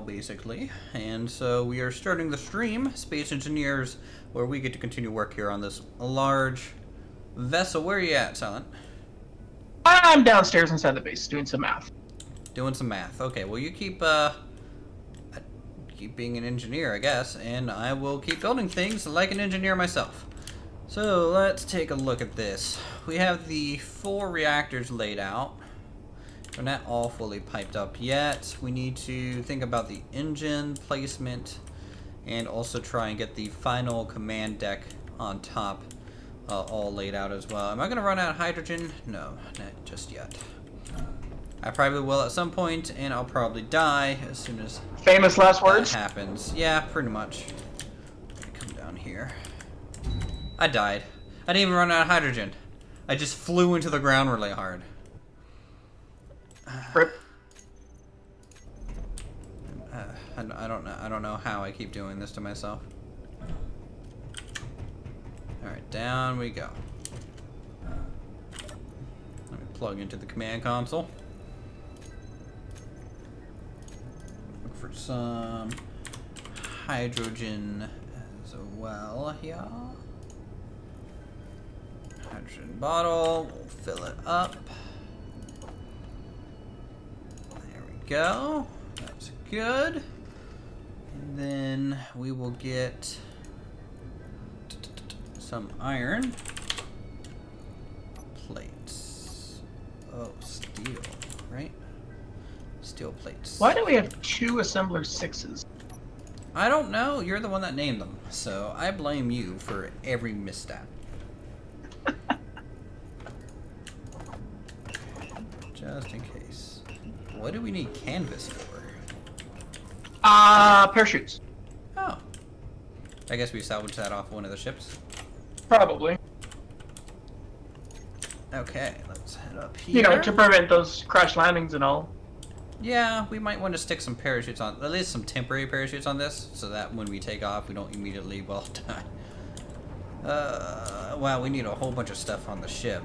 now, basically. And so we are starting the stream, Space Engineers, where we get to continue work here on this large vessel. Where are you at, Silent? I'm downstairs inside the base doing some math. Doing some math. Okay, well you keep being an engineer, I guess, and I will keep building things like an engineer myself. So let's take a look at this. We have the 4 reactors laid out. They're not all fully piped up yet. We need to think about the engine placement and also try and get the final command deck on top all laid out as well. Am I going to run out of hydrogen? No, not just yet. I probably will at some point, and I'll probably die as soon as famous last words that happens. Yeah, pretty much. Come down here. I died. I didn't even run out of hydrogen. I just flew into the ground really hard. Rip. I don't know. I don't know how I keep doing this to myself. All right, down we go. Let me plug into the command console. Look for some hydrogen as well here. Hydrogen bottle. We'll fill it up. There we go. That's good. And then we will get some iron plates. Oh, steel, right? Steel plates. Why do we have 2 assembler 6s? I don't know. You're the one that named them, so I blame you for every misstep. Just in case. What do we need canvas for? Parachutes. Oh. I guess we salvaged that off one of the ships. Probably. Okay, let's head up here. You know, to prevent those crash landings and all. Yeah, we might want to stick some parachutes on, at least some temporary parachutes on this, so that when we take off, we don't immediately, well, die. Wow, we need a whole bunch of stuff on the ship,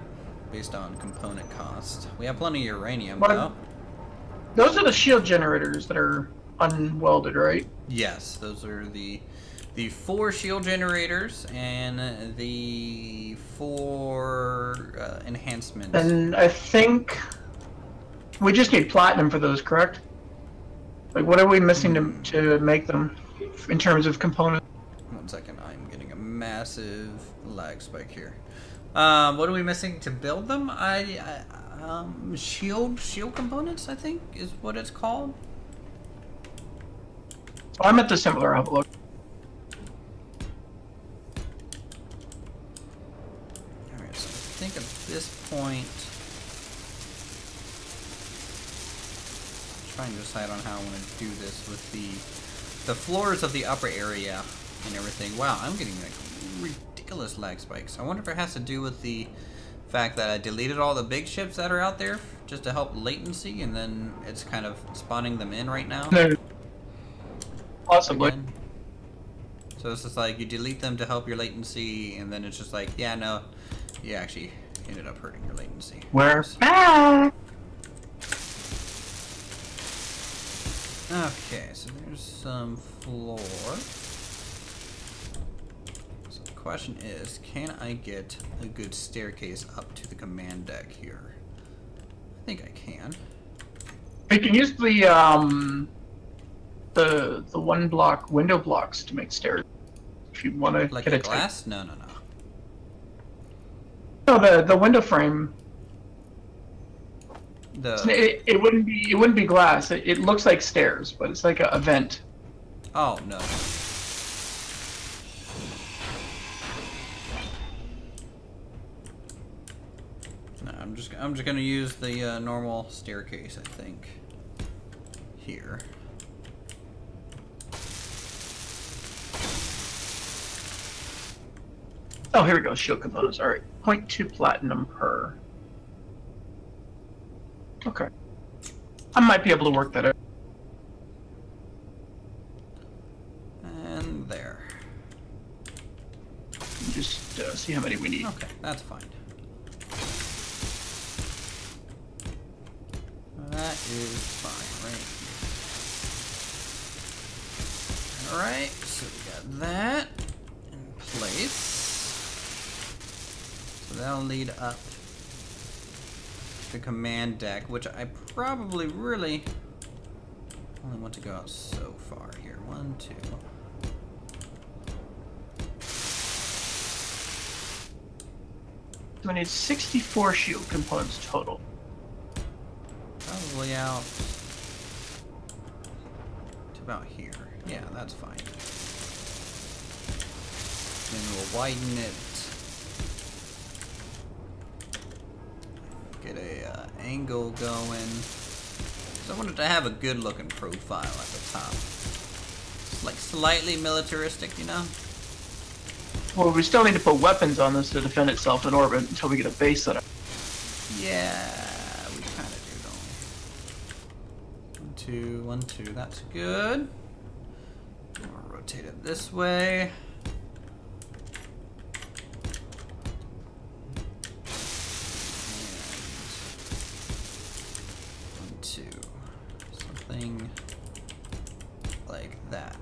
based on component cost. We have plenty of uranium, though. Those are the shield generators that are unwelded, right? Yes, those are the 4 shield generators and the 4 enhancements. And I think we just need platinum for those, correct? Like, what are we missing to make them in terms of components? 1 second, I'm getting a massive lag spike here. What are we missing to build them? Shield components, I think, is what it's called. Oh, I'm at the similar. I'll have a look. Alright, so I think at this point, I'm trying to decide on how I want to do this with the floors of the upper area and everything. Wow, I'm getting like ridiculous lag spikes. I wonder if it has to do with the fact that I deleted all the big ships that are out there just to help latency, and then it's kind of spawning them in right now. No. Possibly. Again. So it's just like you delete them to help your latency, and then it's just like, yeah, no, you actually ended up hurting your latency. We're back. Okay, so there's some floor. So the question is, can I get a good staircase up to the command deck here? I think I can. We can use the 1 block window blocks to make stairs. If you want to Like get a a glass? No. No, the window frame. It wouldn't be glass. It looks like stairs, but it's like a vent. Oh no. No, I'm just gonna use the normal staircase, I think. Here. Oh, here we go. Shield components. All right, 0.2 platinum per. Okay. I might be able to work that out. And there. Just see how many we need. Okay, that's fine. That is fine, right? Alright, so we got that in place. So that'll lead up to the command deck, which I probably really only want to go out so far here. 1, 2. We need 64 shield components total. Probably out to about here. Yeah, that's fine. Then we'll widen it. Get a angle going. So I wanted to have a good looking profile at the top. It's like slightly militaristic, you know? Well, we still need to put weapons on this to defend itself in orbit until we get a base set up. Yeah, we kind of do, don't we? 1, 2, 1, 2. That's good. We'll rotate it this way. And 1, 2. Something like that.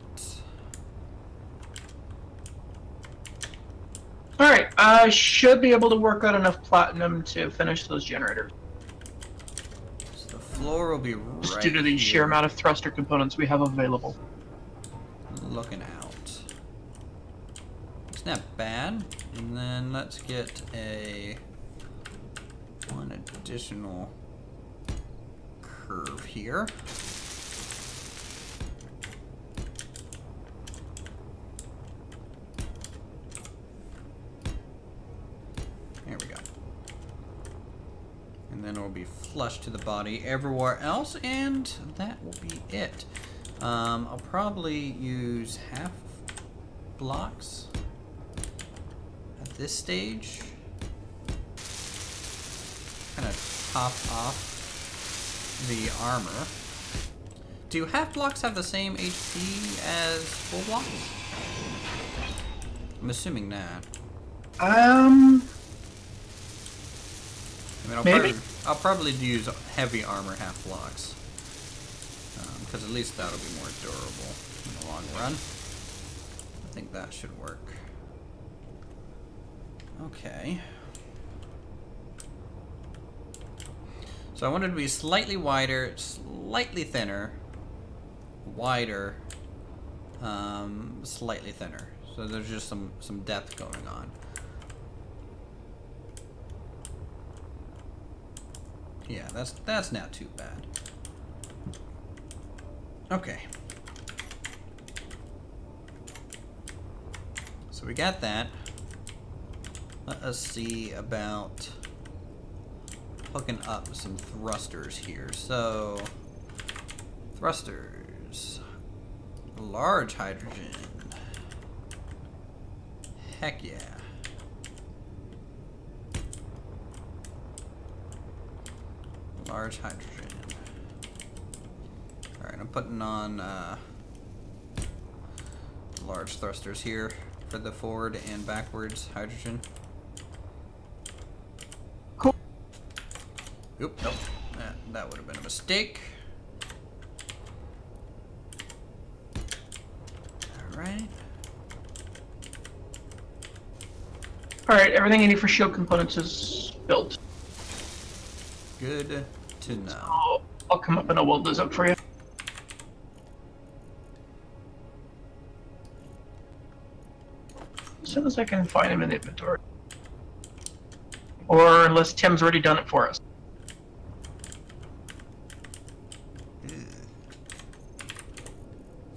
Alright, I should be able to work out enough platinum to finish those generators. So the floor will be right Just due to the here. sheer amount of thruster components we have available. Looking out. It's not bad. And then let's get one additional curve here. There we go. And then it will be flush to the body everywhere else, and that will be it. I'll probably use half blocks at this stage. Kind of top off the armor. Do half blocks have the same HP as full blocks? I'm assuming not. I mean, I'll probably use heavy armor half blocks. Because at least that'll be more durable in the long run. I think that should work. Okay. So I wanted to be slightly wider, slightly thinner, wider, slightly thinner. So there's just some depth going on. Yeah, that's not too bad. Okay. So we got that. Let us see about hooking up some thrusters here. So, thrusters. Large hydrogen. Heck yeah. Large hydrogen. Alright, I'm putting on large thrusters here for the forward and backwards hydrogen. Cool. Oop, nope. That would have been a mistake. Alright. Alright, everything you need for shield components is built. Good to know. So I'll come up and I'll weld those up for you. As soon as I can find them in the inventory. Or unless Tim's already done it for us.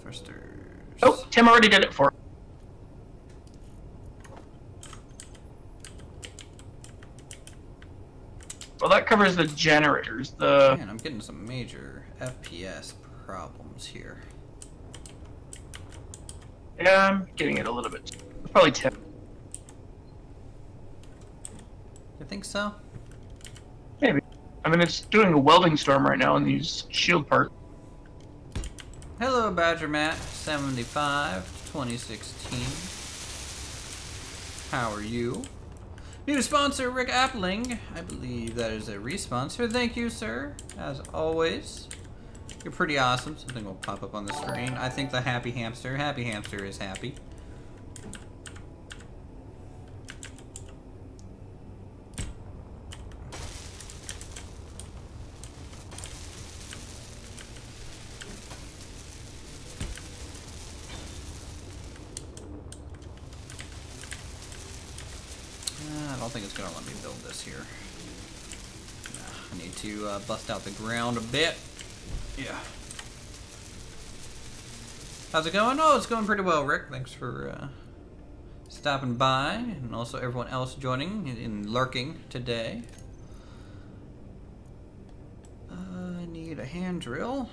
Thrusters. Oh, Tim already did it for us. Well, that covers the generators. Man, I'm getting some major FPS problems here. Yeah, I'm getting it a little bit. Probably Tim. You think so? Maybe. I mean, it's doing a welding storm right now on these shield parts. Hello, Badger Matt 75 2016. How are you? New sponsor Rick Appling. I believe that is a responsor. Thank you, sir. As always, You're pretty awesome. Something will pop up on the screen. I think the happy hamster is happy. I don't think it's gonna let me build this here. I need to bust out the ground a bit. Yeah. How's it going? Oh, it's going pretty well, Rick. Thanks for stopping by, and also everyone else joining and lurking today. I need a hand drill.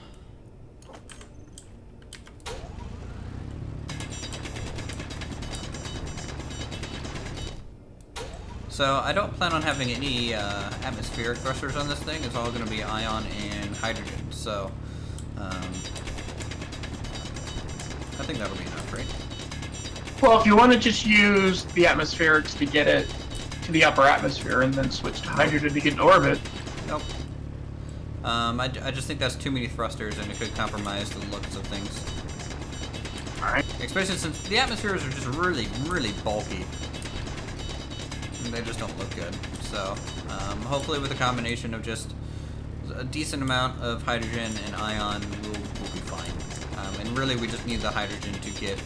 So I don't plan on having any atmospheric thrusters on this thing. It's all going to be ion and hydrogen. So I think that'll be enough, right? Well, if you want to just use the atmospherics to get it to the upper atmosphere and then switch to hydrogen to get to orbit. Nope. I just think that's too many thrusters and it could compromise the looks of things. Alright. Especially since the atmospheres are just really, really bulky. They just don't look good. So, hopefully with a combination of just a decent amount of hydrogen and ion, we'll be fine. And really, we just need the hydrogen to get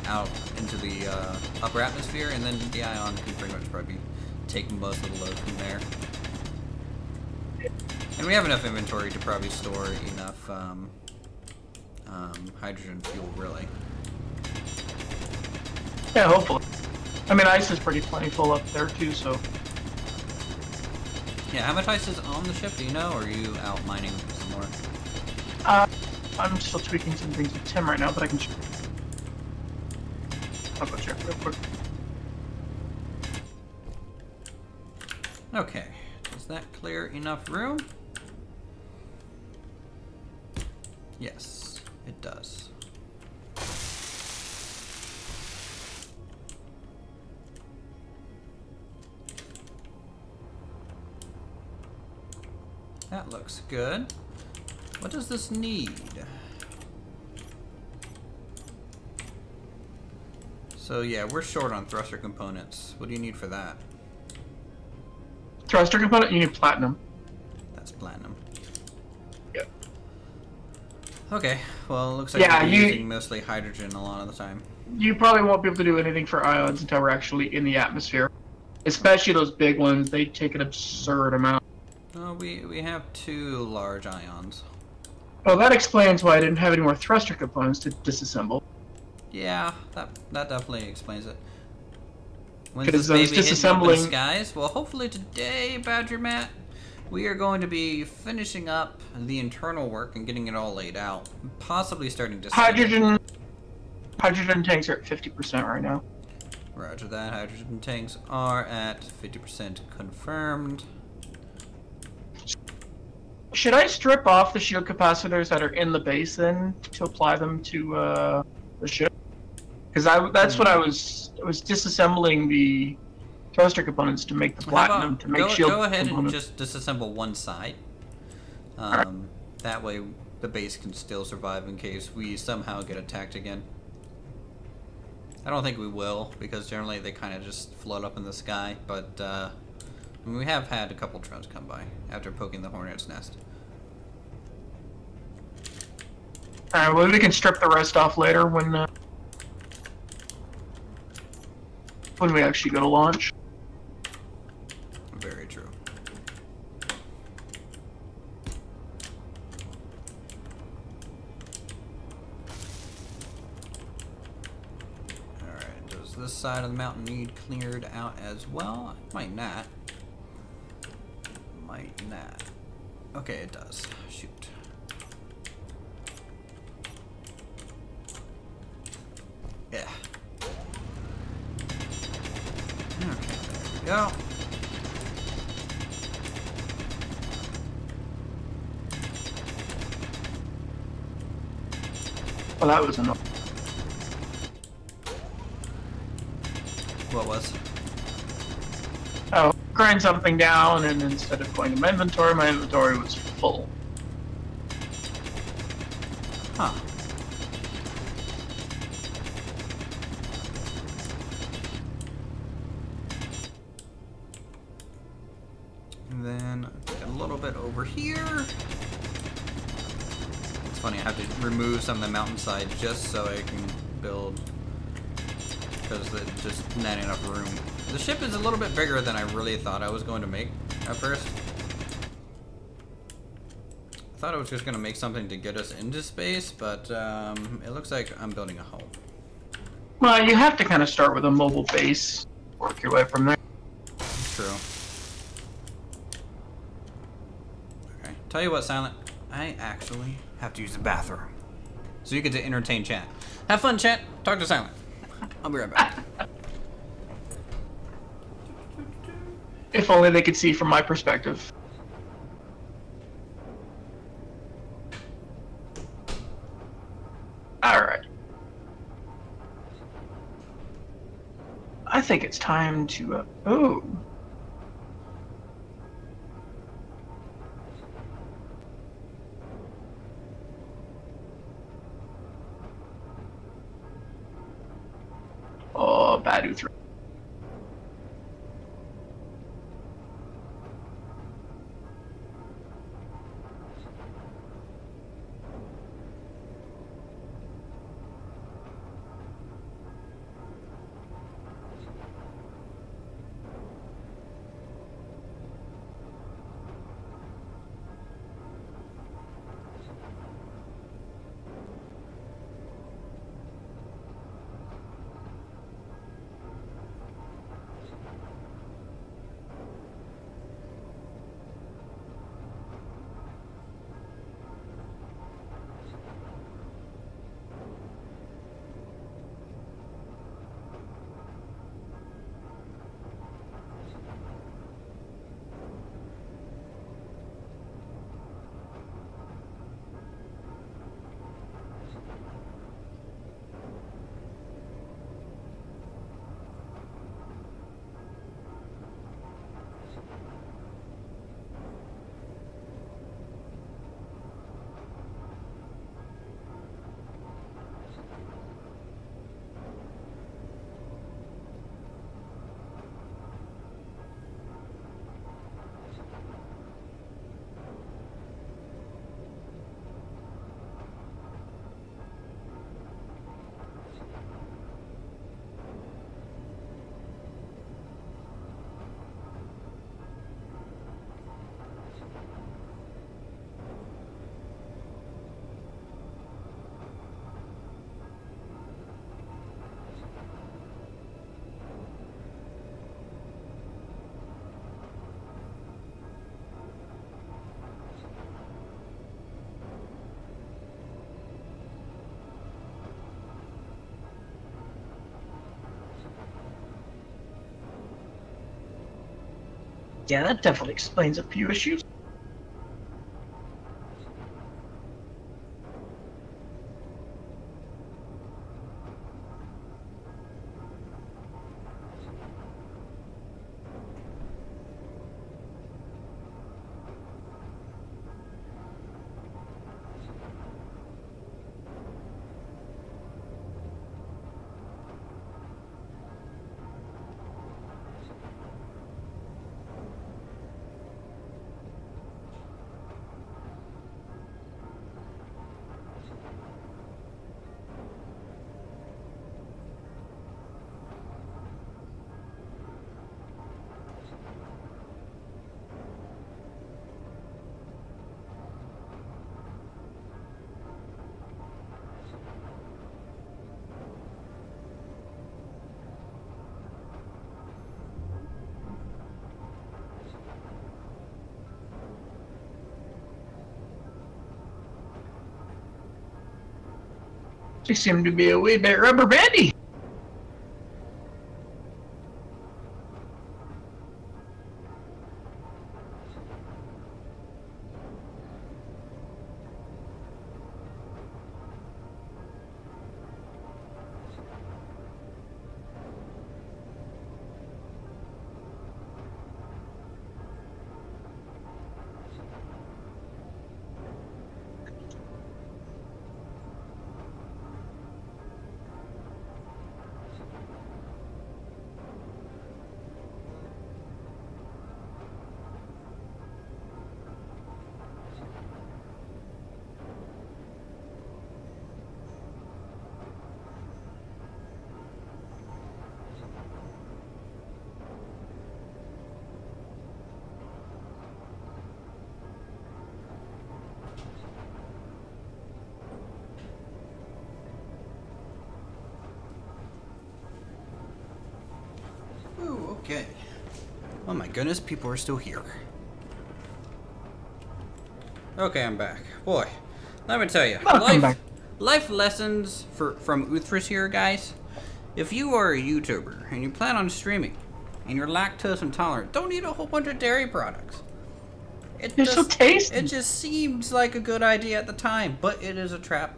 out into the upper atmosphere, and then the ion can pretty much probably take most of the load from there. And we have enough inventory to probably store enough hydrogen fuel, really. Yeah, hopefully. I mean, ice is pretty plentiful up there too, so. Yeah, how much ice is on the ship, do you know, or are you out mining some more? I'm still tweaking some things with Tim right now, but I can check. I'll go check real quick. Okay, does that clear enough room? Yes, it does. That looks good. What does this need? So yeah, we're short on thruster components. What do you need for that? Thruster component, you need platinum. That's platinum. Yep. Okay, well it looks like we're using mostly hydrogen a lot of the time. You probably won't be able to do anything for ions until we're actually in the atmosphere. Especially those big ones, they take an absurd amount. Oh, we have 2 large ions. Well, that explains why I didn't have any more thruster components to disassemble. Yeah, that definitely explains it. When's Because this I was baby hitting disassembling open skies? Well, hopefully today, Badger Matt, we are going to be finishing up the internal work and getting it all laid out. Possibly starting to hydrogen tanks are at 50% right now. Roger that. Hydrogen tanks are at 50% confirmed. Should I strip off the shield capacitors that are in the base then to apply them to the ship? Because that's what I was disassembling the thruster components to make the platinum to make shield. Go ahead components. and just disassemble one side. Right. That way the base can still survive in case we somehow get attacked again. I don't think we will, because generally they kind of just float up in the sky, but I mean, we have had a couple drones come by after poking the hornet's nest. Alright, well we can strip the rest off later when we actually go to launch. Very true. Alright, does this side of the mountain need cleared out as well? Might not. Might not. Okay, it does. Shoot. Yeah. Okay, there we go. Well, that was enough. What was? Oh, grind something down, and instead of going to my inventory was full. Huh. And then a little bit over here. It's funny, I have to remove some of the mountainside just so I can build, because there's just not enough room. The ship is a little bit bigger than I really thought I was going to make at first. I thought I was just going to make something to get us into space, but it looks like I'm building a home. Well, you have to kind of start with a mobile base, work your way from there. True. Okay. Tell you what, Silent. I actually have to use the bathroom. So you get to entertain chat. Have fun, chat. Talk to Silent. I'll be right back. If only they could see from my perspective. Alright. I think it's time to, oh. Oh, Badu 3. Yeah, that definitely explains a few issues. They seem to be a wee bit rubber bandy. Okay. Oh my goodness, people are still here. Okay, I'm back. Boy, let me tell you, life lessons from Uthris here, guys. If you are a YouTuber and you plan on streaming and you're lactose intolerant, don't eat a whole bunch of dairy products. They're so tasty. It just seems like a good idea at the time, but it is a trap.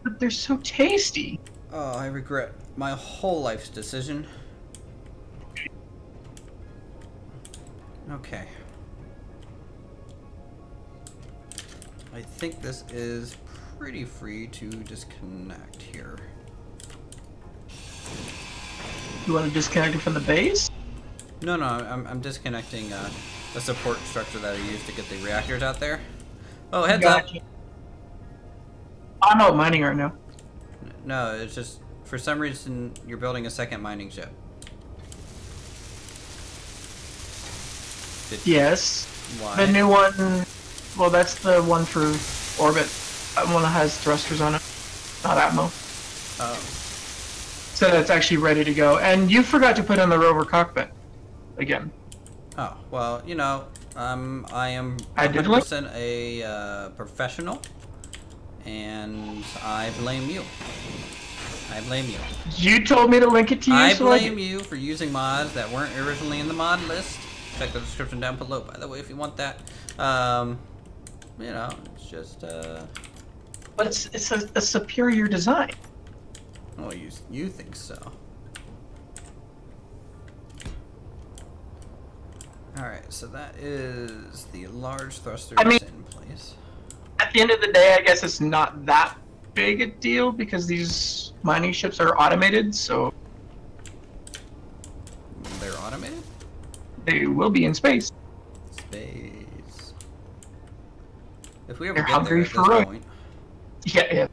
But they're so tasty. Oh, I regret my whole life's decision. Okay. I think this is pretty free to disconnect here. You want to disconnect it from the base? No, I'm disconnecting the support structure that I used to get the reactors out there. Oh, heads up! I'm not mining right now. No, it's just, for some reason, you're building a second mining ship. Yes. Why? The new one, well, that's the one for orbit. That one that has thrusters on it, not Atmo. Oh. So that's actually ready to go. And you forgot to put on the rover cockpit again. Oh, well, you know, I am 100% a professional, and I blame you. I blame you. You told me to link it to you. I blame you for using mods that weren't originally in the mod list. Check the description down below, by the way, if you want that. You know, it's just, But it's a superior design. Well, you think so. Alright, so that is the large thrusters in place. At the end of the day, I guess it's not that big a deal because these mining ships are automated, so... They're automated? They will be in space. Space. If we ever They're get there hungry at for this it. point. Yeah.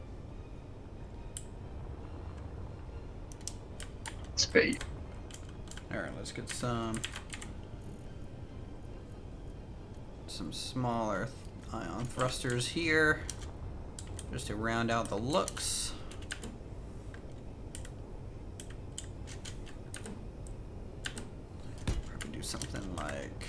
Space. Alright, let's get some smaller ion thrusters here, just to round out the looks. Probably do something like...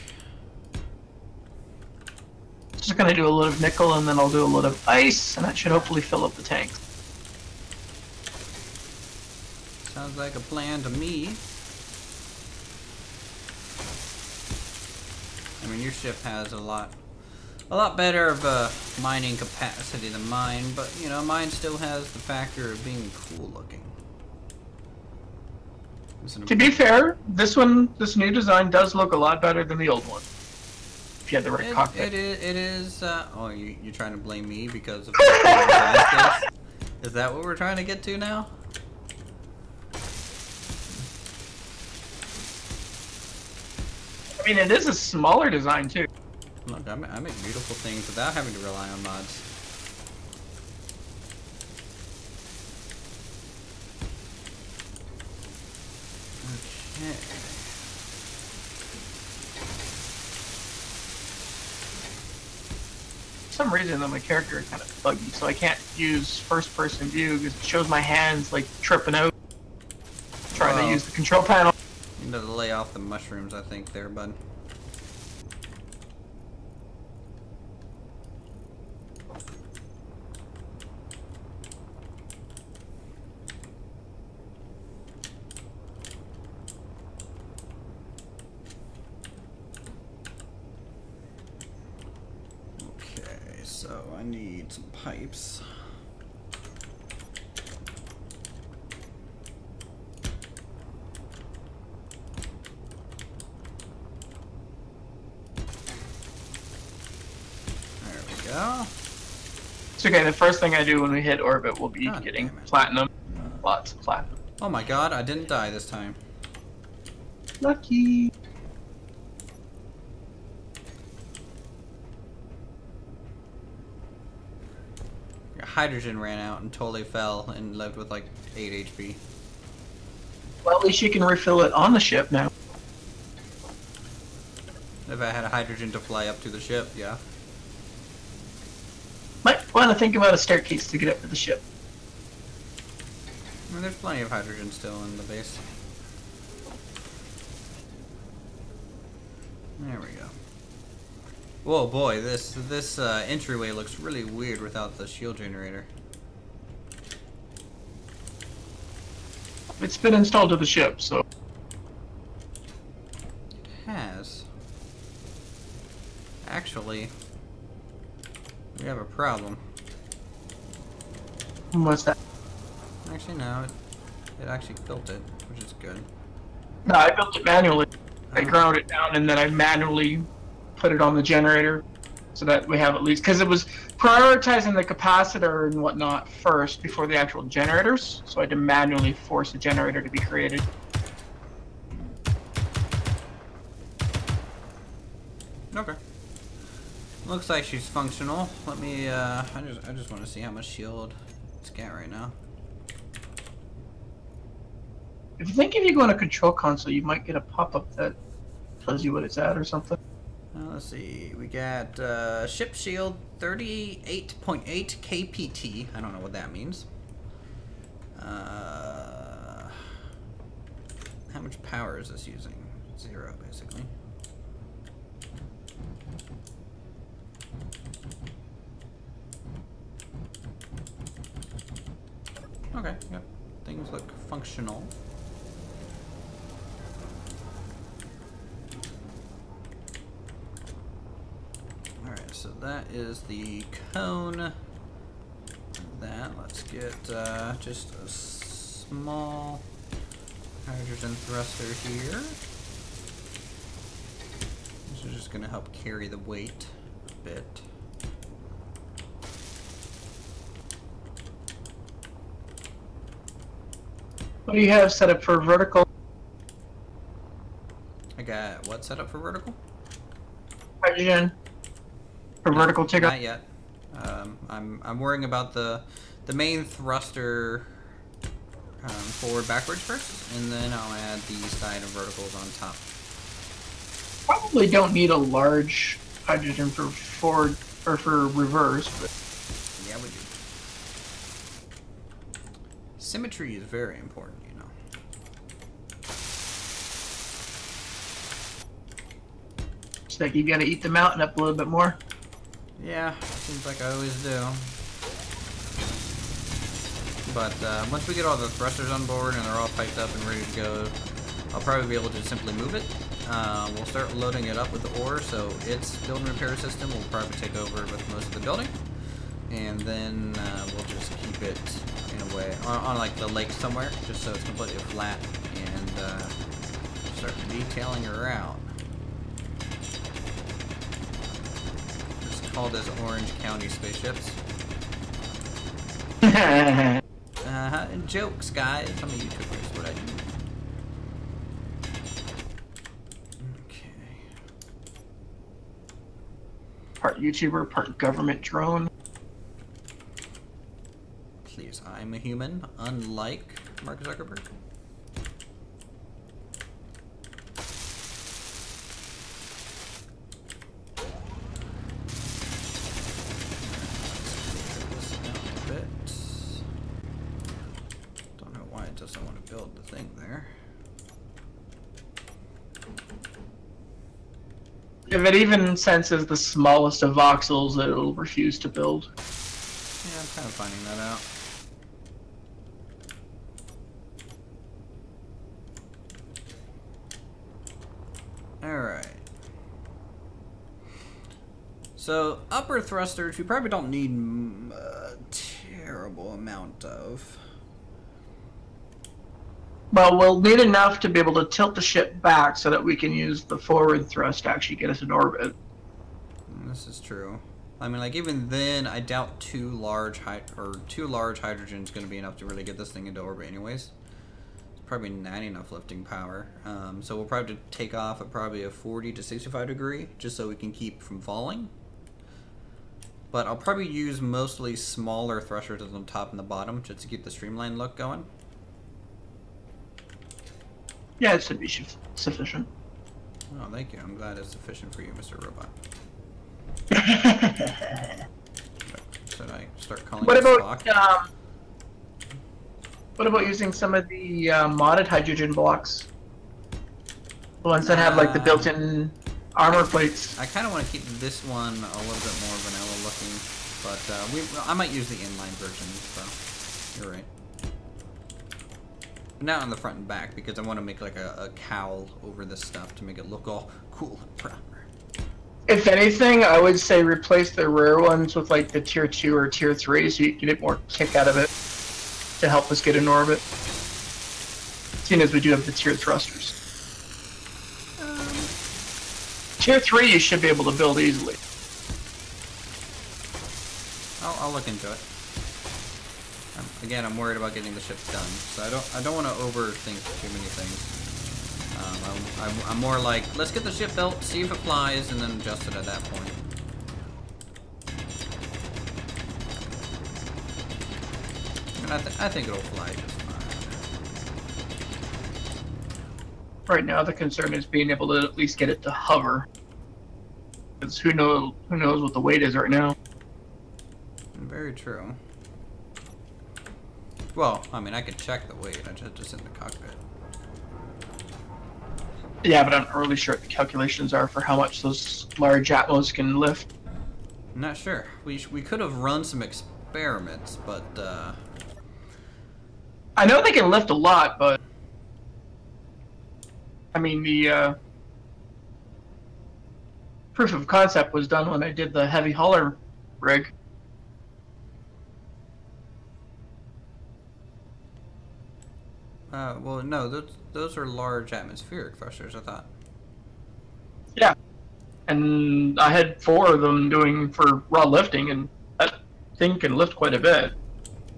Just gonna do a lot of nickel and then I'll do a lot of ice, and that should hopefully fill up the tanks. Sounds like a plan to me. I mean, your ship has a lot better of a mining capacity than mine, but you know, mine still has the factor of being cool looking. To be fair, this new design does look a lot better than the old one. If you had the right cockpit. It is. Oh, you're trying to blame me because of the design. Is that what we're trying to get to now? I mean, it is a smaller design too. Look, I make beautiful things without having to rely on mods. Okay. For some reason, though, my character is kind of buggy, so I can't use first-person view because it shows my hands like tripping out, trying to use the control panel. You need to lay off the mushrooms, I think, there, bud. Okay, so I need some pipes. It's okay, the first thing I do when we hit orbit will be getting platinum. Lots of platinum. Oh my god, I didn't die this time. Lucky. Your hydrogen ran out and totally fell and left with like 8 HP. Well, at least you can refill it on the ship now. If I had a hydrogen to fly up to the ship, yeah. Might want to think about a staircase to get up to the ship. I mean, there's plenty of hydrogen still in the base. There we go. Whoa, boy, this entryway looks really weird without the shield generator. It's been installed to the ship, so. It has. Actually, we have a problem. What's that? Actually, no, it actually built it, which is good. No, I built it manually. I ground it down and then I manually put it on the generator so that we have at least, because it was prioritizing the capacitor and whatnot first before the actual generators, so I had to manually force a generator to be created. Okay. Looks like she's functional. Let me, I just want to see how much shield it's got right now. If you think if you go on a control console, you might get a pop-up that tells you what it's at or something. Let's see. We got ship shield 38.8 kpt. I don't know what that means. How much power is this using? 0, basically. Okay, yep. Things look functional. Alright, so that is the cone. Let's get just a small hydrogen thruster here. This is just going to help carry the weight a bit. What do you have set up for vertical? I got what set up for vertical? Hydrogen. For vertical takeoff? Not yet. I'm worrying about the main thruster forward backwards first, and then I'll add the side and verticals on top. Probably don't need a large hydrogen for forward or for reverse, but yeah, we do. Symmetry is very important, you know. It's like you gotta eat the mountain up a little bit more. Yeah, seems like I always do. But once we get all the thrusters on board and they're all piped up and ready to go, I'll probably be able to simply move it. We'll start loading it up with the ore, so its build and repair system will probably take over with most of the building. And then we'll just keep it in a way on like the lake somewhere, just so it's completely flat, and start detailing her out. Just call this Orange County spaceships. Jokes, guys. I'm a YouTuber, is what I do. Okay. Part YouTuber, part government drone. Please, I'm a human, unlike Mark Zuckerberg. Don't know why it doesn't want to build the thing there. If it even senses the smallest of voxels, it'll refuse to build. Yeah, I'm kind of finding that out. Alright. So, upper thrusters, we probably don't need a terrible amount of. Well, we'll need enough to be able to tilt the ship back so that we can use the forward thrust to actually get us in orbit. This is true. I mean, like, even then, I doubt two large hydrogen is going to be enough to really get this thing into orbit anyways. It's probably not enough lifting power. So we'll probably take off at probably a 40 to 65 degree, just so we can keep from falling. But I'll probably use mostly smaller thrusters on the top and the bottom, just to keep the streamlined look going. Yeah, it should be sufficient. Oh, thank you. I'm glad it's sufficient for you, Mr. Robot. Should I start calling What it about Spock? what about using some of the modded hydrogen blocks? The ones that have like the built-in Armor plates. I kind of want to keep this one a little bit more vanilla looking, but I might use the inline version, so you're right. But not on the front and back, because I want to make like a cowl over this stuff to make it look all cool and proper. If anything, I would say replace the rear ones with like the tier 2 or tier 3 so you can get more kick out of it to help us get in orbit. Seeing as we do have the tier thrusters. Tier 3 you should be able to build easily. I'll look into it. Again, I'm worried about getting the ship done, so I don't want to overthink too many things. I'm more like, let's get the ship built, see if it flies, and then adjust it at that point. And I think it'll fly just fine. Right now, the concern is being able to at least get it to hover. Because who knows what the weight is right now. Very true. Well, I mean, I could check the weight. I just in the cockpit. Yeah, but I'm not really sure what the calculations are for how much those large Atmos can lift. I'm not sure. We could have run some experiments, but I know they can lift a lot, but I mean the proof of concept was done when I did the heavy hauler rig. Well, no, those are large atmospheric thrusters, I thought. Yeah, and I had 4 of them doing for raw lifting, and that thing can lift quite a bit.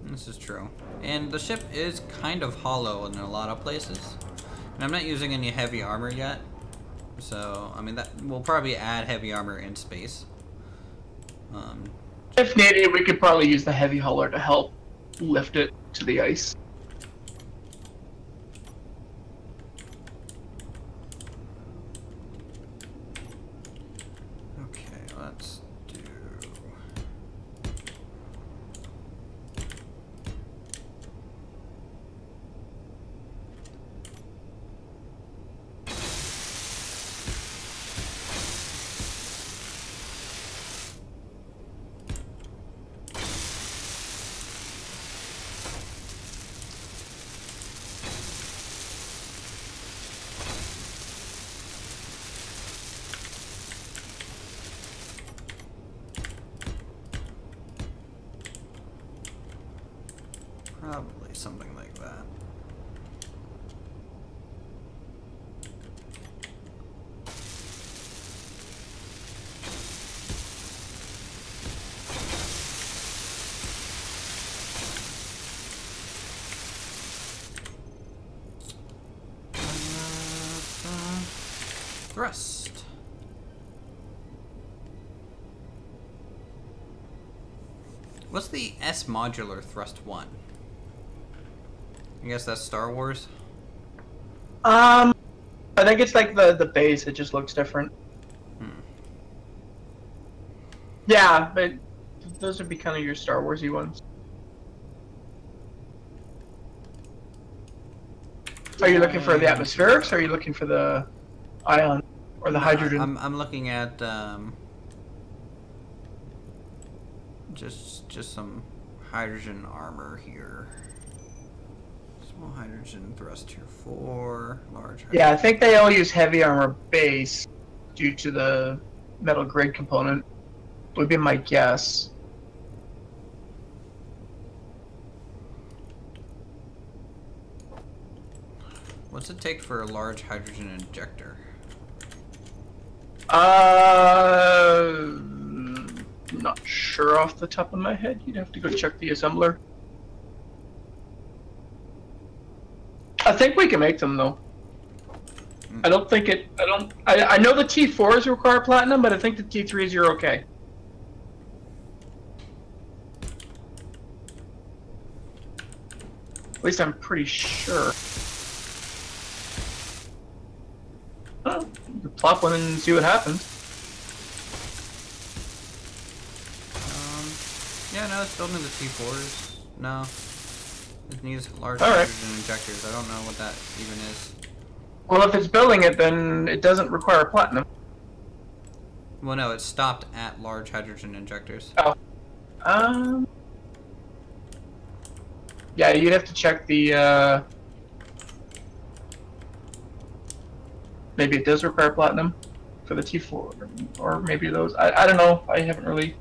This is true. And the ship is kind of hollow in a lot of places. And I'm not using any heavy armor yet. So, I mean, that we'll probably add heavy armor in space. If needed, we could probably use the heavy hauler to help lift it to the ice. Okay, let's do... Probably something like that. Thrust. What's the S modular thrust 1? I guess that's Star Wars. I think it's like the base. It just looks different. Yeah, but those would be kind of your Star Warsy ones. Are you looking for the atmospherics, or are you looking for the ion or the hydrogen? I'm looking at just some hydrogen armor here. Small hydrogen thrust tier 4, large hydrogen. Yeah, I think they all use heavy armor base due to the metal grid component. Would be my guess. What's it take for a large hydrogen injector? Not sure off the top of my head. You'd have to go check the assembler. I think we can make them though. I don't think it. I know the T4s require platinum, but I think the T3s you're okay. At least I'm pretty sure. Oh, you plop one and see what happens. Yeah, no, it's building the T4s. No. It needs large All right. hydrogen injectors. I don't know what that even is. Well, if it's building it, then it doesn't require platinum. Well, no, it stopped at large hydrogen injectors. Oh. Yeah, you'd have to check the, maybe it does require platinum for the T4, or maybe those. I don't know. I haven't really.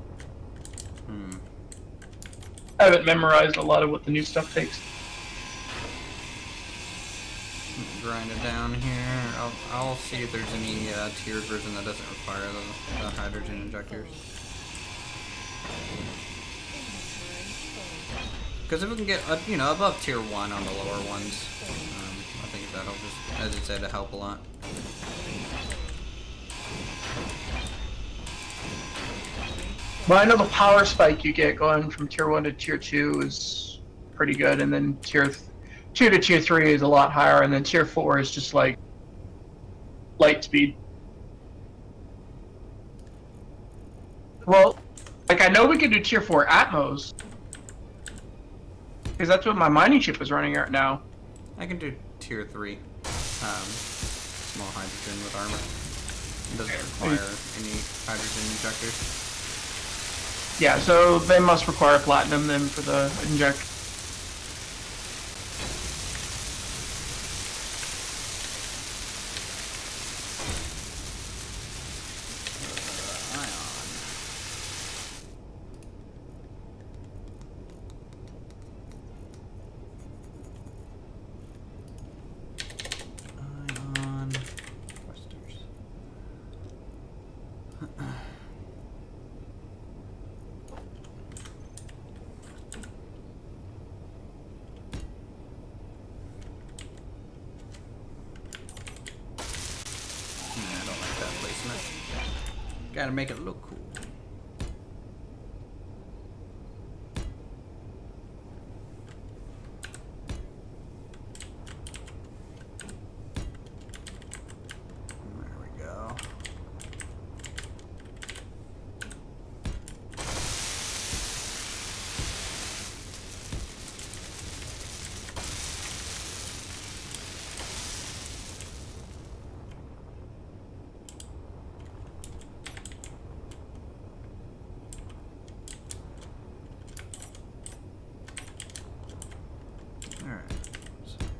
I haven't memorized a lot of what the new stuff takes. Grind it down here. I'll see if there's any tiered version that doesn't require the hydrogen injectors. Because if we can get, you know, above tier 1 on the lower ones, I think that'll just, as you said, help a lot. Well, I know the power spike you get going from tier 1 to tier 2 is pretty good, and then tier 2 to tier 3 is a lot higher, and then tier 4 is just like light speed. Well, like I know we could do tier 4 Atmos, because that's what my mining ship is running right now. I can do tier 3, small hydrogen with armor. It doesn't require any hydrogen injectors. Yeah, so they must require platinum then for the inject. Gotta make it look cool. There we go.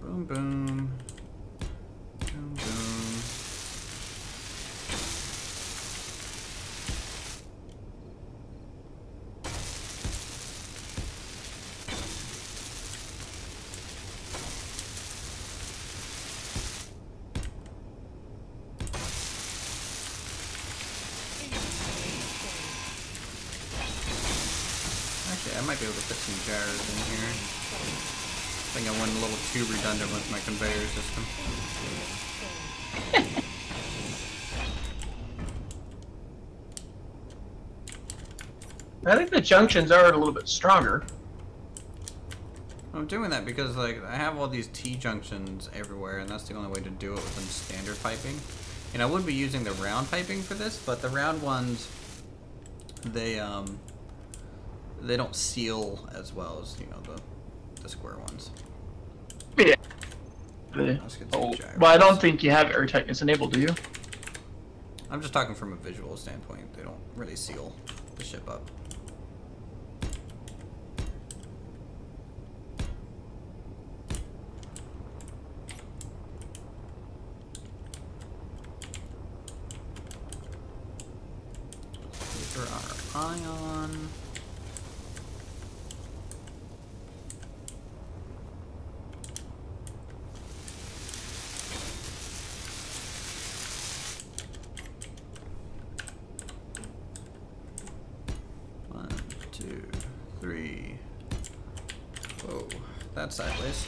Boom, boom. Boom, boom. Actually, I might be able to put some gyros in here. I think I went a little too redundant with my conveyor system. I think the junctions are a little bit stronger. I'm doing that because like I have all these T-junctions everywhere, and that's the only way to do it within standard piping. And I would be using the round piping for this, but the round ones, they don't seal as well as, you know, the square ones. Yeah. Oh, well, I don't think you have airtightness enabled, do you? I'm just talking from a visual standpoint. They don't really seal the ship up. For our ion. Whoa, that's sideways.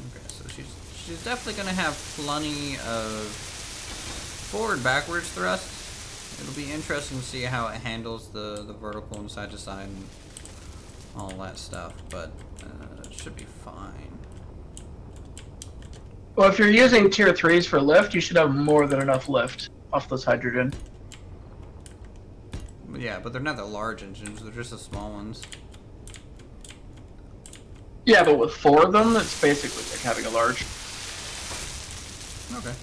Okay, so she's definitely gonna have plenty of forward-backwards thrust. It'll be interesting to see how it handles the vertical and side to side and all that stuff, but it should be fine. Well, if you're using tier 3s for lift, you should have more than enough lift off this hydrogen. Yeah, but they're not the large engines, they're just the small ones. Yeah, but with 4 of them, it's basically like having a large. Okay.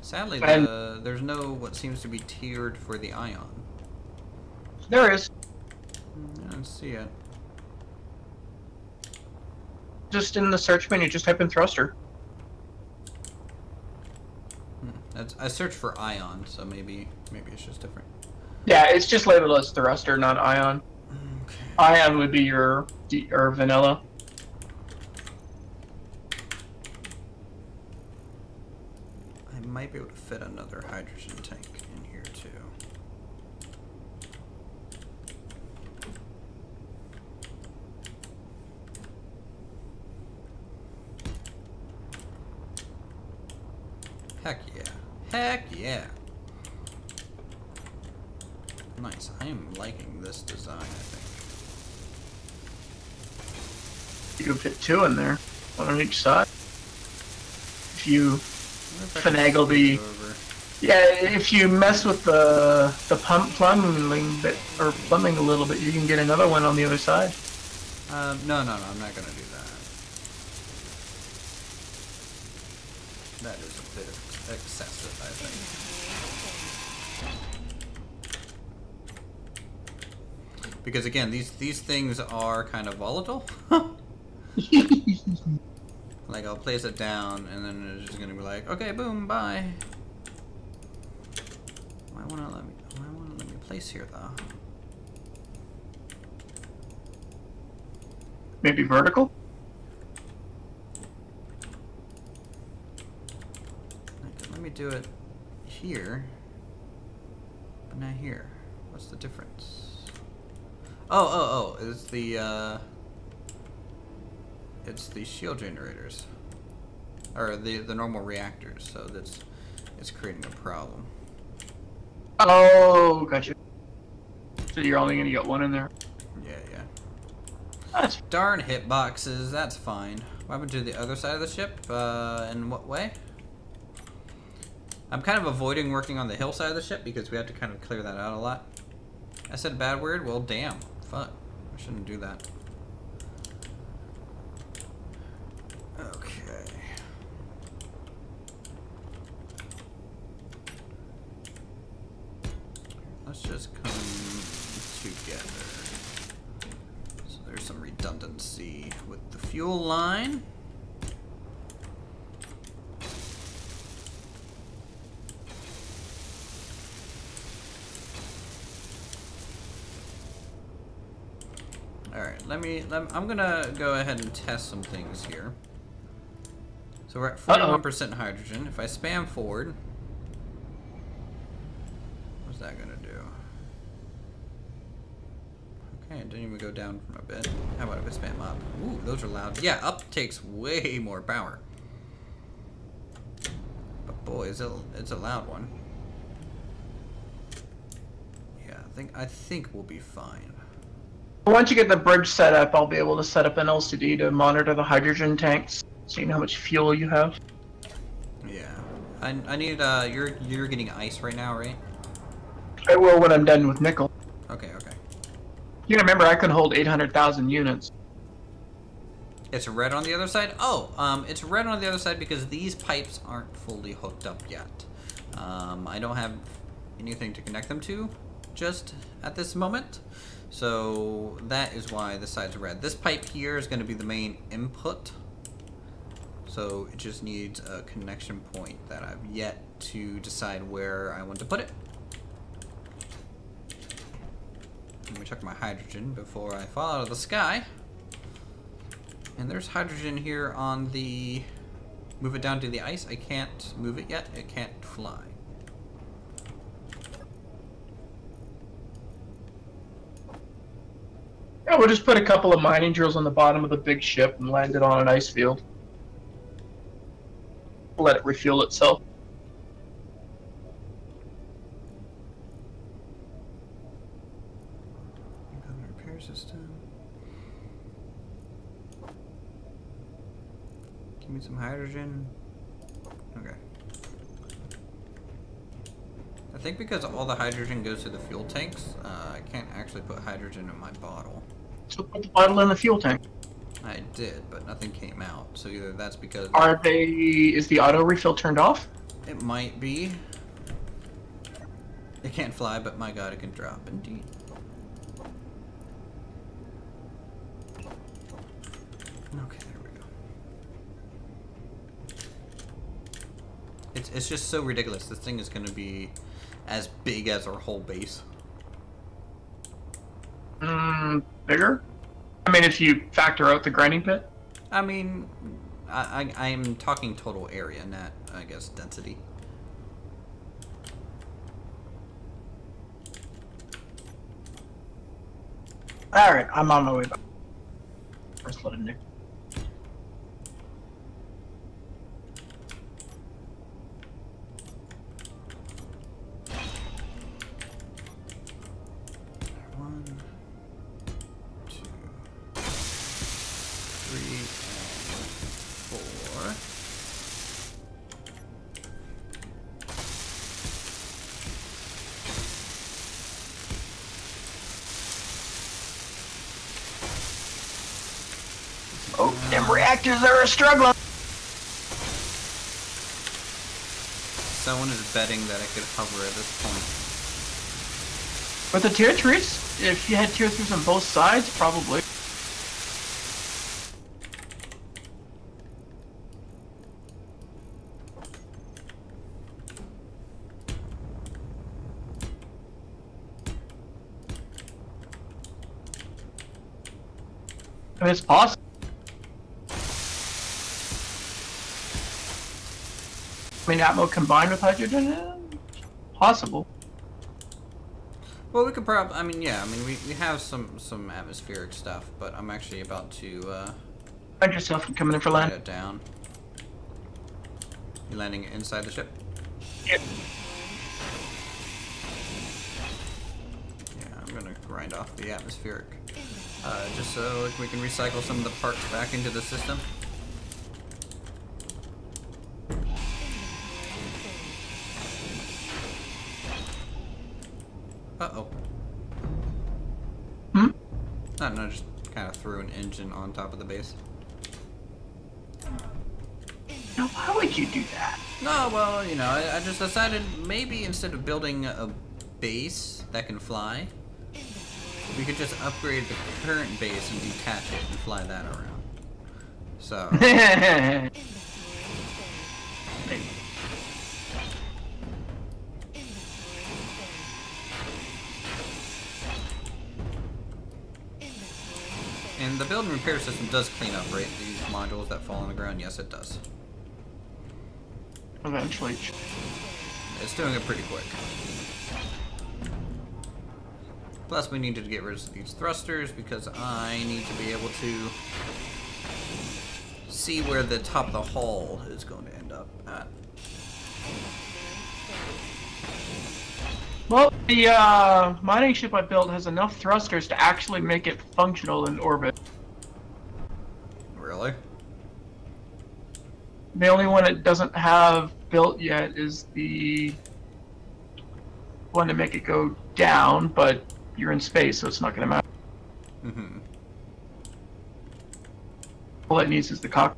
Sadly, there's no what seems to be tiered for the ion. There is. I don't see it. Just in the search menu, just type in thruster. I searched for ion, so maybe it's just different. Yeah, it's just labeled as thruster, not ion. Okay. Ion would be your vanilla. I might be able to fit another hydrogen tank in here too. Heck yeah. Heck yeah. Nice. I am liking this design, I think. You can fit 2 in there, one on each side. If you finagle the... Yeah, if you mess with the plumbing bit, or plumbing a little bit, you can get another one on the other side. No, I'm not gonna do that. That is a bit excessive, I think. Because again, these things are kind of volatile. Like I'll place it down, and then it's just gonna be like, okay, boom, bye. Why won't it let me place here though? Maybe vertical? Okay, let me do it here, but not here. What's the difference? Oh, it's the shield generators, or the normal reactors. So it's creating a problem. Oh, gotcha. So you're only gonna get 1 in there. Yeah. That's Darn hitboxes. That's fine. What happened to the other side of the ship? In what way? I'm kind of avoiding working on the hill side of the ship because we have to kind of clear that out a lot. I said a bad word? Well, damn. Fuck. I shouldn't do that. Okay. Let's just come together. So there's some redundancy with the fuel line. Alright, I'm gonna go ahead and test some things here. So we're at 41% hydrogen. If I spam forward, what's that gonna do? Okay, it didn't even go down from a bit. How about if I spam up? Ooh, those are loud. Yeah, up takes way more power. But boy, it's a loud one. Yeah, I think we'll be fine. Once you get the bridge set up, I'll be able to set up an LCD to monitor the hydrogen tanks, so you know how much fuel you have. Yeah, I need you're getting ice right now, right? I will when I'm done with nickel. Okay. You remember I can hold 800,000 units. It's red on the other side? Oh, it's red on the other side because these pipes aren't fully hooked up yet. I don't have anything to connect them to just at this moment. So that is why this side's red. This pipe here is going to be the main input. So it just needs a connection point that I've yet to decide where I want to put it. Let me check my hydrogen before I fall out of the sky. And there's hydrogen here on the... Move it down to the ice. I can't move it yet. It can't fly. Yeah, we'll just put a couple of mining drills on the bottom of the big ship and land it on an ice field. Let it refuel itself. Repair system. Give me some hydrogen. Okay. I think because all the hydrogen goes to the fuel tanks, I can't actually put hydrogen in my bottle. So put the bottle in the fuel tank. I did, but nothing came out. So either that's because... Is the auto refill turned off? It might be. It can't fly, but my god, it can drop, indeed. Okay, there we go. It's just so ridiculous. This thing is going to be as big as our whole base. Bigger? I mean, if you factor out the grinding pit? I mean, I'm talking total area, not, I guess, density. Alright, I'm on my way back. First loaded Nick. One, two, three, and four. Oh, them reactors are struggling. Someone is betting that I could hover at this point. With the tier 3s, if you had tier 3s on both sides, probably. I mean, it's possible. I mean, Atmo combined with hydrogen? Possible. Well, we could probably, I mean, yeah, I mean, we have some atmospheric stuff, but I'm actually about to, Find yourself coming in for write land. it down. You landing inside the ship? Yep. Yeah, I'm gonna grind off the atmospheric, just so we can recycle some of the parts back into the system. Uh-oh. Hmm? I don't know, just kind of threw an engine on top of the base. Now, why would you do that? No, well, you know, I just decided maybe instead of building a base that can fly, we could just upgrade the current base and detach it and fly that around. So... And the build and repair system does clean up, right? These modules that fall on the ground? Yes, it does. Eventually. It's doing it pretty quick. Plus, we needed to get rid of these thrusters because I need to be able to see where the top of the hull is going to end up at. Well, the mining ship I built has enough thrusters to actually make it functional in orbit. Really? The only one it doesn't have built yet is the one to make it go down, but you're in space, so it's not going to matter. Mm-hmm. All it needs is the cockpit.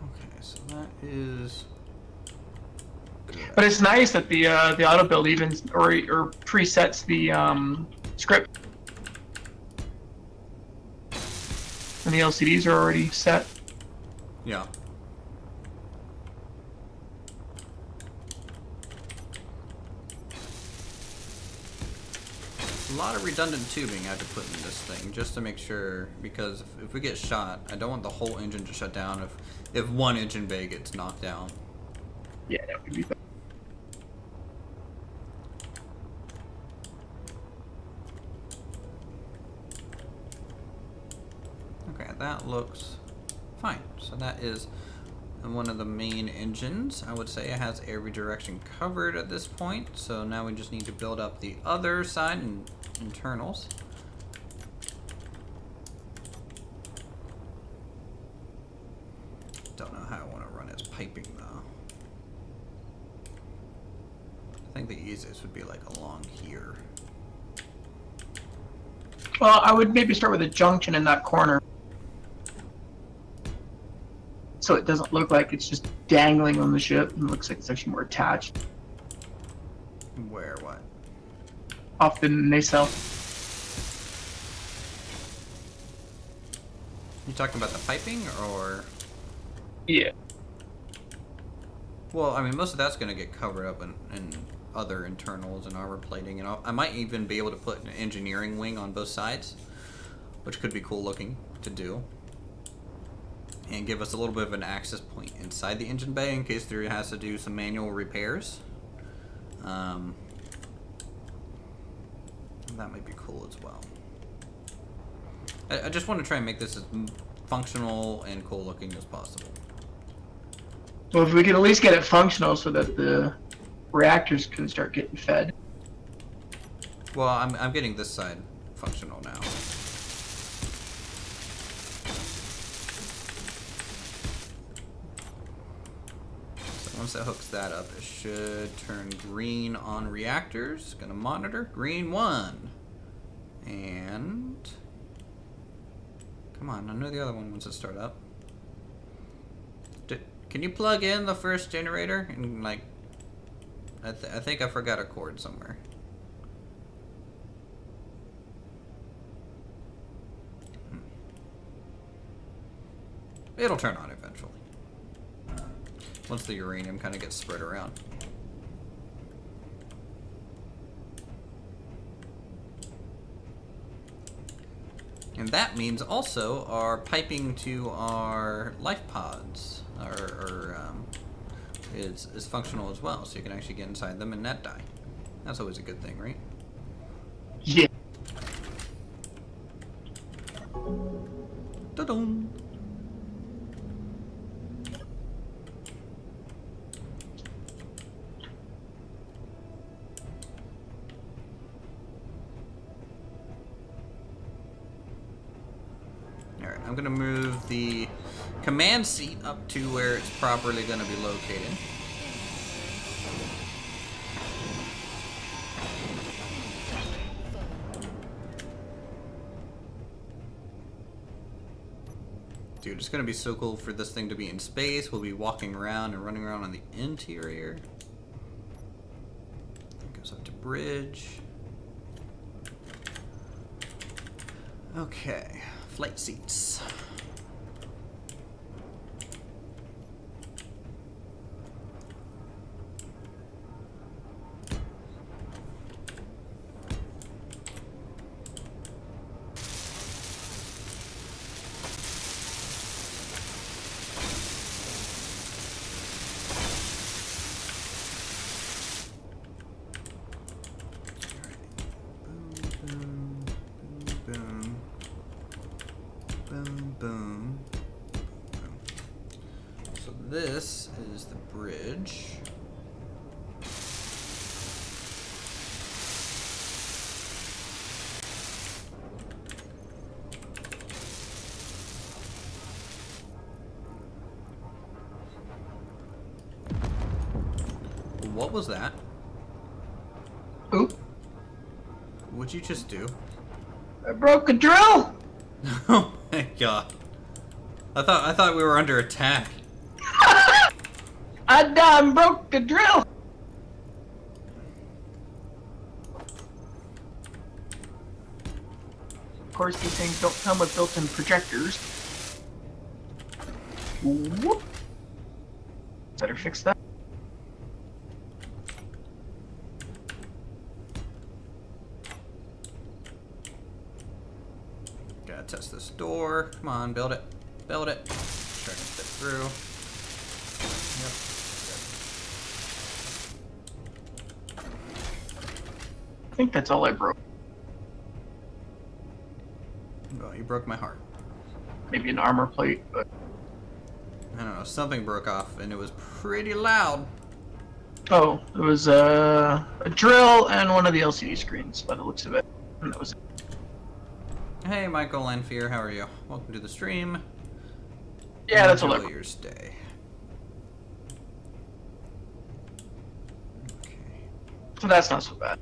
Okay, so that is... But it's nice that the auto build even or presets the script, and the LCDs are already set. Yeah. A lot of redundant tubing I had to put in this thing just to make sure, because if we get shot, I don't want the whole engine to shut down if one engine bay gets knocked down. Yeah, that would be better. Okay, that looks fine. So that is one of the main engines. I would say it has air redirection covered at this point. So now we just need to build up the other side and internals. Don't know how I want to run its piping though. I think the easiest would be like along here. Well, I would maybe start with a junction in that corner. So it doesn't look like it's just dangling on the ship. It looks like it's actually more attached. Where, what? Off the nacelle. You talking about the piping, or? Yeah. Well, I mean, most of that's going to get covered up in other internals and armor plating, and I might even be able to put an engineering wing on both sides, which could be cool looking to do, and give us a little bit of an access point inside the engine bay in case there has to do some manual repairs. That might be cool as well. I just want to try and make this as functional and cool looking as possible. Well, if we could at least get it functional so that the reactors can start getting fed. Well, I'm getting this side functional now. So once that hooks that up, it should turn green on reactors. Gonna monitor. Green 1. And... come on, I know the other one wants to start up. Can you plug in the first generator? And like, I think I forgot a cord somewhere. It'll turn on eventually. Once the uranium kind of gets spread around. And that means also our piping to our life pods is functional as well, so you can actually get inside them and net die. That's always a good thing, right? Yeah. Da-dum. Alright, I'm gonna move the command seat up to where it's properly gonna be located. Dude, it's gonna be so cool for this thing to be in space. We'll be walking around and running around on the interior. It goes up to bridge. Okay, flight seats. Boom. So this is the bridge. What was that? Oop. What'd you just do? I broke a drill! Oh my god. I thought we were under attack. I done broke the drill! Of course, these things don't come with built-in projectors. Whoop. Better fix that. Gotta test this door. Come on, build it. Build it. Sure I can fit through. Yep. I think that's all I broke. Well, you broke my heart. Maybe an armor plate, but... I don't know, something broke off and it was pretty loud. Oh, it was a drill and one of the LCD screens, by the looks of it. And that was it. Hey, Michael Lanfear, how are you? Welcome to the stream. Yeah, that's all I Enjoy broke. your stay. So that's not so bad.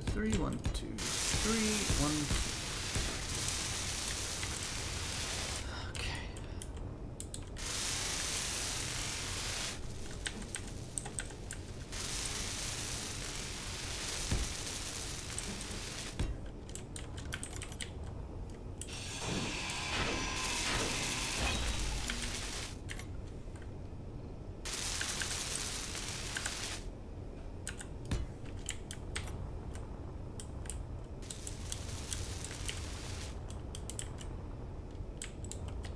Three, 1, 2, 3, 1. Okay.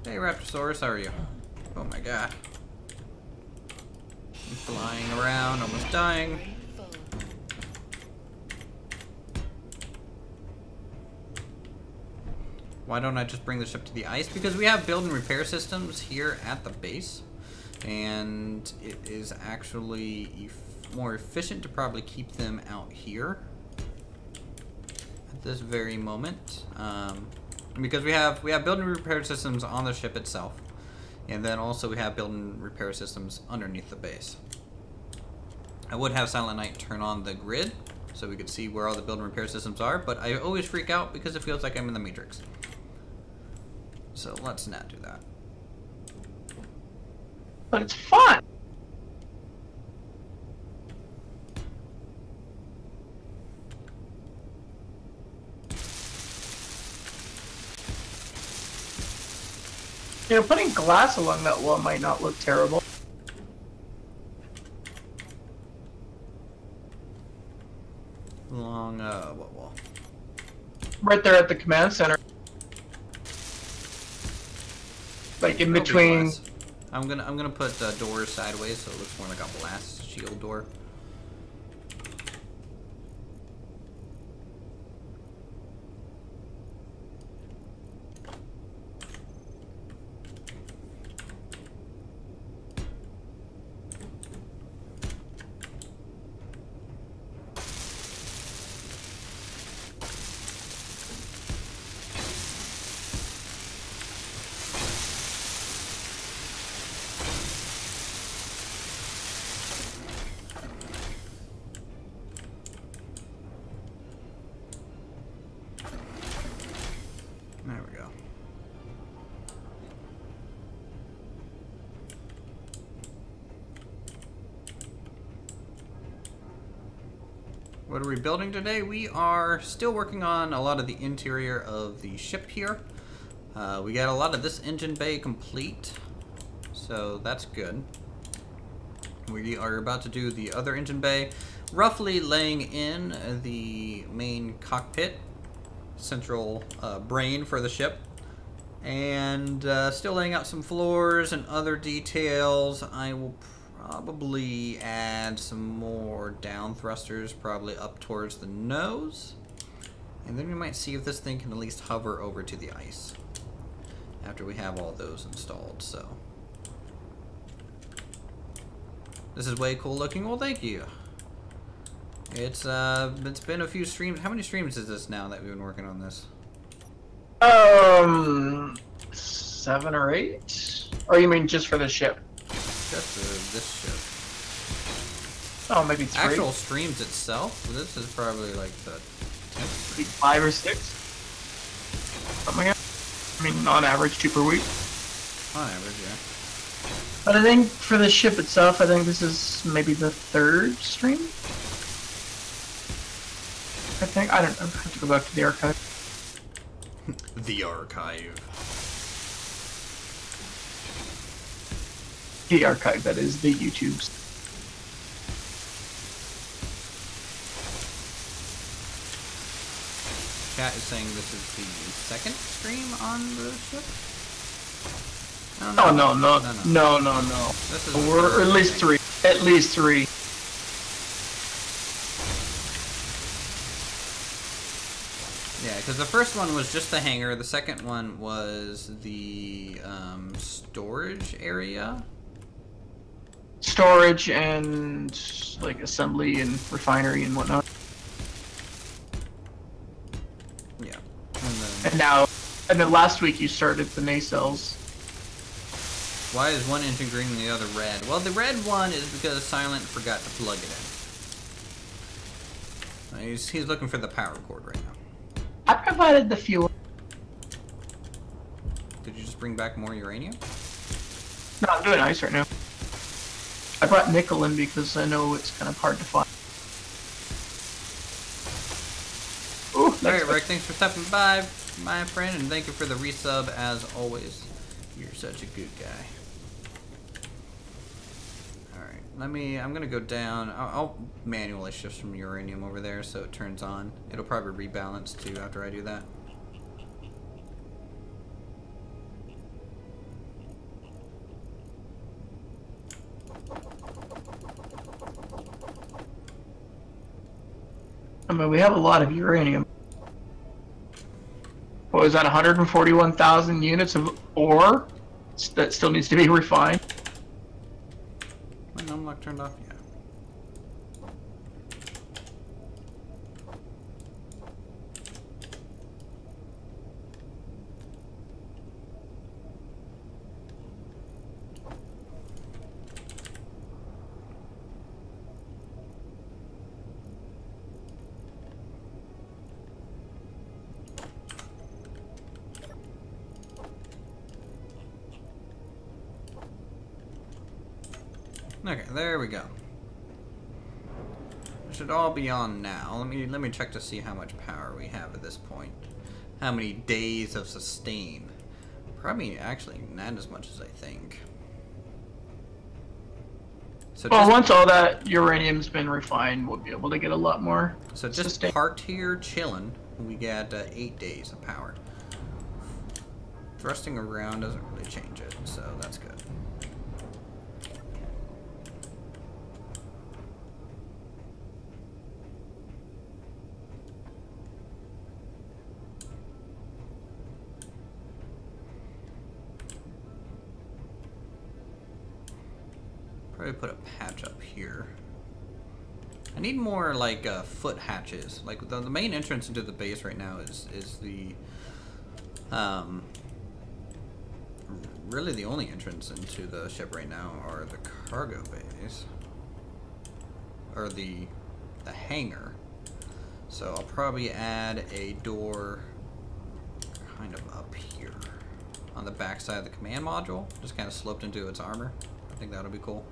Hey Raptosaurus, how are you? Oh my god. I'm flying around, almost dying. Why don't I just bring the ship to the ice? Because we have build and repair systems here at the base. And it is actually more efficient to probably keep them out here at this very moment. Because we have build and repair systems on the ship itself, and then also we have build and repair systems underneath the base. I would have Silent Night turn on the grid so we could see where all the build and repair systems are, but I always freak out because it feels like I'm in the Matrix. So let's not do that. But it's fun. You know, putting glass along that wall might not look terrible. Along, what wall? Right there at the command center. Like in between. I'm gonna put doors sideways so it looks more like a blast shield door. There we go. What are we building today? We are still working on a lot of the interior of the ship here. We got a lot of this engine bay complete, so that's good. We are about to do the other engine bay, roughly laying in the main cockpit, central brain for the ship, and still laying out some floors and other details. I will probably add some more down thrusters, probably up towards the nose, and then we might see if this thing can at least hover over to the ice after we have all those installed. So this is way cool looking. Well, thank you. It's been a few streams. How many streams is this now that we've been working on this? 7 or 8? Or you mean just for the ship? Just for this ship. Oh, maybe 3. Actual streams itself? This is probably like the 10th stream. 5 or 6? Something like that. I mean, on average, 2 per week. On average, yeah. But I think for the ship itself, I think this is maybe the 3rd stream. I think. I don't know. I have to go back to the archive. The archive. The archive, that is, the YouTubes. Chat is saying this is the 2nd stream on the ship? Oh, no. This is Or at least 3. At least 3. Yeah, because the first one was just the hangar. The second one was the storage area. storage and like assembly and refinery and whatnot. Yeah. And then last week you started the nacelles. Why is one engine green and the other red? Well, the red one is because Silent forgot to plug it in. He's looking for the power cord right now. I provided the fuel. Did you just bring back more uranium? No, I'm doing ice right now. I brought nickel in because I know it's kind of hard to find. Ooh, Alright, Rick, thanks for stopping by, my friend, and thank you for the resub as always. You're such a good guy. I'm gonna go down. I'll manually shift some uranium over there so it turns on. It'll probably rebalance too after I do that. I mean, we have a lot of uranium. What was that, 141,000 units of ore that still needs to be refined? My num lock turned off? Yeah. Okay, there we go. It should all be on now. Let me check to see how much power we have at this point. How many days of sustain? Probably actually not as much as I think. So well, once all that uranium's been refined, we'll be able to get a lot more. So just sustain. parked here chilling, we get 8 days of power. Thrusting around doesn't really change it, so that's good. Probably put a patch up here. I need more like foot hatches. Like the main entrance into the base right now is the really the only entrance into the ship right now are the cargo bays or the hangar. So I'll probably add a door kind of up here on the back side of the command module, just kind of sloped into its armor. I think that'll be cool.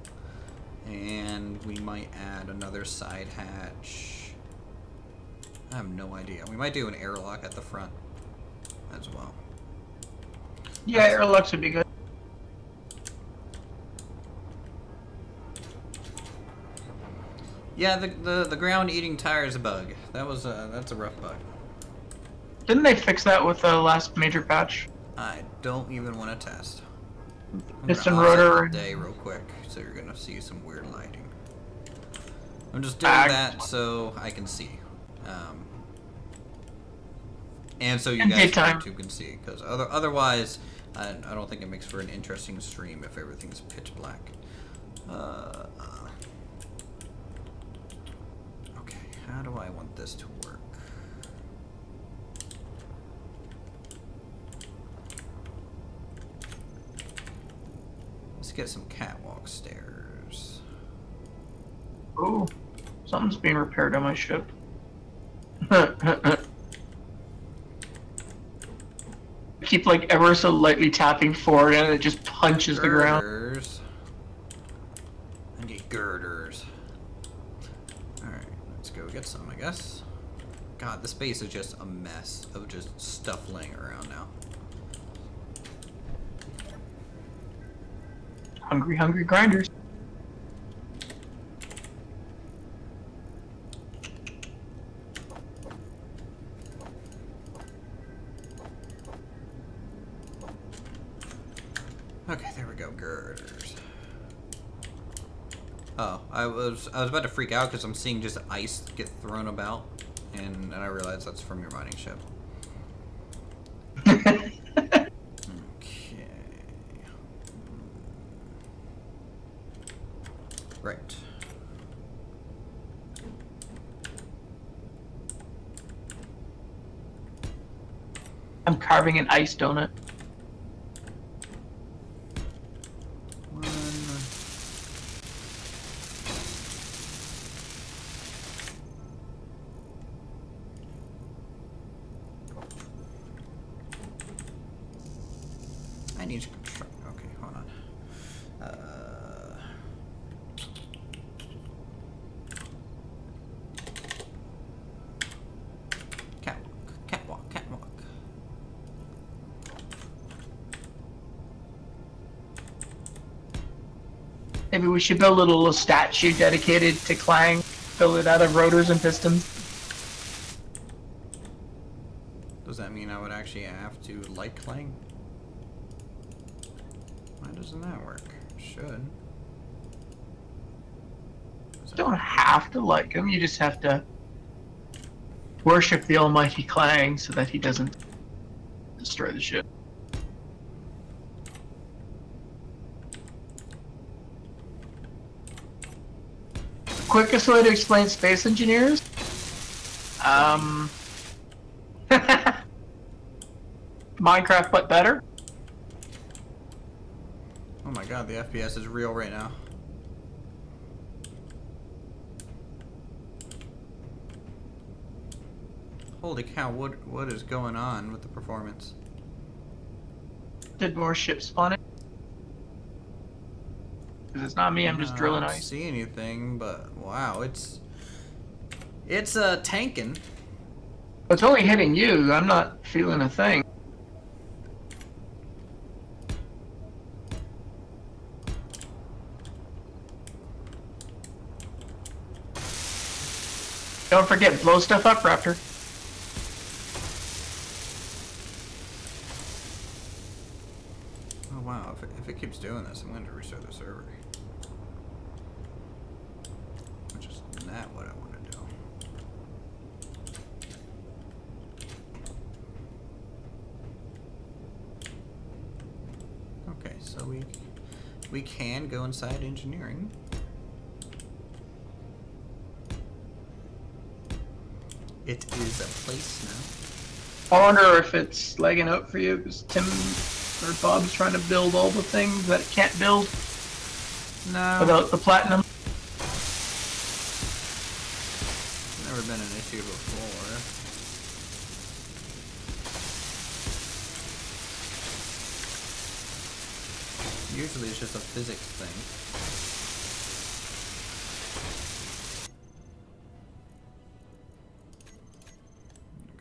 And we might add another side hatch. I have no idea. We might do an airlock at the front as well. Yeah, airlocks would be good. Yeah, the ground eating tire is a bug. That's a rough bug. Didn't they fix that with the last major patch? I don't even want to test. Piston rotor. Day real quick, so you're gonna see some weird lighting. I'm just doing that so I can see, and so you guys on YouTube can see. Because otherwise, I don't think it makes for an interesting stream if everything's pitch black. Okay, how do I want this to work? Let's get some catwalk stairs. Ooh, something's being repaired on my ship. Keep like ever so lightly tapping forward and it just punches the ground. I need girders. Alright, let's go get some, I guess. God, this base is just a mess of just stuff laying around now. Hungry, hungry grinders. Okay, there we go, girders. Oh, I was about to freak out because I'm seeing just ice get thrown about, and I realized that's from your mining ship. I'm carving an ice donut. I need to construct. Okay, hold on. Catwalk. Maybe we should build a little statue dedicated to Clang. Build it out of rotors and pistons. Does that mean I would actually have to like Clang? Why doesn't that work? It should. You don't have to like him, you just have to worship the almighty Clang so that he doesn't destroy the ship. The quickest way to explain space engineers? Minecraft but better? Oh my god, the FPS is real right now. Holy cow, what is going on with the performance? Did more ships spawn it? Because it's not me, I'm just drilling I don't ice. see anything, but wow, it's tanking. It's only hitting you, I'm not feeling a thing. Don't forget, blow stuff up, Raptor. Oh wow, if it keeps doing this, I'm going to restart the server. Which is not what I want to do. Okay, so we can go inside engineering. It is a place I wonder if it's lagging out for you, because Tim or Bob's trying to build all the things that it can't build now. No, without the platinum. never been an issue before. Usually it's just a physics thing.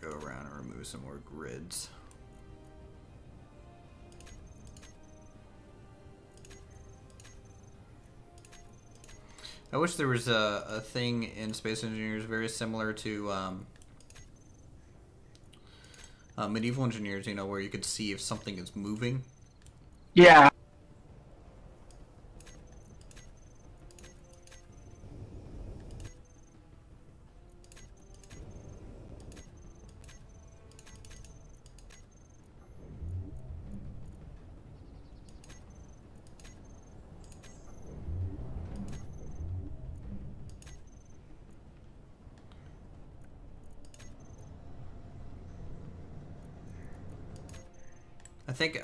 Go around and remove some more grids. I wish there was a thing in Space Engineers very similar to Medieval Engineers, you know, where you could see if something is moving. Yeah.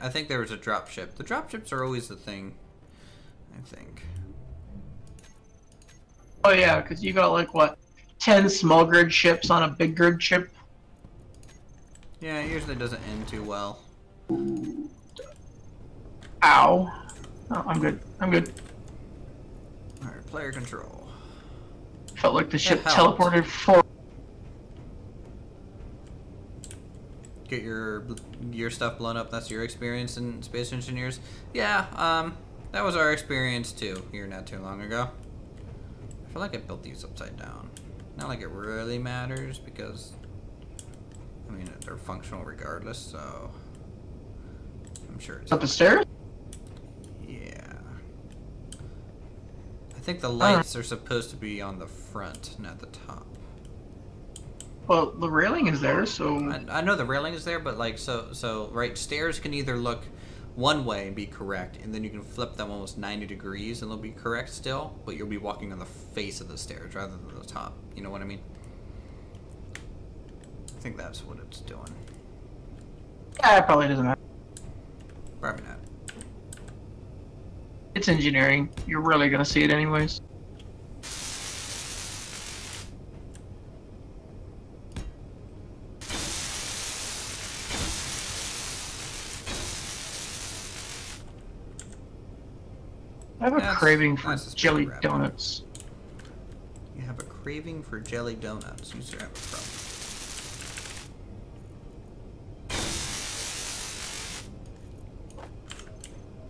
I think there was a drop ship. The drop ships are always the thing, I think. Oh yeah, because you got like, what, 10 small grid ships on a big grid ship? Yeah, it usually doesn't end too well. Ow. Oh, I'm good. I'm good. Alright, player control. Felt like the ship helped. teleported forward. Get your stuff blown up. That's your experience in Space Engineers. Yeah, that was our experience too here not too long ago. I feel like I built these upside down. Not like it really matters because I mean they're functional regardless. So I'm sure it's Up the stairs? yeah. I think the lights are supposed to be on the front, not the top. Well, the railing is there, so... I know the railing is there, but like, so right, stairs can either look one way and be correct, and then you can flip them almost 90 degrees and they'll be correct still, but you'll be walking on the face of the stairs rather than the top. You know what I mean? I think that's what it's doing. Yeah, it probably doesn't matter. Probably not. It's engineering. You're really gonna see it anyways. I have a craving for jelly donuts. You have a craving for jelly donuts. You should have a problem.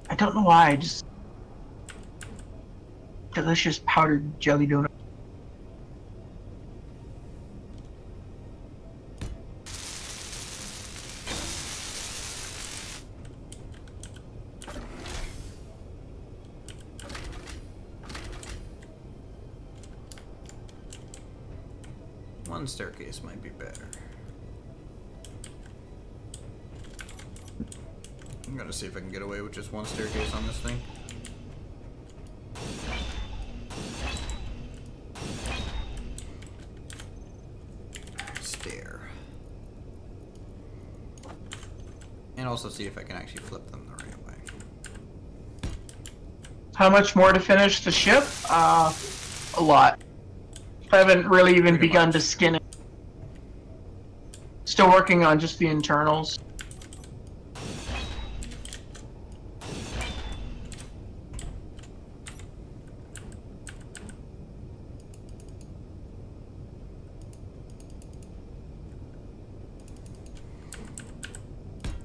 I don't know why. I just delicious powdered jelly donut. One staircase might be better. I'm gonna see if I can get away with just one staircase on this thing. Stair. And also see if I can actually flip them the right way. How much more to finish the ship? A lot. I haven't really even begun to skin it. Still working on just the internals.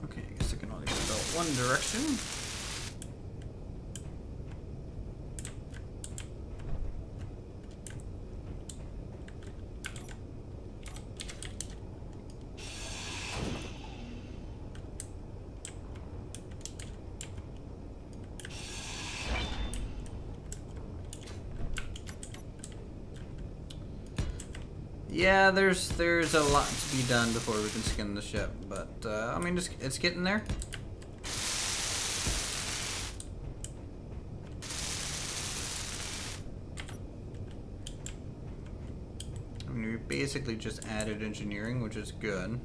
Okay, I guess I can only go one direction. Yeah, there's a lot to be done before we can skin the ship, but I mean, it's getting there. I mean, we basically just added engineering, which is good.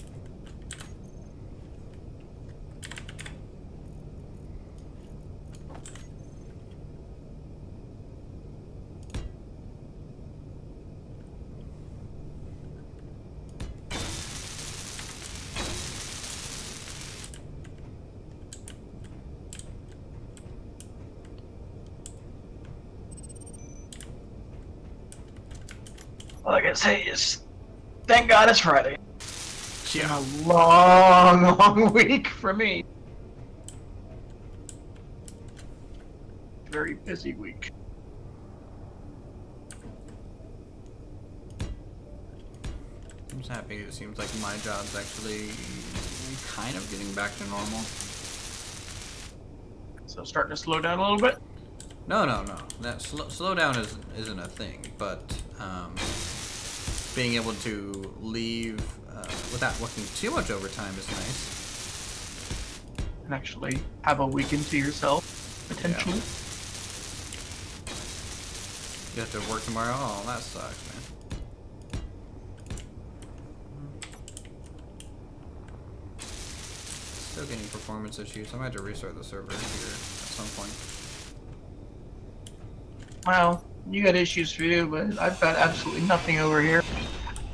All I can say is, thank God it's Friday. It's been a long, long week for me. Very busy week. I'm just happy it seems like my job's actually kind of getting back to normal. So starting to slow down a little bit? No. That slow down isn't a thing, but being able to leave without working too much overtime is nice. And actually have a weekend to yourself, potentially. Yeah. You have to work tomorrow? Oh, that sucks, man. Still getting performance issues. I might have to restart the server here at some point. Well, you got issues for you, but I've got absolutely nothing over here.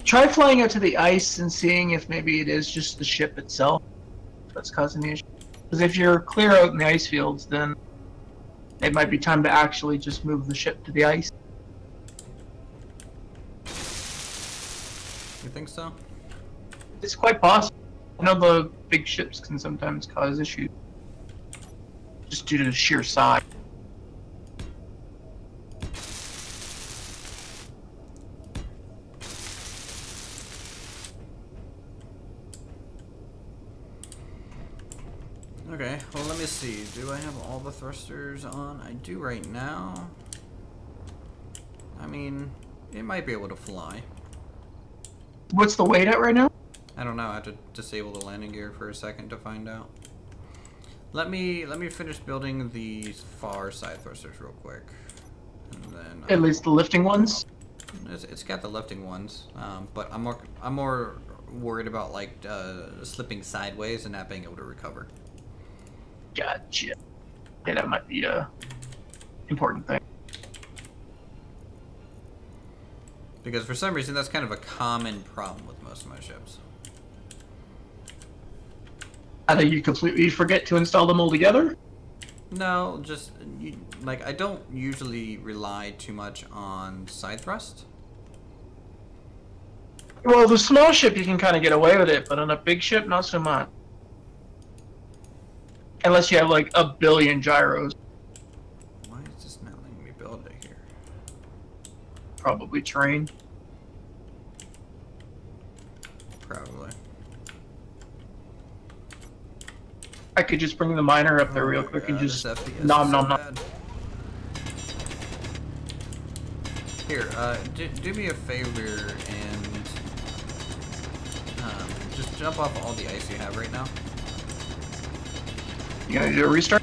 Try flying out to the ice and seeing if maybe it is just the ship itself that's causing the issue. Because if you're clear out in the ice fields, then it might be time to actually just move the ship to the ice. You think so? It's quite possible. I know the big ships can sometimes cause issues just due to the sheer size. Okay, well let me see. Do I have all the thrusters on? I do right now. I mean, it might be able to fly. What's the weight at right now? I don't know. I have to disable the landing gear for a second to find out. Let me finish building the far side thrusters real quick, and then At least the lifting ones. it's got the lifting ones, but I'm more worried about like slipping sideways and not being able to recover. Gotcha. Yeah, that might be a important thing. Because for some reason that's kind of a common problem with most of my ships. Either you completely forget to install them all together? No, just like I don't usually rely too much on side thrust. Well, the small ship you can kind of get away with it, but on a big ship, not so much. Unless you have like a billion gyros. Why is this not letting me build it here? Probably terrain. Probably. I could just bring the miner up there real quick and just nom nom nom. Here, do me a favor and just jump off all the ice you have right now. You gonna do a restart?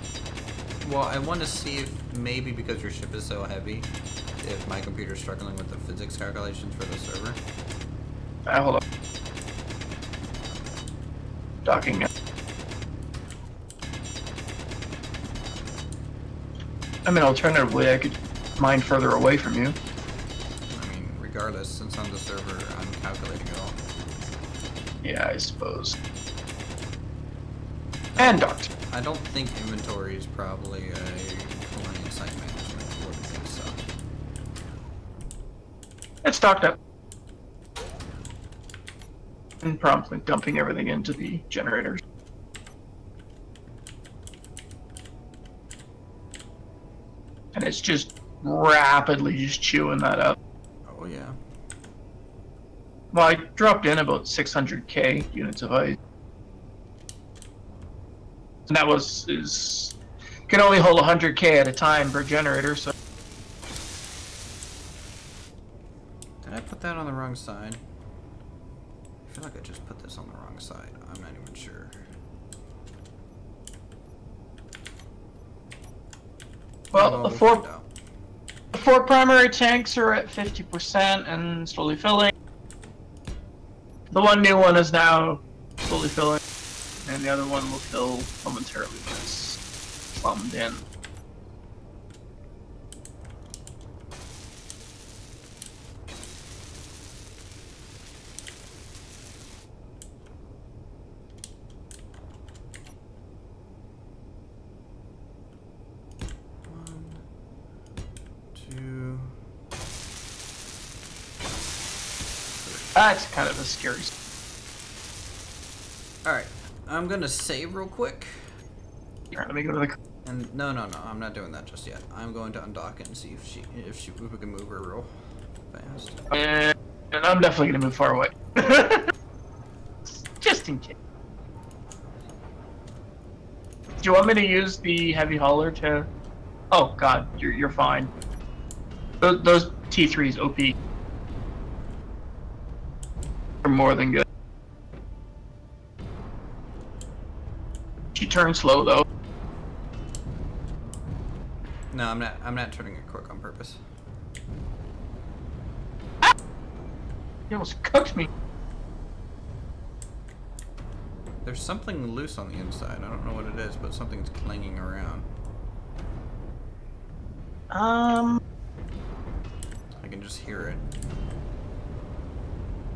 Well, I want to see if maybe because your ship is so heavy, if my computer's struggling with the physics calculations for the server. Hold up. Docking it. I mean, alternatively, I could mine further away from you. I mean, regardless, since I'm the server, I'm calculating it all. Yeah, I suppose. And docked. I don't think inventory is probably a client site management. I wouldn't think so. It's docked up. And promptly dumping everything into the generators. And it's just rapidly just chewing that up. Oh yeah. Well, I dropped in about 600k units of ice. And that can only hold 100k at a time per generator, so. Did I put that on the wrong side? I feel like I just put this on the wrong side. I'm not even sure. Well, the four primary tanks are at 50% and slowly filling. The one new one is now slowly filling, and the other one will fill momentarily when it's plumbed in. That's kind of a scary. Alright, I'm gonna save real quick. Alright, let me go to the. And no, I'm not doing that just yet. I'm going to undock it and see if we can move her real fast. And I'm definitely gonna move far away. Just in case. Do you want me to use the heavy hauler to? Oh God, you're fine. Those T3s OP. Are more than good. She turns slow though. No, I'm not turning it quick on purpose. Ah! You almost cooked me. There's something loose on the inside. I don't know what it is, but something's clanging around. I can just hear it.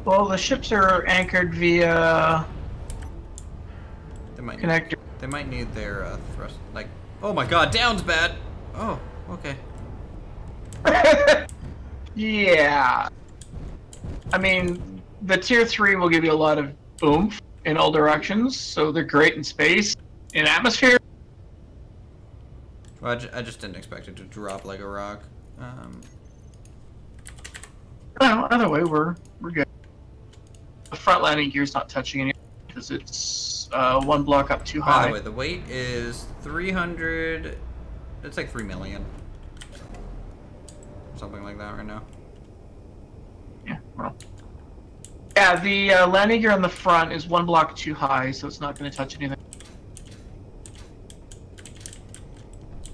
Well, the ships are anchored via connector. They might need their thrust. Like, oh my God, down's bad. Oh, okay. Yeah. I mean, the tier 3 will give you a lot of oomph in all directions, so they're great in space, in atmosphere. Well, I just didn't expect it to drop like a rock. Well, either way, we're good. The front landing gear's not touching anything because it's one block up too high. By the way, the weight is 300. It's like 3 million. Something like that right now. Yeah, well. Yeah, the landing gear on the front is one block too high, so it's not going to touch anything.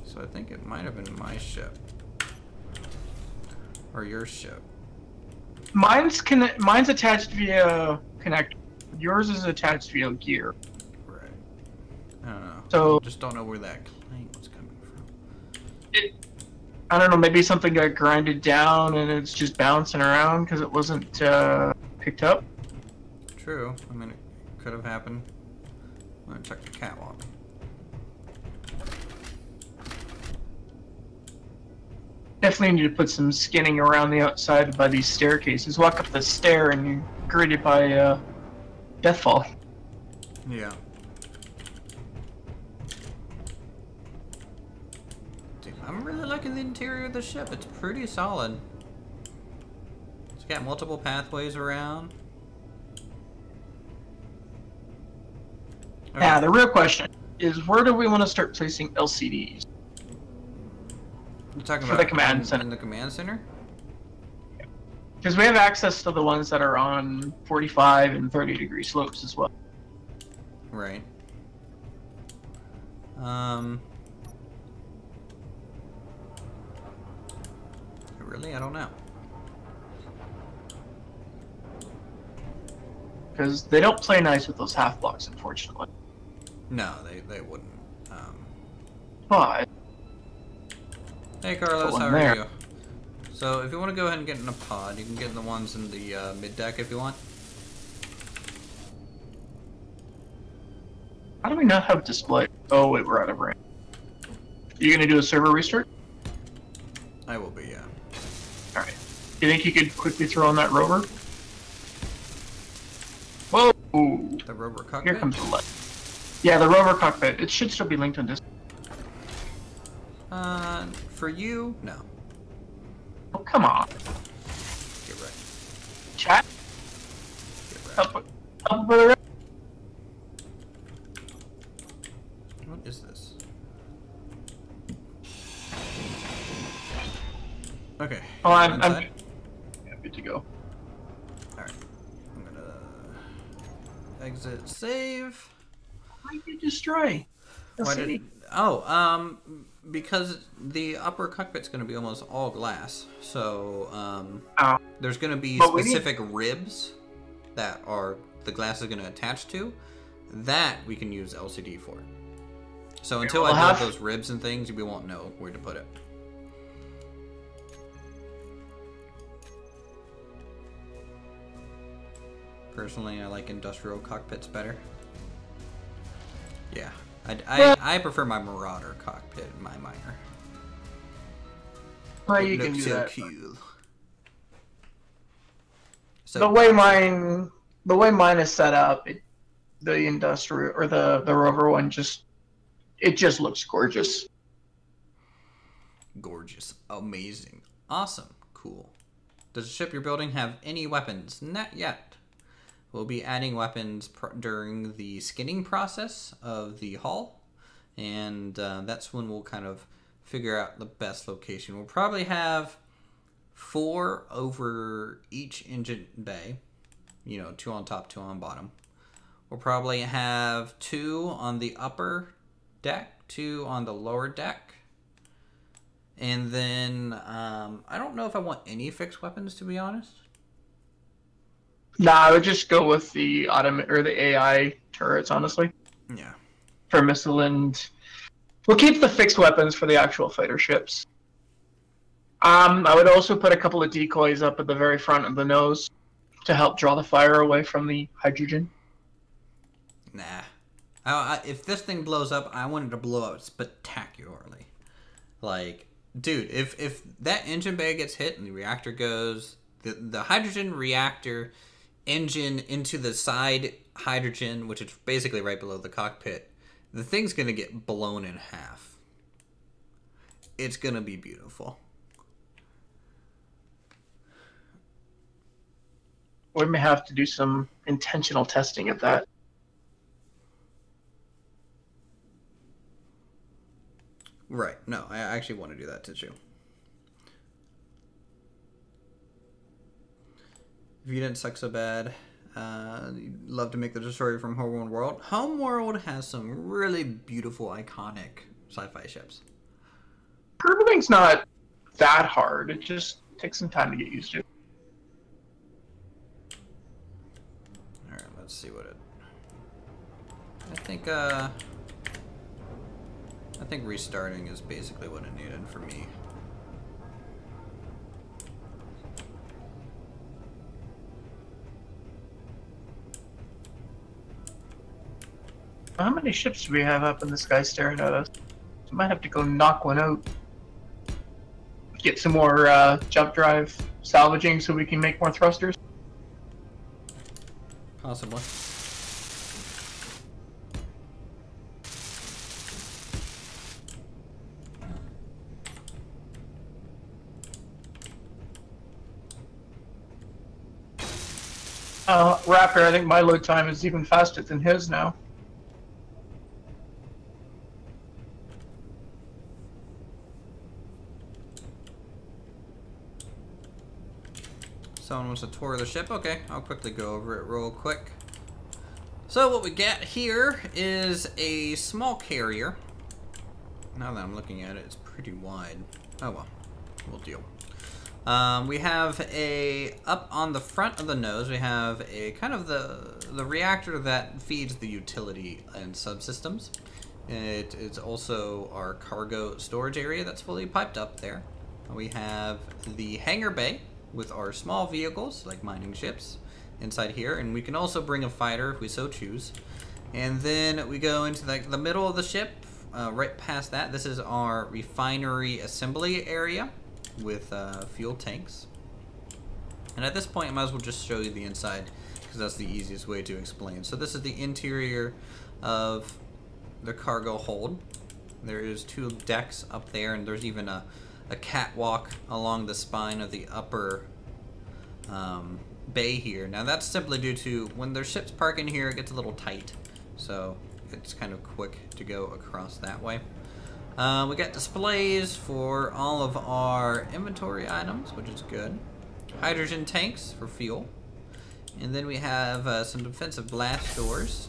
So I think it might have been my ship. Or your ship. Mine's attached via connector. yours is attached via gear. Right. I don't know. So I just don't know where that clank was coming from. I don't know, maybe something got grinded down and it's just bouncing around because it wasn't picked up. True. I mean, it could have happened. I'm gonna check the catwalk. Definitely need to put some skinning around the outside by these staircases. Walk up the stair and you're greeted by deathfall. Yeah. Dude, I'm really liking the interior of the ship. It's pretty solid. It's got multiple pathways around. Okay. Now, the real question is, where do we want to start placing LCDs? You're talking for about the command center. in the command center? Because we have access to the ones that are on 45 and 30-degree slopes as well. Right. Really? I don't know. Because they don't play nice with those half blocks, unfortunately. No, they wouldn't. But Hey Carlos, one how are there. you? So if you want to go ahead and get in a pod, you can get in the ones in the mid deck if you want. how do we not have display? Oh wait, we're out of range. You gonna do a server restart? I will be, yeah. All right. You think you could quickly throw on that rover? Whoa! The rover cockpit? Here comes the light. Yeah, the rover cockpit. It should still be linked on Discord. For you, no. Oh, come on. Get ready. Chat? Get ready. Up, brother. What is this? Okay. Oh, I'm inside? yeah, good to go. Alright. I'm gonna exit save. Why did you destroy? Why did... because the upper cockpit's going to be almost all glass, so there's going to be specific ribs that are the glass is going to attach to. That we can use LCD for. So until I build those ribs and things, we won't know where to put it. Personally, I like industrial cockpits better. Yeah. I prefer my Marauder cockpit in my miner. Well, you can do so that. cool. So the way mine is set up, the industrial or the rover one it just looks gorgeous. Gorgeous, amazing, awesome, cool. Does the ship you're building have any weapons? Not yet. We'll be adding weapons during the skinning process of the hull, and that's when we'll kind of figure out the best location. We'll probably have 4 over each engine bay, 2 on top, 2 on bottom. We'll probably have 2 on the upper deck, 2 on the lower deck, and then I don't know if I want any fixed weapons, to be honest. Nah, I would just go with the the AI turrets, honestly. Yeah. For missile and we'll keep the fixed weapons for the actual fighter ships. I would also put a couple of decoys up at the very front of the nose to help draw the fire away from the hydrogen. Nah. If this thing blows up, I want it to blow up spectacularly. Like, dude, if that engine bay gets hit and the reactor goes, the hydrogen reactor engine into the side hydrogen, which is basically right below the cockpit, the thing's gonna get blown in half. It's gonna be beautiful. We may have to do some intentional testing of that. Right. No, I actually want to do that too. If you didn't suck so bad, you'd love to make the destroyer from Homeworld. Homeworld has some really beautiful, iconic sci-fi ships. Turbuling's not that hard. It just takes some time to get used to. Alright, let's see what it... I think restarting is basically what it needed for me. How many ships do we have up in the sky staring at us? We might have to go knock one out. Get some more jump drive salvaging so we can make more thrusters. Possibly. Raptor, I think my load time is even faster than his now. Someone wants a tour of the ship? Okay, I'll quickly go over it real quick. So what we get here is a small carrier. Now that I'm looking at it, it's pretty wide. Oh well, we'll deal. We have up on the front of the nose, we have a kind of the reactor that feeds the utility and subsystems. It's also our cargo storage area that's fully piped up there. We have the hangar bay with our small vehicles, like mining ships, inside here, and we can also bring a fighter if we so choose. And then we go into the middle of the ship, right past that. This is our refinery assembly area with fuel tanks. And at this point, I might as well just show you the inside, because that's the easiest way to explain. So this is the interior of the cargo hold. There is 2 decks up there, and there's even a catwalk along the spine of the upper bay here. Now that's simply due to when there's ships parking here, it gets a little tight, so it's kind of quick to go across that way. We got displays for all of our inventory items, which is good. Hydrogen tanks for fuel, and then we have some defensive blast doors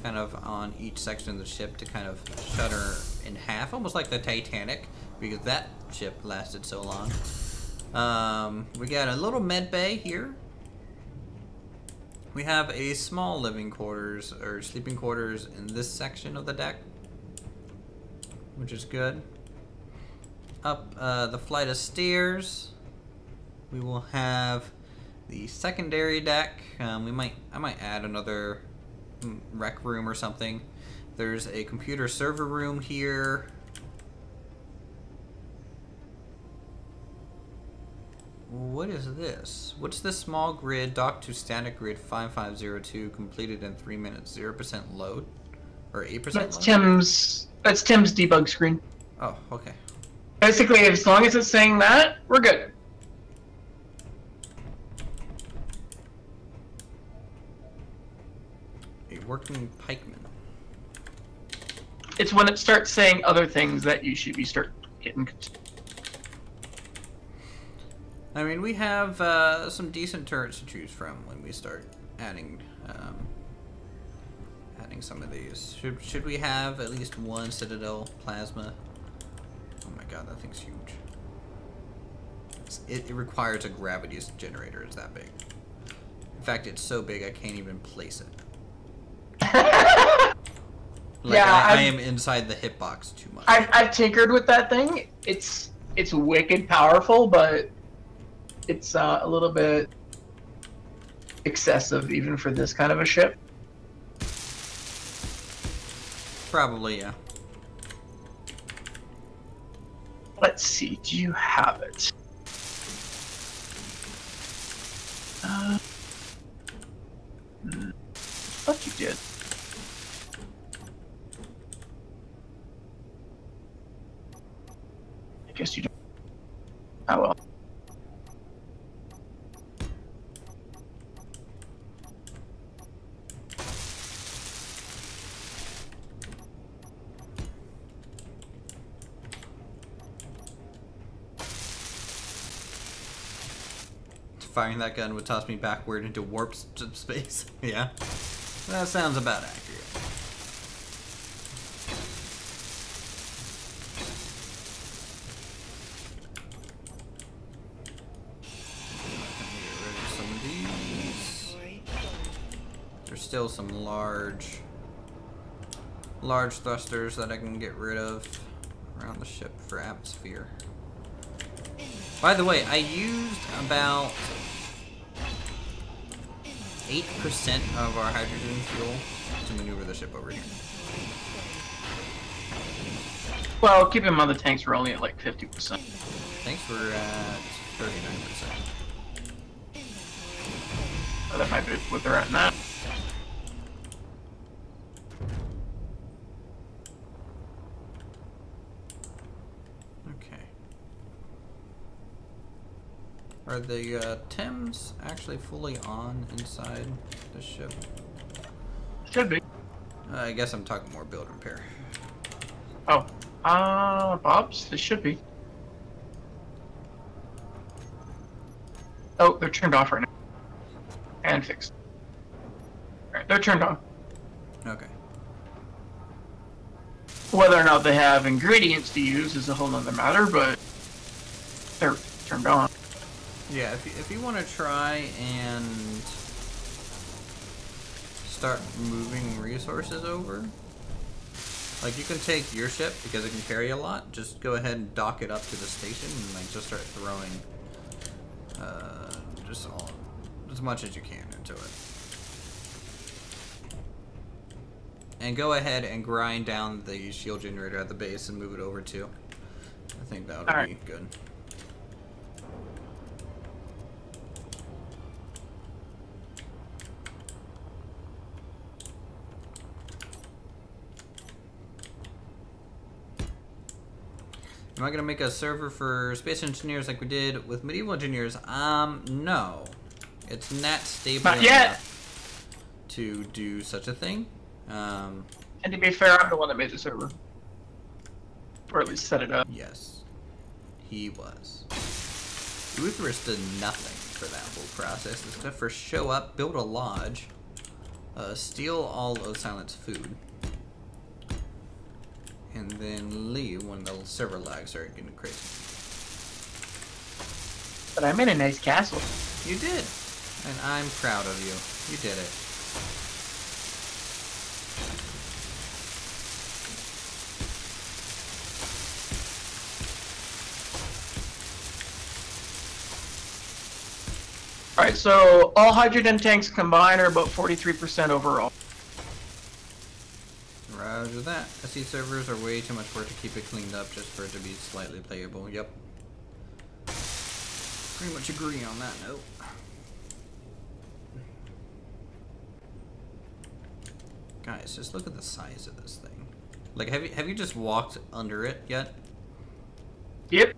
kind of on each section of the ship to kind of shut her in half, almost like the Titanic, because that ship lasted so long. We got a little med bay here. We have a small living quarters, or sleeping quarters, in this section of the deck, which is good. Up the flight of stairs, we will have the secondary deck. I might add another rec room or something. There's a computer server room here. What is this? What's this small grid docked to static grid 5502 completed in 3 minutes? 0% load? Or 8% load? That's Tim's debug screen. Oh, okay. Basically, as long as it's saying that, we're good. A working pikeman. It's when it starts saying other things that you should be getting. I mean, we have some decent turrets to choose from when we start adding some of these. Should we have at least one Citadel plasma? Oh my god, that thing's huge. It requires a gravity generator. It's that big. In fact, it's so big I can't even place it. I am inside the hitbox too much. I've tinkered with that thing. It's wicked powerful, but it's a little bit excessive even for this kind of a ship. Probably, yeah. Let's see, do you have it? I thought you did. I guess you don't. Oh well. Firing that gun would toss me backward into warp space. Yeah, that sounds about accurate. Get rid of some of these. there's still some large thrusters that I can get rid of around the ship for atmosphere. By the way, I used about 8% of our hydrogen fuel to maneuver the ship over here. Well, keep in mind the tanks were only at like 50%. Tanks were at 39%. So that might be what they're at now. Okay. Are the Thames actually fully on inside the ship? Should be. I guess I'm talking more build repair. Oh. Bob's? They should be. Oh, they're turned off right now. And fixed. Alright, they're turned on. Okay. Whether or not they have ingredients to use is a whole nother matter, but they're turned on. Yeah, if you want to try and start moving resources over, like you can take your ship because it can carry a lot. Just go ahead and dock it up to the station and like just start throwing just all as much as you can into it. And go ahead and grind down the shield generator at the base and move it over too. I think that would be good. Am I gonna make a server for space engineers like we did with medieval engineers? No. It's not stable Not yet to do such a thing. And to be fair, I'm the one that made the server. Or at least set it up. Yes. He was. Uthris did nothing for that whole process except for show up, build a lodge, steal all of Silent's food, and then leave when the server lag started getting crazy. But I made a nice castle. You did. And I'm proud of you. You did it. Alright, so all hydrogen tanks combined are about 43% overall. Roger that. SE servers are way too much work to keep it cleaned up just for it to be slightly playable. Yep. Pretty much agree on that note. Guys, just look at the size of this thing. Like, have you just walked under it yet? Yep.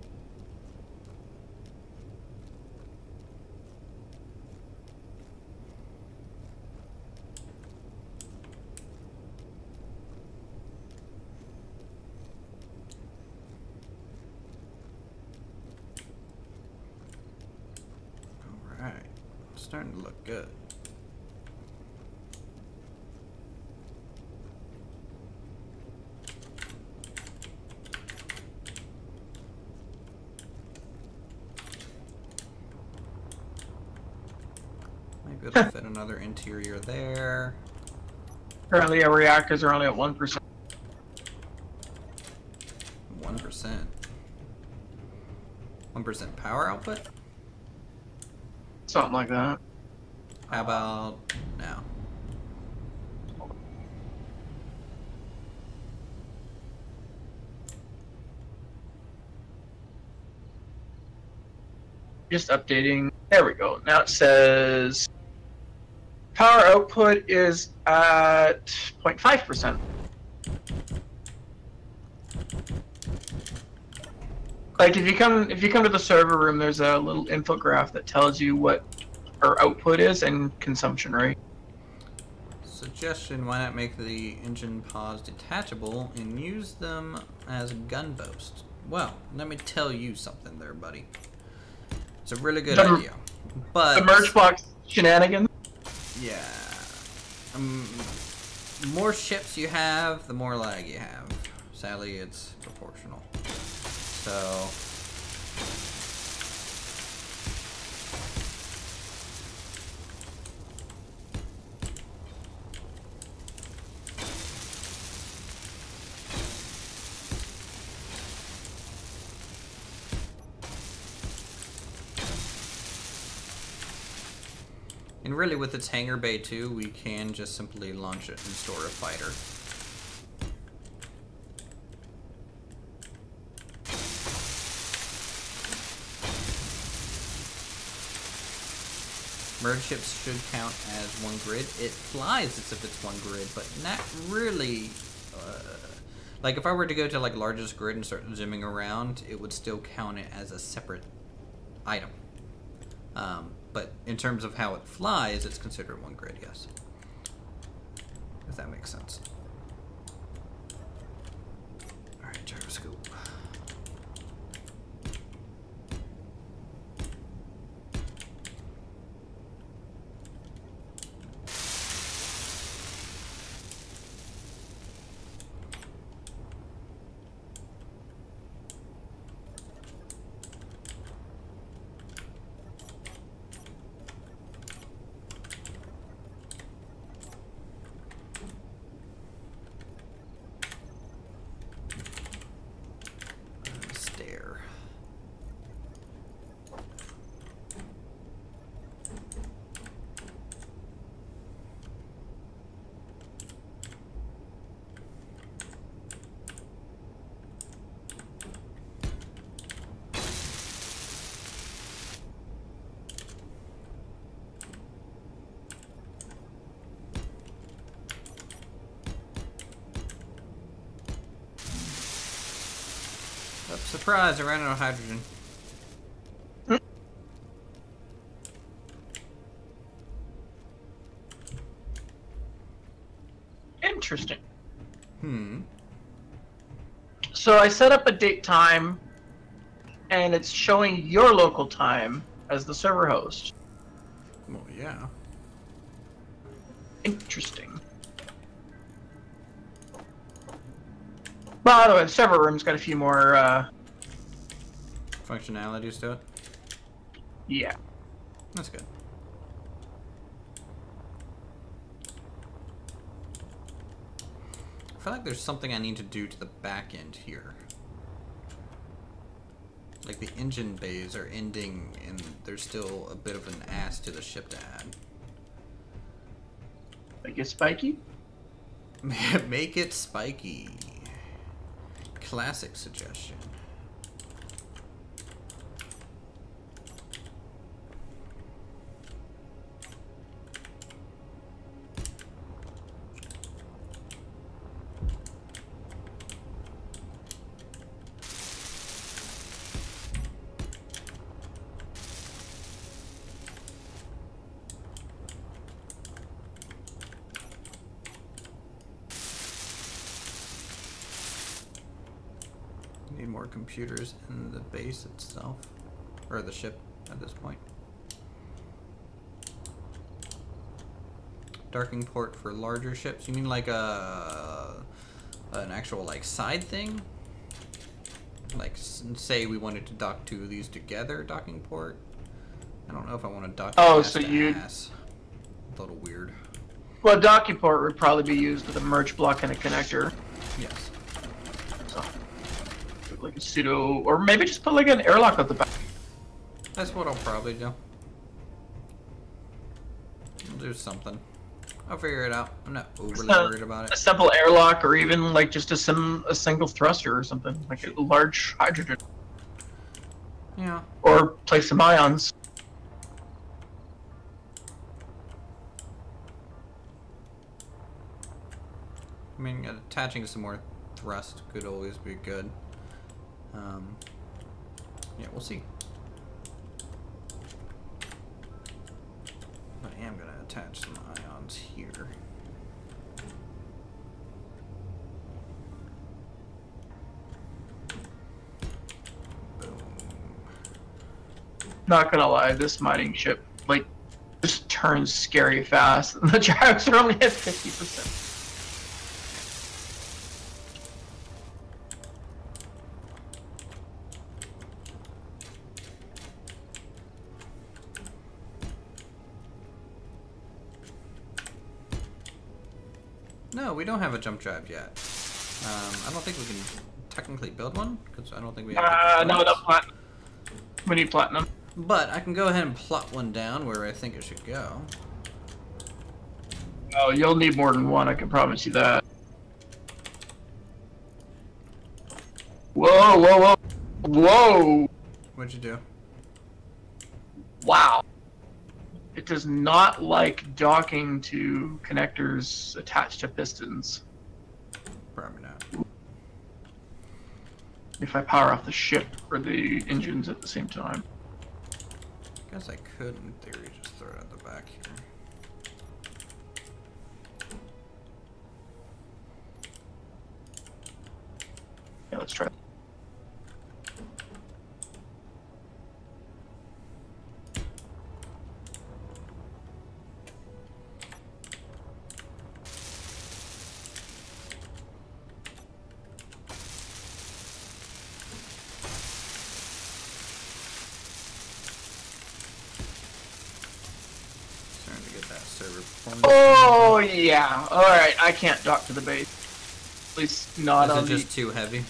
Alright. It's starting to look good. Maybe it'll fit another interior there. Currently our reactors are only at 1%. 1%. 1% power output? Something like that. How about now? Just updating. There we go. Now it says power output is at 0.5%. Like if you come to the server room, there's a little info graph that tells you what our output is and consumption rate. Suggestion: why not make the engine pods detachable and use them as gunboats? Well, let me tell you something there, buddy. It's a really good idea. But the merge box shenanigans. Yeah. More ships you have, the more lag you have. Sadly, it's proportional. So And really, with its hangar bay too, we can just simply launch it and store a fighter. Merge ships should count as one grid. It flies as if it's one grid, but not really. Like if I were to go to like largest grid and start zooming around, it would still count it as a separate item. But in terms of how it flies, it's considered one grid, yes. If that makes sense. Alright, gyroscope. Surprise, I ran out of hydrogen. Interesting. Hmm. So I set up a date time, and it's showing your local time as the server host. Well, yeah. Interesting. By the way, the server room's got a few more, functionalities to it? Yeah. That's good. I feel like there's something I need to do to the back end here. Like the engine bays are ending and there's still a bit of an ass to the ship to add. Make it spiky? Make it spiky. Classic suggestion. Need more computers in the base itself, or the ship at this point. Docking port for larger ships. You mean like an actual like side thing? Like say we wanted to dock two of these together, docking port. I don't know if I want to dock. Oh, so you. Ass. A little weird. Well, docking port would probably be used with a merge block and a connector. Yes. So, like a pseudo, or maybe just put like an airlock at the back. That's what I'll probably do. I'll do something. I'll figure it out. I'm not overly worried about it. A simple airlock, or even like just a single thruster or something, like a large hydrogen. Yeah. Or place some ions. I mean, attaching some more thrust could always be good. Yeah, we'll see. I am going to attach some ions here. Boom. Not gonna lie, this mining ship, like, just turns scary fast. And the gyros are only at 50%. No, we don't have a jump drive yet. I don't think we can technically build one, because I don't think we have no, platinum. We need platinum. But I can go ahead and plot one down where I think it should go. Oh, you'll need more than one, I can promise you that. Whoa, whoa, whoa. Whoa! What'd you do? Wow. It does not like docking to connectors attached to pistons. Probably not. If I power off the ship or the engines at the same time. Guess I could, in theory, just throw it at the back here. Yeah, let's try. Starting to get that server performance. Oh, yeah. Alright, I can't dock to the base. At least not on Is it just too heavy?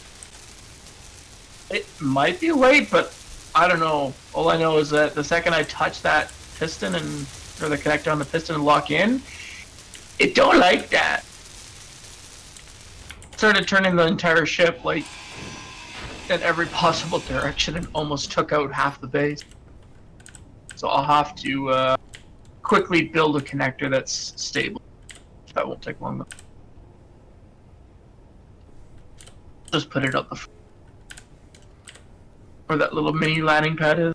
It might be weight, but I don't know. All I know is that the second I touch that piston or the connector on the piston and lock in, it don't like that. Started turning the entire ship like in every possible direction and almost took out half the base. So I'll have to quickly build a connector that's stable. That won't take long though. Just put it up the front. Where that little mini landing pad is.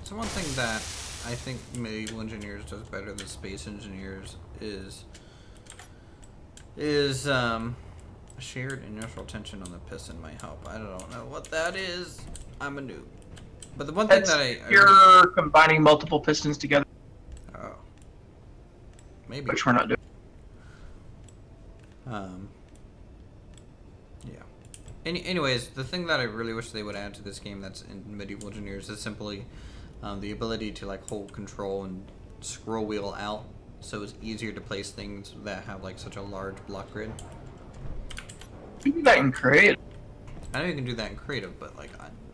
So one thing that I think naval engineers does better than space engineers is shared inertial tension on the piston might help. I don't know what that is. I'm a noob. But the one thing that you're combining multiple pistons together. Oh. Maybe. Which we're not doing. Yeah. Anyways, the thing that I really wish they would add to this game that's in medieval engineers is simply the ability to like hold control and scroll wheel out, so it's easier to place things that have like such a large block grid. You can do that in creative. I know you can do that in creative, but like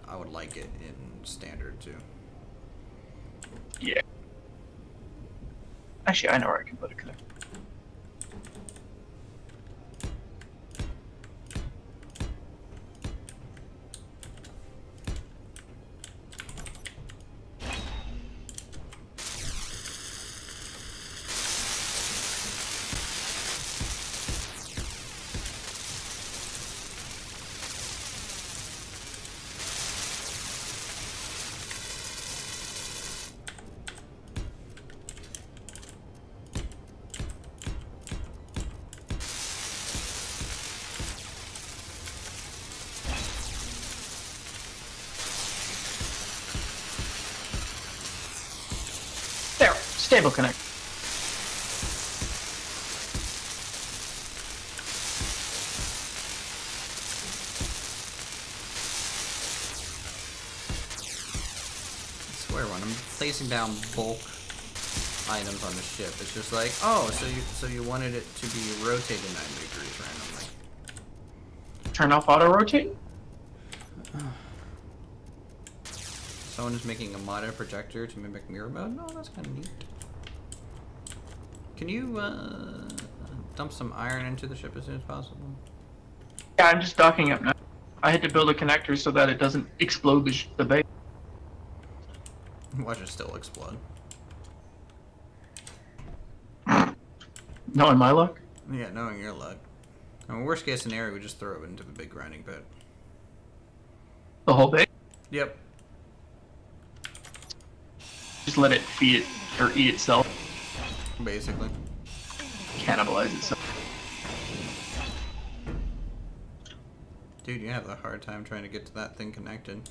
I would like it in standard too. Yeah. Actually, I know where I can put a connector. There, stable connect. I swear when I'm placing down bulk items on the ship, it's just like, oh, so you wanted it to be rotated 90 degrees randomly. Turn off auto rotate. Someone is making a modded projector to mimic mirror mode? No, that's kind of neat. Can you dump some iron into the ship as soon as possible? Yeah, I'm just docking up now. I had to build a connector so that it doesn't explode the base. Watch it still explode. Knowing my luck. Yeah, knowing your luck. I mean, worst case scenario, we just throw it into the big grinding pit. The whole base. Yep. Just let it feed it or eat itself. Basically. Cannibalize itself. Dude, you have a hard time trying to get to that thing connected.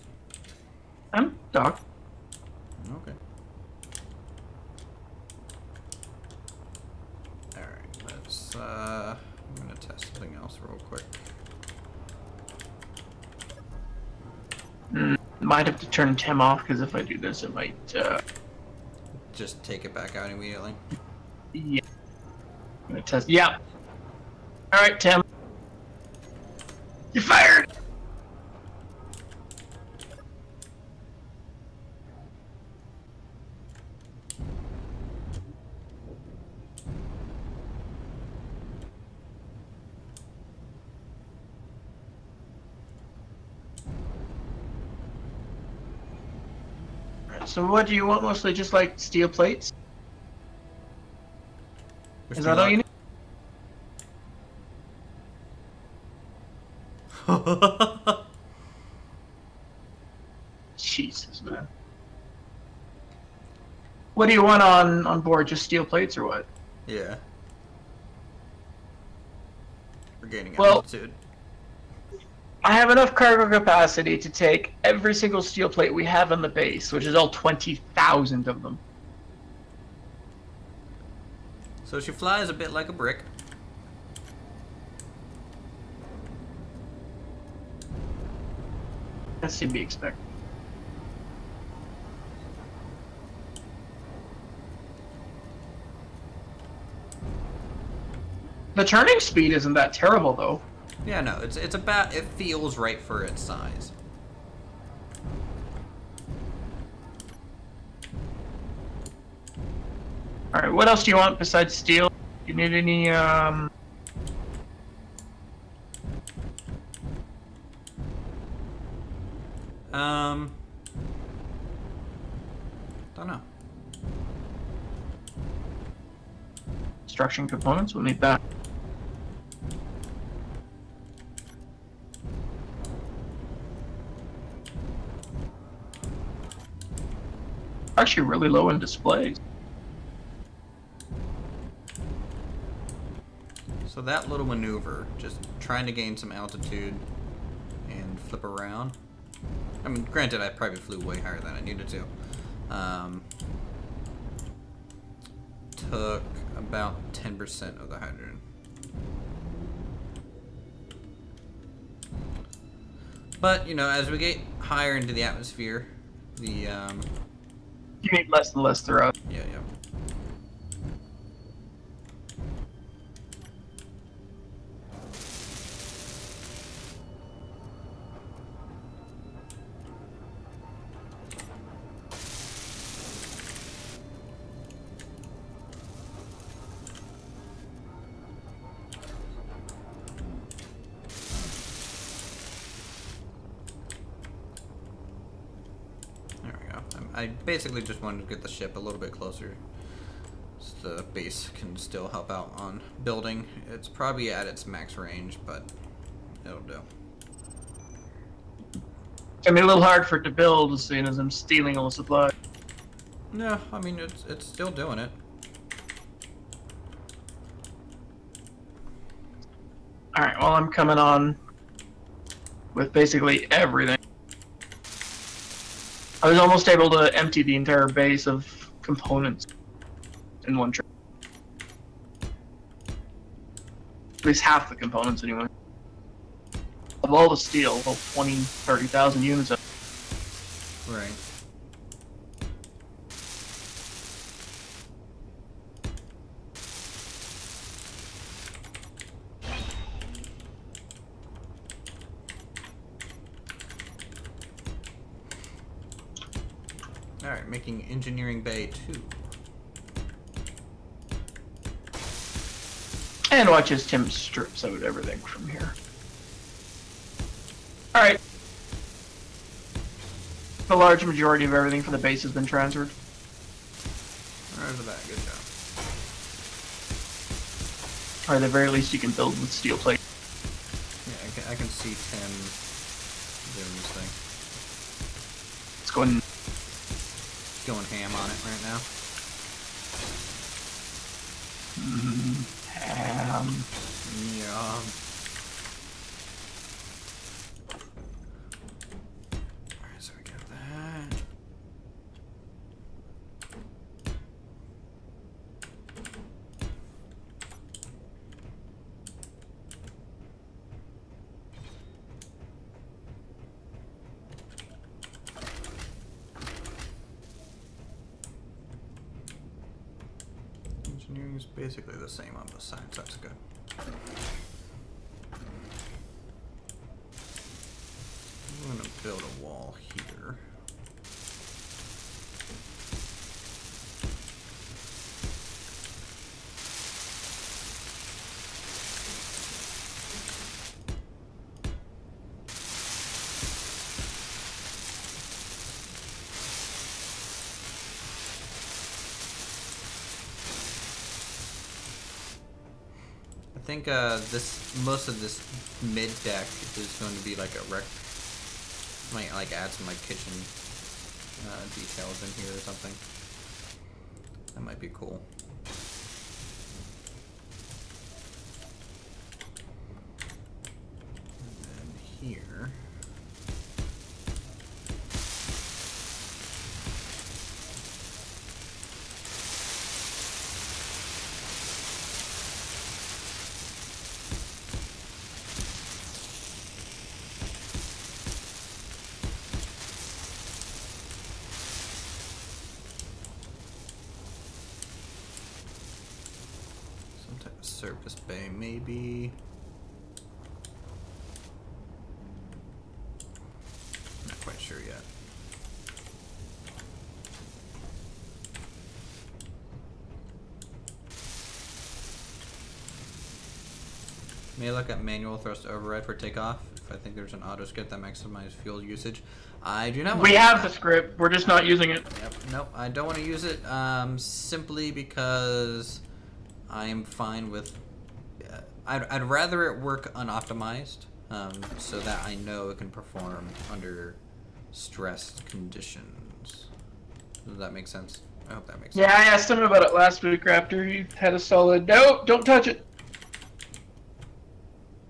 I'm docked. Okay. Alright, let's, I'm gonna test something else real quick. Might have to turn Tim off, because if I do this, it might, Just take it back out immediately. yeah. I'm gonna test, yeah. Alright, Tim. You're fired! So what do you want? Mostly just like steel plates? Wish Is me that all you luck. need? Jesus, man. What do you want on board? Just steel plates or what? Yeah. We're gaining Well, altitude. I have enough cargo capacity to take every single steel plate we have on the base, which is all 20,000 of them. So she flies a bit like a brick. That's to be expected. The turning speed isn't that terrible, though. Yeah, no, it's about, it feels right for its size. Alright, what else do you want besides steel? Do you need any, Don't know. construction components? We'll need that. Actually really low in displays. So that little maneuver, just trying to gain some altitude and flip around. I mean, granted, I probably flew way higher than I needed to. Took about 10% of the hydrogen. But, you know, as we get higher into the atmosphere, the, You need less and less throughout. yeah. I basically just wanted to get the ship a little bit closer so the base can still help out on building. It's probably at its max range, but it'll do. It's gonna be a little hard for it to build, seeing as I'm stealing all the supplies. No, I mean, it's still doing it. Alright, well I'm coming on with basically everything. I was almost able to empty the entire base of components in one trip. At least half the components anyway. Of all the steel, well, 20, 30,000 units of. Right. Alright, making engineering bay 2. And watch as Tim strips out everything from here. Alright. The large majority of everything from the base has been transferred. Right to that, good job. Or at the very least you can build with steel plate. Yeah, I can see Tim doing this thing. Let's go ahead and Going ham on it right now. Yeah. Alright, so we got that. Engineering is basically the same on both sides, that's good. I'm gonna build a wall here. think most of this mid deck is going to be like a rec. Might like add some like kitchen details in here or something. That might be cool. And then here. Surface bay, maybe. Not quite sure yet. May look at manual thrust override for takeoff if I think there's an auto script that maximizes fuel usage. I do not want We to have the script, we're just not using it. Yep, nope, I don't want to use it simply because I'm fine with. I'd rather it work unoptimized, so that I know it can perform under stressed conditions. Does that make sense? I hope that makes sense. Yeah, I asked him about it last week, Raptor. He had a solid, no, don't touch it.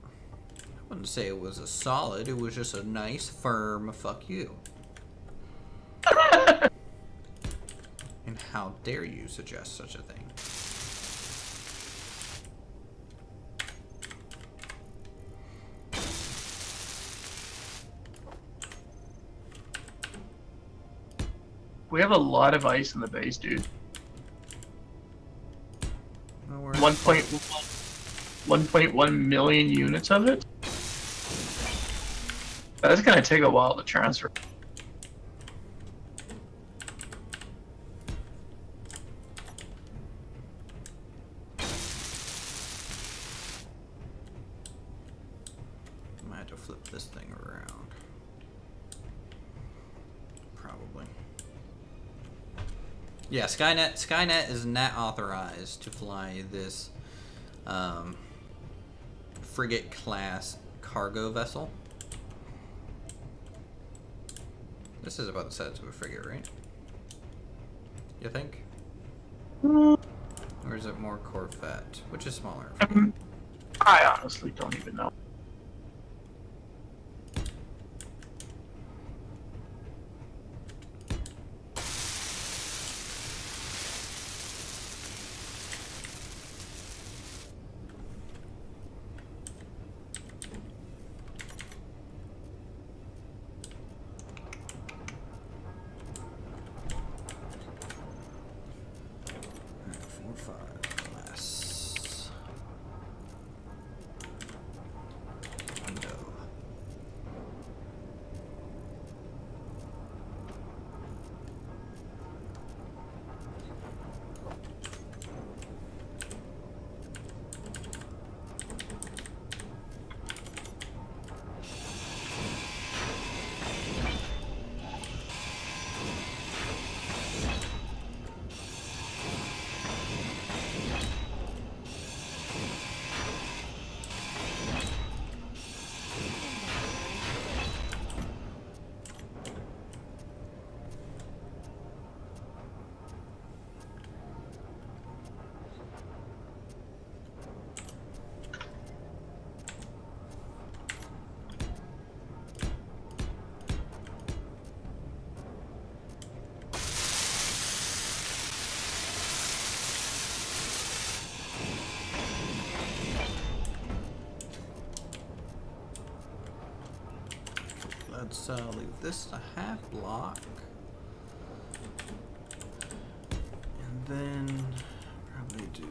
I wouldn't say it was a solid. It was just a nice, firm fuck you. And how dare you suggest such a thing? We have a lot of ice in the base, dude. Oh, 1.1 million units of it. That's gonna take a while to transfer. I might have to flip this thing around. Probably. Yeah, Skynet is not authorized to fly this frigate class cargo vessel. This is about the size of a frigate, right? You think? Or is it more Corvette? Which is smaller? I honestly don't even know. Let's leave this a half block. And then probably do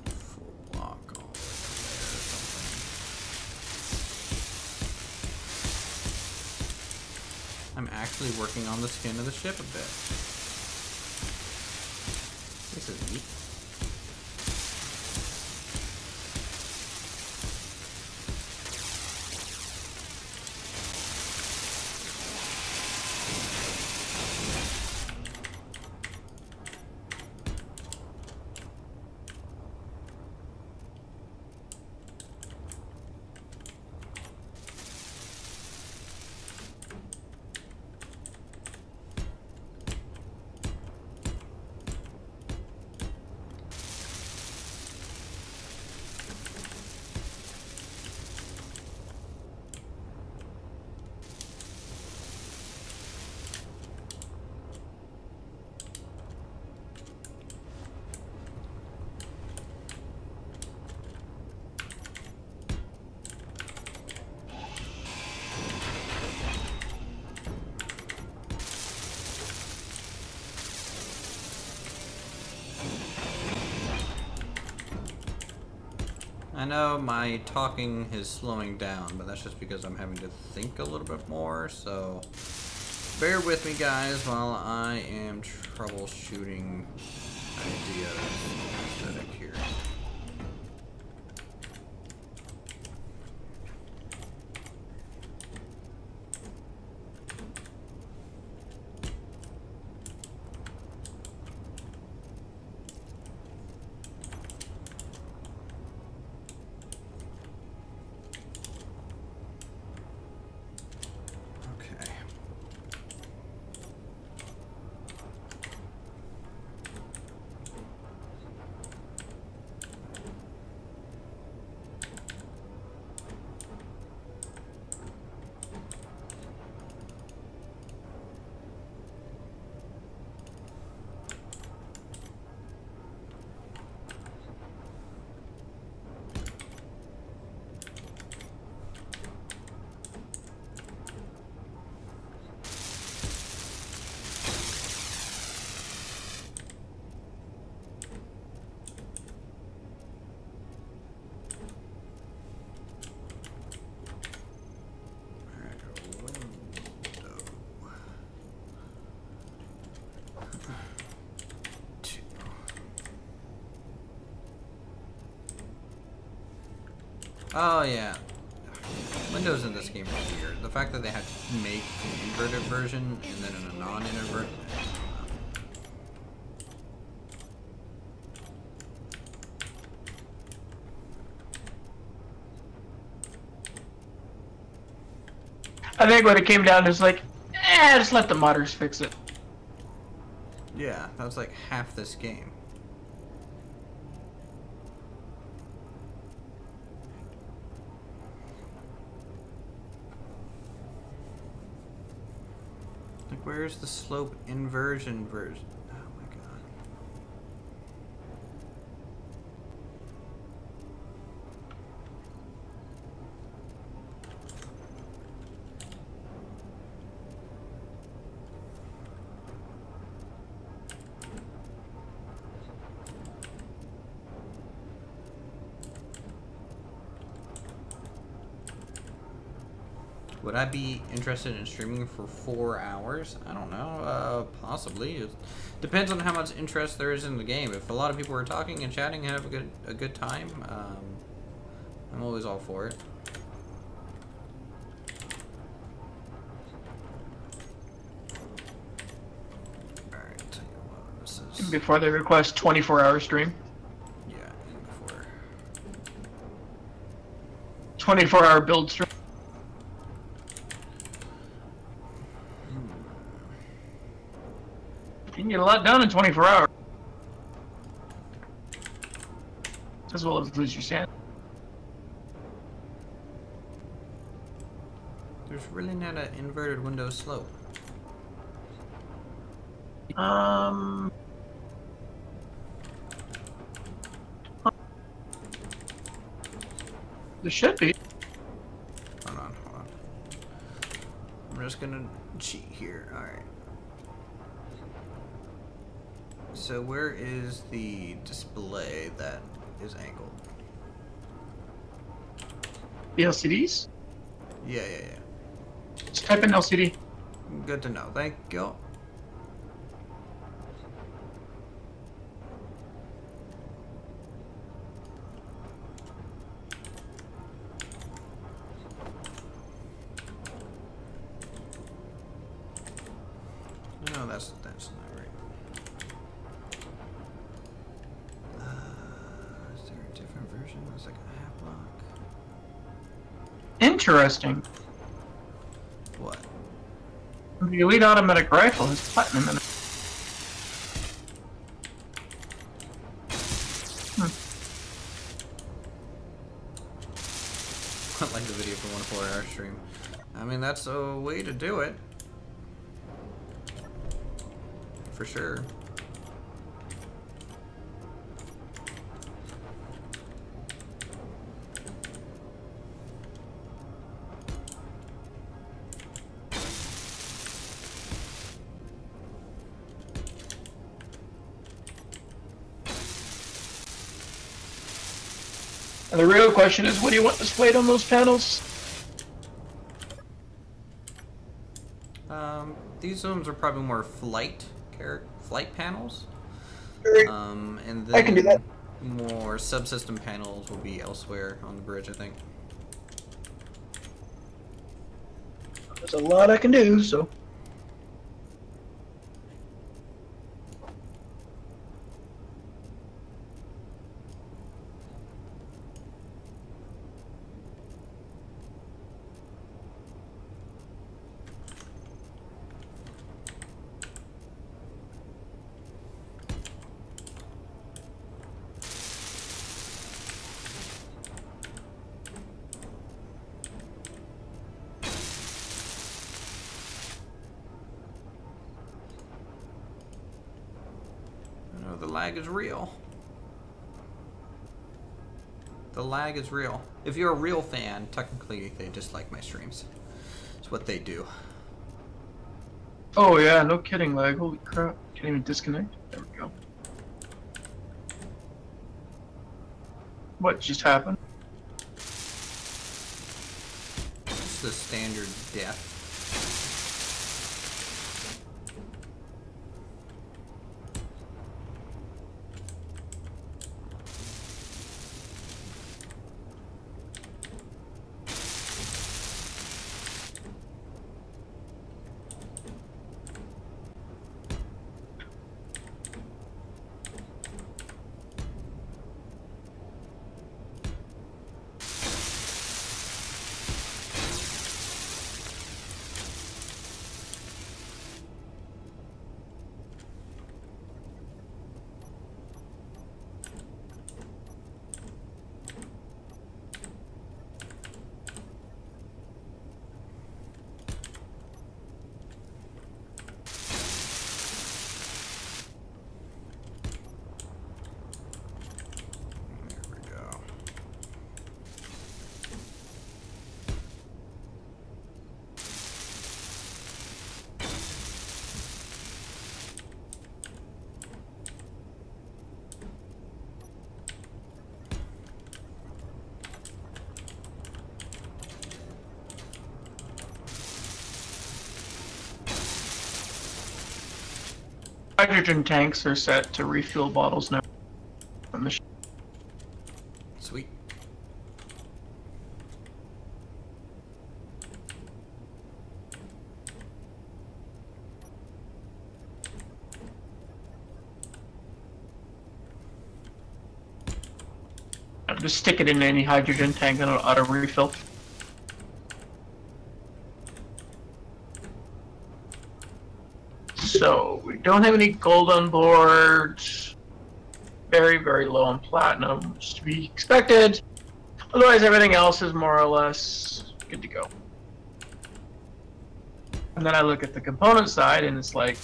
full block all the way up there or something. I'm actually working on the skin of the ship a bit. This is neat. I know my talking is slowing down, but that's just because I'm having to think a little bit more, so bear with me, guys, while I am troubleshooting ideas aesthetic here. Oh yeah, Windows in this game are weird. The fact that they had to make an inverted version and then a non-inverted. I think what it came down to is like, just let the modders fix it. Yeah, that was like half this game. Like, where's the slope inversion version? Oh my god. Would I be interested in streaming for 4 hours? I don't know. Possibly. It depends on how much interest there is in the game. If a lot of people are talking and chatting and have a good time, I'm always all for it. Alright, tell you what, this is... Before they request 24-hour stream. Yeah, and before... 24-hour build stream. You can get a lot done in 24 hours. As well as lose your sand. There's really not an inverted window slope. There should be. Hold on. I'm just gonna cheat here. Alright. So where is the display that is angled? The LCDs? Yeah. Just type in LCD. Good to know. Thank you. No, that's not right. Is there a different version? It's like a half block. Interesting. What? The elite automatic rifle has platinum in it. I like the video for 1 4-hour stream. I mean, that's a way to do it. For sure. The real question is, what do you want displayed on those panels? These ones are probably more flight panels. And then I can do that. more subsystem panels will be elsewhere on the bridge, I think. There's a lot I can do, so. The lag is real. The lag is real. If you're a real fan, technically they dislike my streams. It's what they do. Oh yeah, no kidding, lag. Holy crap. Can't even disconnect. There we go. What just happened? It's the standard death. Hydrogen tanks are set to refuel bottles now. On the Sweet. Just stick it in any hydrogen tank and it'll auto refill. So, we don't have any gold on board. Very, very low on platinum, which is to be expected. Otherwise, everything else is more or less good to go. And then I look at the component side, and it's like,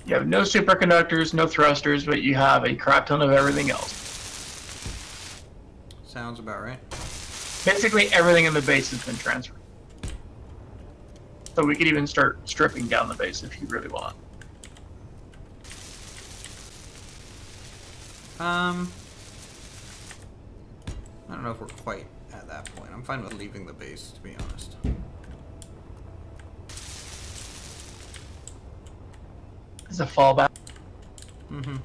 you have no superconductors, no thrusters, but you have a crap ton of everything else. Sounds about right. Basically, everything in the base has been transferred. So we could even start stripping down the base if you really want. I don't know if we're quite at that point. I'm fine with leaving the base, to be honest. As a fallback. Mm-hmm.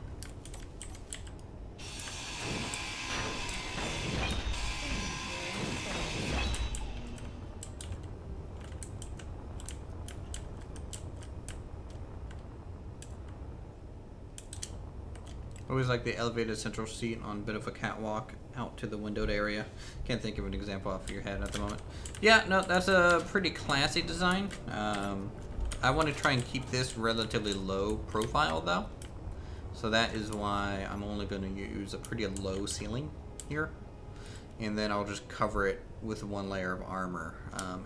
Always like the elevated central seat on a bit of a catwalk out to the windowed area. Can't think of an example off your head at the moment. Yeah, no, that's a pretty classy design. I want to try and keep this relatively low profile though. So that is why I'm only going to use a pretty low ceiling here. And then I'll just cover it with one layer of armor.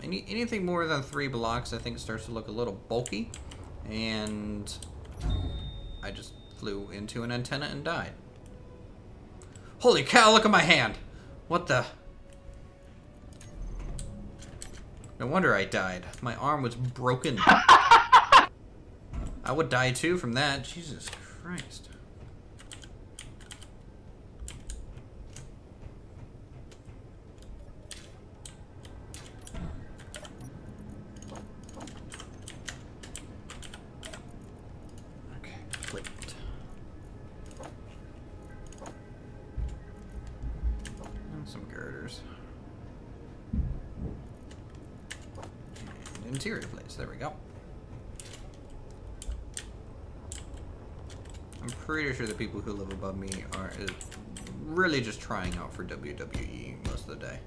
Anything more than 3 blocks I think starts to look a little bulky. And I just flew into an antenna and died. Holy cow, look at my hand! What the? No wonder I died. My arm was broken. I would die too from that. Jesus Christ. interior plates. There we go. I'm pretty sure the people who live above me are really just trying out for WWE most of the day.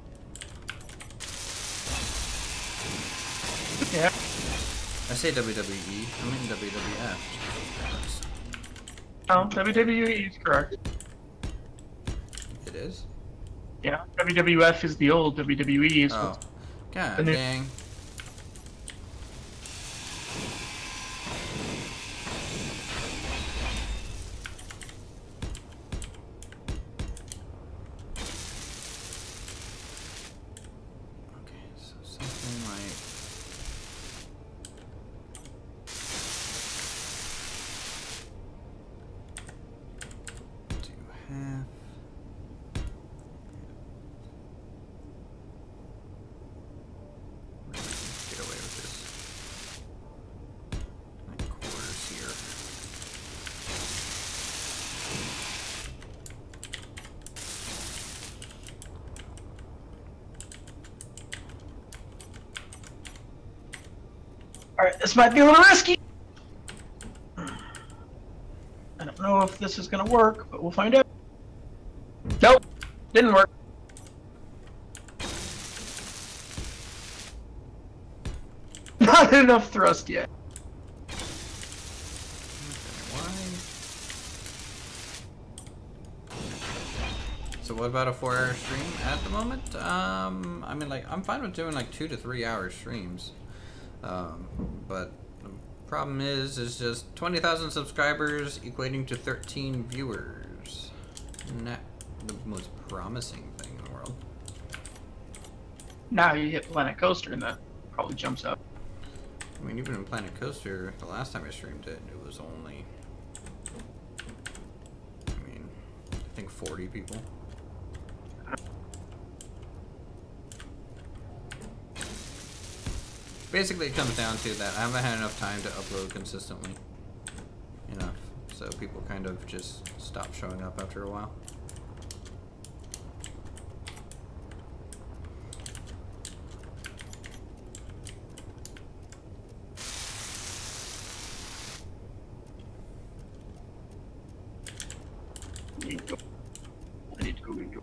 Yeah. I say WWE, I mean WWF. Oh, WWE is correct. It is? Yeah, WWF is the old WWE. Is Oh, god the new... dang. Okay, so something like... half. Get away with this. Like quarters here. Alright, this might be a little risky. I don't know if this is gonna work, but we'll find out. Nope, didn't work. Not enough thrust yet. So what about a 4-hour stream at the moment? I mean, like, I'm fine with doing like 2 to 3 hour streams. But the problem is just 20,000 subscribers equating to 13 viewers. Not the most promising thing in the world. Now you hit Planet Coaster and that probably jumps up. I mean, even in Planet Coaster, the last time I streamed it, it was only, I mean, I think 40 people. Basically, it comes down to that I haven't had enough time to upload consistently enough, so people kind of just stop showing up after a while. I need to go.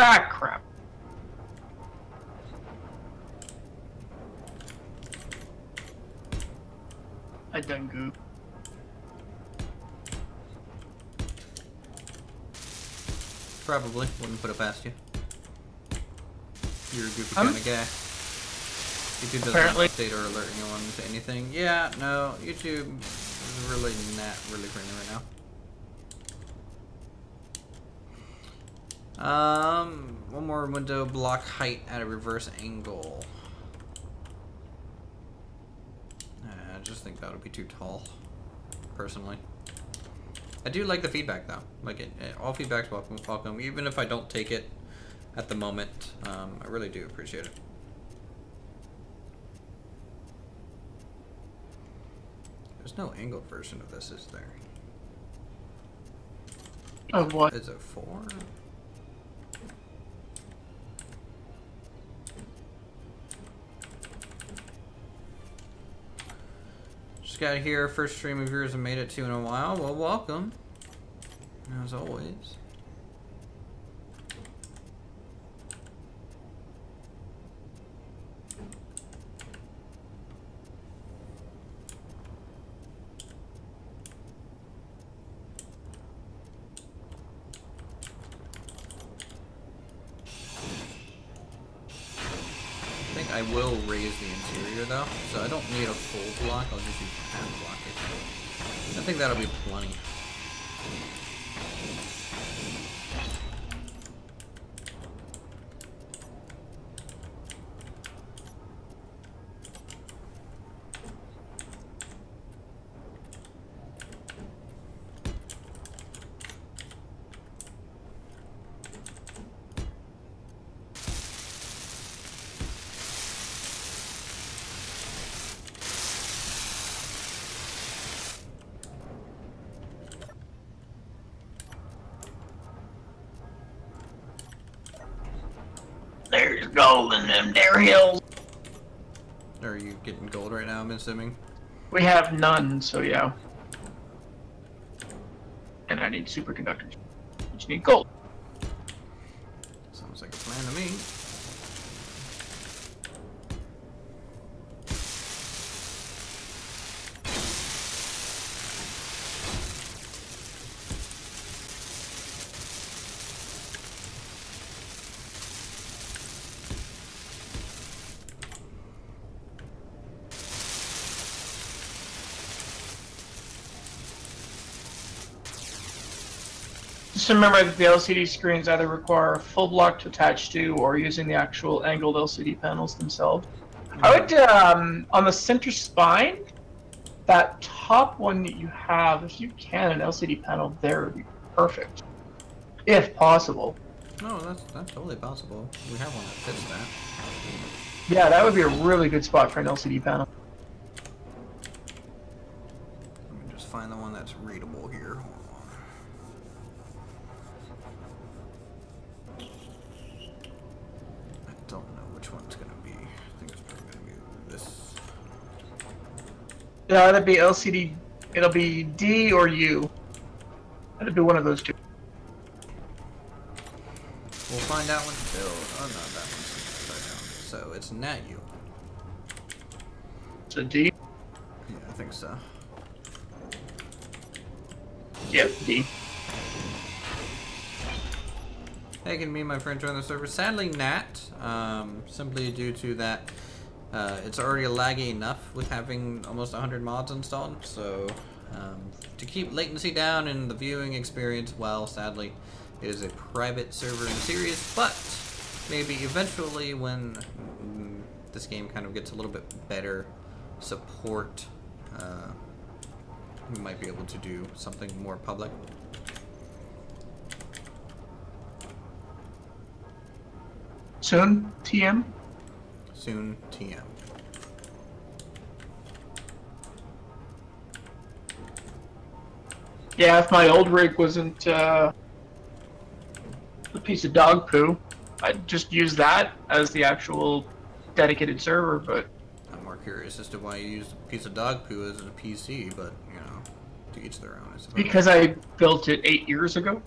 Ah, crap. I done goop. Probably. Wouldn't put it past you. You're a goofy kind of guy. YouTube doesn't update or alert anyone to anything. Yeah, no, YouTube is really not really friendly right now. One more window block height at a reverse angle. I just think that would be too tall, personally. I do like the feedback though. Like all feedback's welcome, even if I don't take it at the moment. I really do appreciate it. There's no angled version of this, is there? Of what? Is it 4? Just got here, first stream of yours and made it to in a while. Well, welcome, as always. I will raise the interior though, so I don't need a full block, I'll just use half block it. I think that'll be plenty. gold in them there hills. Are you getting gold right now, I'm assuming? We have none, so yeah. And I need superconductors, which need gold. Sounds like a plan to me. Just remember that the LCD screens either require a full block to attach to or using the actual angled LCD panels themselves. I would, on the center spine, that top one that you have, if you can, an LCD panel there would be perfect. If possible. No, that's totally possible. We have one that fits that. Yeah, that would be a really good spot for an LCD panel. Let me just find the one that's readable here. Hold on. I don't know which one it's gonna be. I think it's probably gonna be this. Yeah, that'd be LCD. It'll be D or U. That'd be one of those two. We'll find out when it's built. Oh no, that one's upside down. So it's not U. So D? Yeah, I think so. Yep, D. Hey, can me and my friend join the server? Sadly not, simply due to that it's already laggy enough with having almost 100 mods installed, so to keep latency down and the viewing experience, well, sadly, it is a private server in series, but maybe eventually when this game kind of gets a little bit better support, we might be able to do something more public. Soon, TM? Soon, TM. Yeah, if my old rig wasn't a piece of dog poo, I'd just use that as the actual dedicated server, but... I'm more curious as to why you used a piece of dog poo as a PC, but, you know, to each their own, I suppose. Because I built it 8 years ago,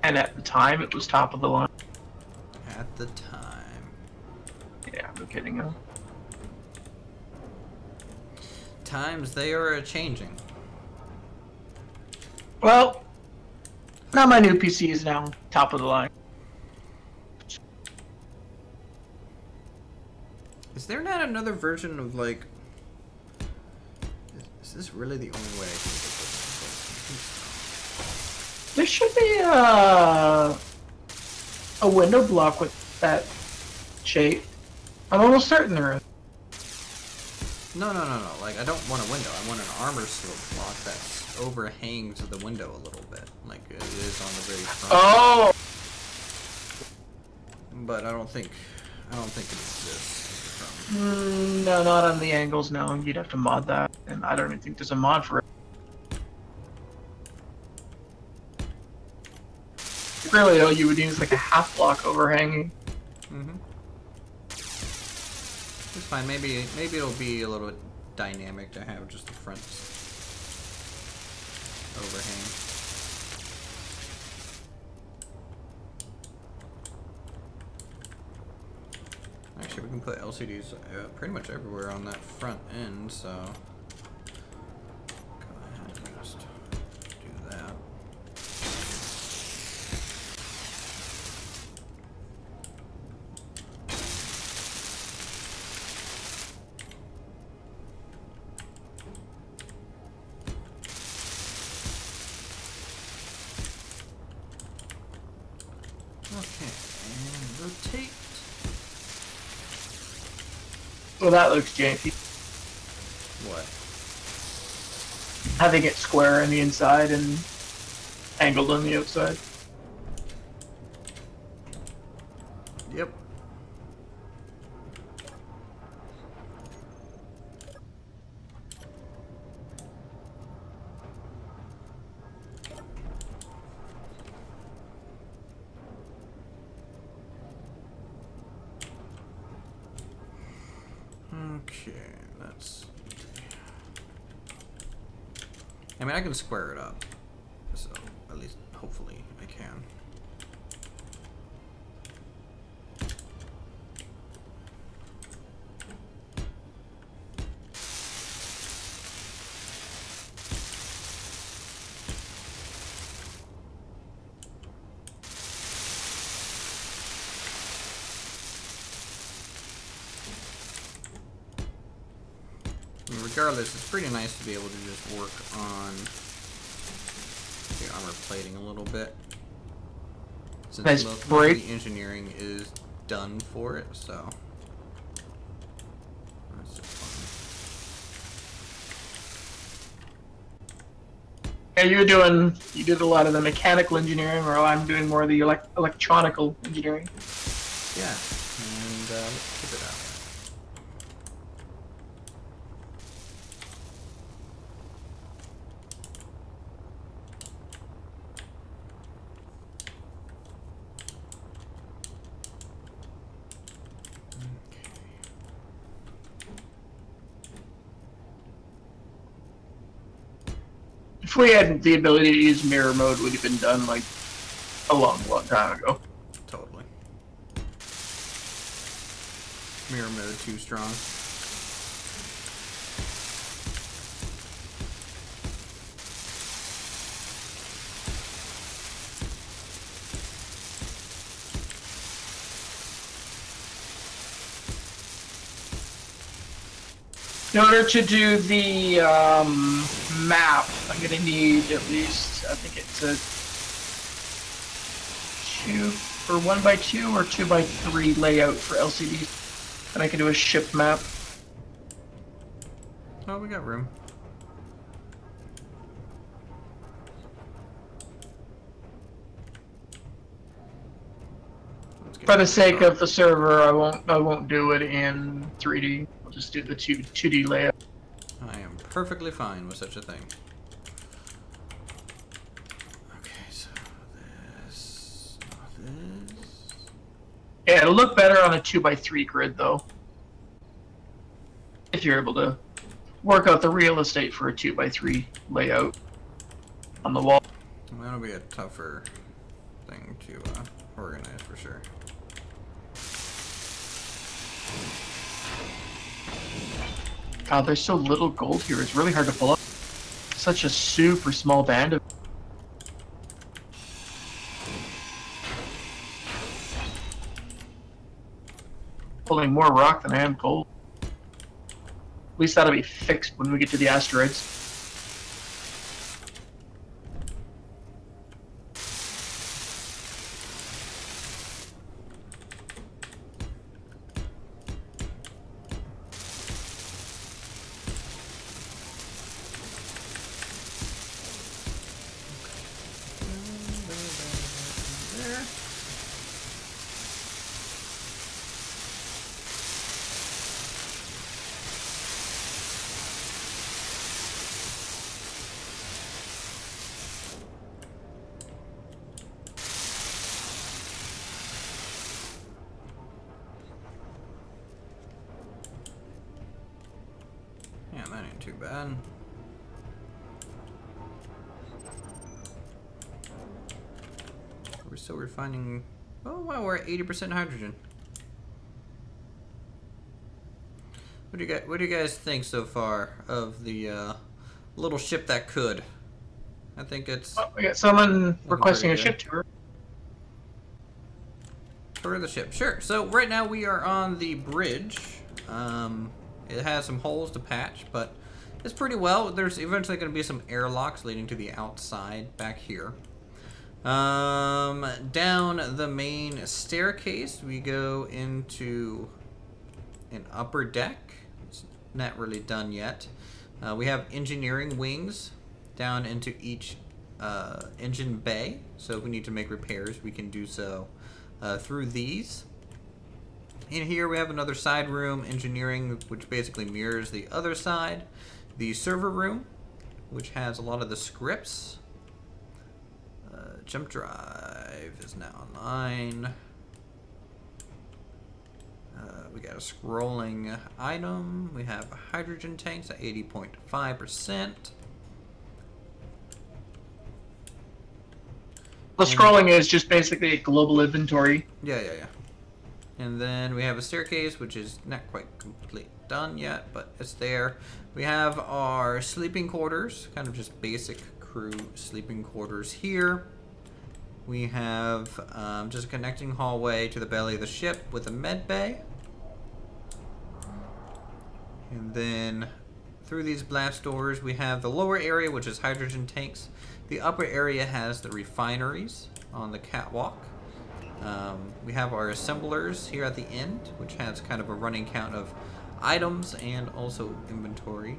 and at the time it was top of the line. At the time. Yeah, no kidding, huh? Times, they are a-changing. Well, now my new PC is now top of the line. Is there not another version of, like... Is this really the only way I can get this? There should be a window block with that shape. I'm almost certain there is. No. Like, I don't want a window. I want an armor slope block that overhangs the window a little bit, like it is on the very front. Oh. But I don't think it exists. No, not on the angles. No, you'd have to mod that, and I don't even think there's a mod for it. Really, all you would use like a half block overhanging. Mm-hmm. It's fine. Maybe it'll be a little bit dynamic to have just the front overhang. Actually, we can put LCDs pretty much everywhere on that front end, so go ahead and just do that. Okay, and rotate. Well, that looks janky. What? Having it square on the inside and angled on the outside. Yep. Okay, that's... I mean, I can square it up. So, at least, hopefully, I can. Regardless, it's pretty nice to be able to just work on the armor plating a little bit. Since nice most of the engineering is done for it, so that's just fun. Yeah, you did a lot of the mechanical engineering, or I'm doing more of the electronical engineering. Yeah, and let's keep it out. If we had the ability to use mirror mode, it would have been done like a long time ago. Totally. Mirror mode too strong. In order to do the map, I'm going to need at least, I think it's a 1x2 or 2x3 layout for LCD. And I can do a ship map. Oh, we got room. For the sake of the server, I won't do it in 3D. I'll just do the 2D layout. I am perfectly fine with such a thing. Okay, so this. Yeah, it'll look better on a 2x3 grid though. If you're able to work out the real estate for a 2x3 layout on the wall. That'll be a tougher thing to organize for sure. God, there's so little gold here. It's really hard to pull up. Such a super small band of. Pulling more rock than I am gold. At least that'll be fixed when we get to the asteroids. Yeah, that ain't too bad. We're still refining. Oh wow, we're at 80% hydrogen. What do you guys think so far of the little ship that could? I think it's. Oh, we got someone requesting a ship tour. Tour of the ship, sure. So right now we are on the bridge. It has some holes to patch, but it's pretty well. There's eventually going to be some airlocks leading to the outside back here. Down the main staircase, we go into an upper deck. It's not really done yet. We have engineering wings down into each engine bay. So if we need to make repairs, we can do so through these. In here we have another side room, engineering, which basically mirrors the other side. The server room, which has a lot of the scripts. Jump drive is now online. We got a scrolling item. We have hydrogen tanks at 80.5%. The scrolling is just basically a global inventory. Yeah. And then we have a staircase, which is not quite complete done yet, but it's there. We have our sleeping quarters, kind of just basic crew sleeping quarters here. We have just a connecting hallway to the belly of the ship with a med bay. And then through these blast doors, we have the lower area, which is hydrogen tanks. The upper area has the refineries on the catwalk. We have our assemblers here at the end, which has kind of a running count of items and also inventory.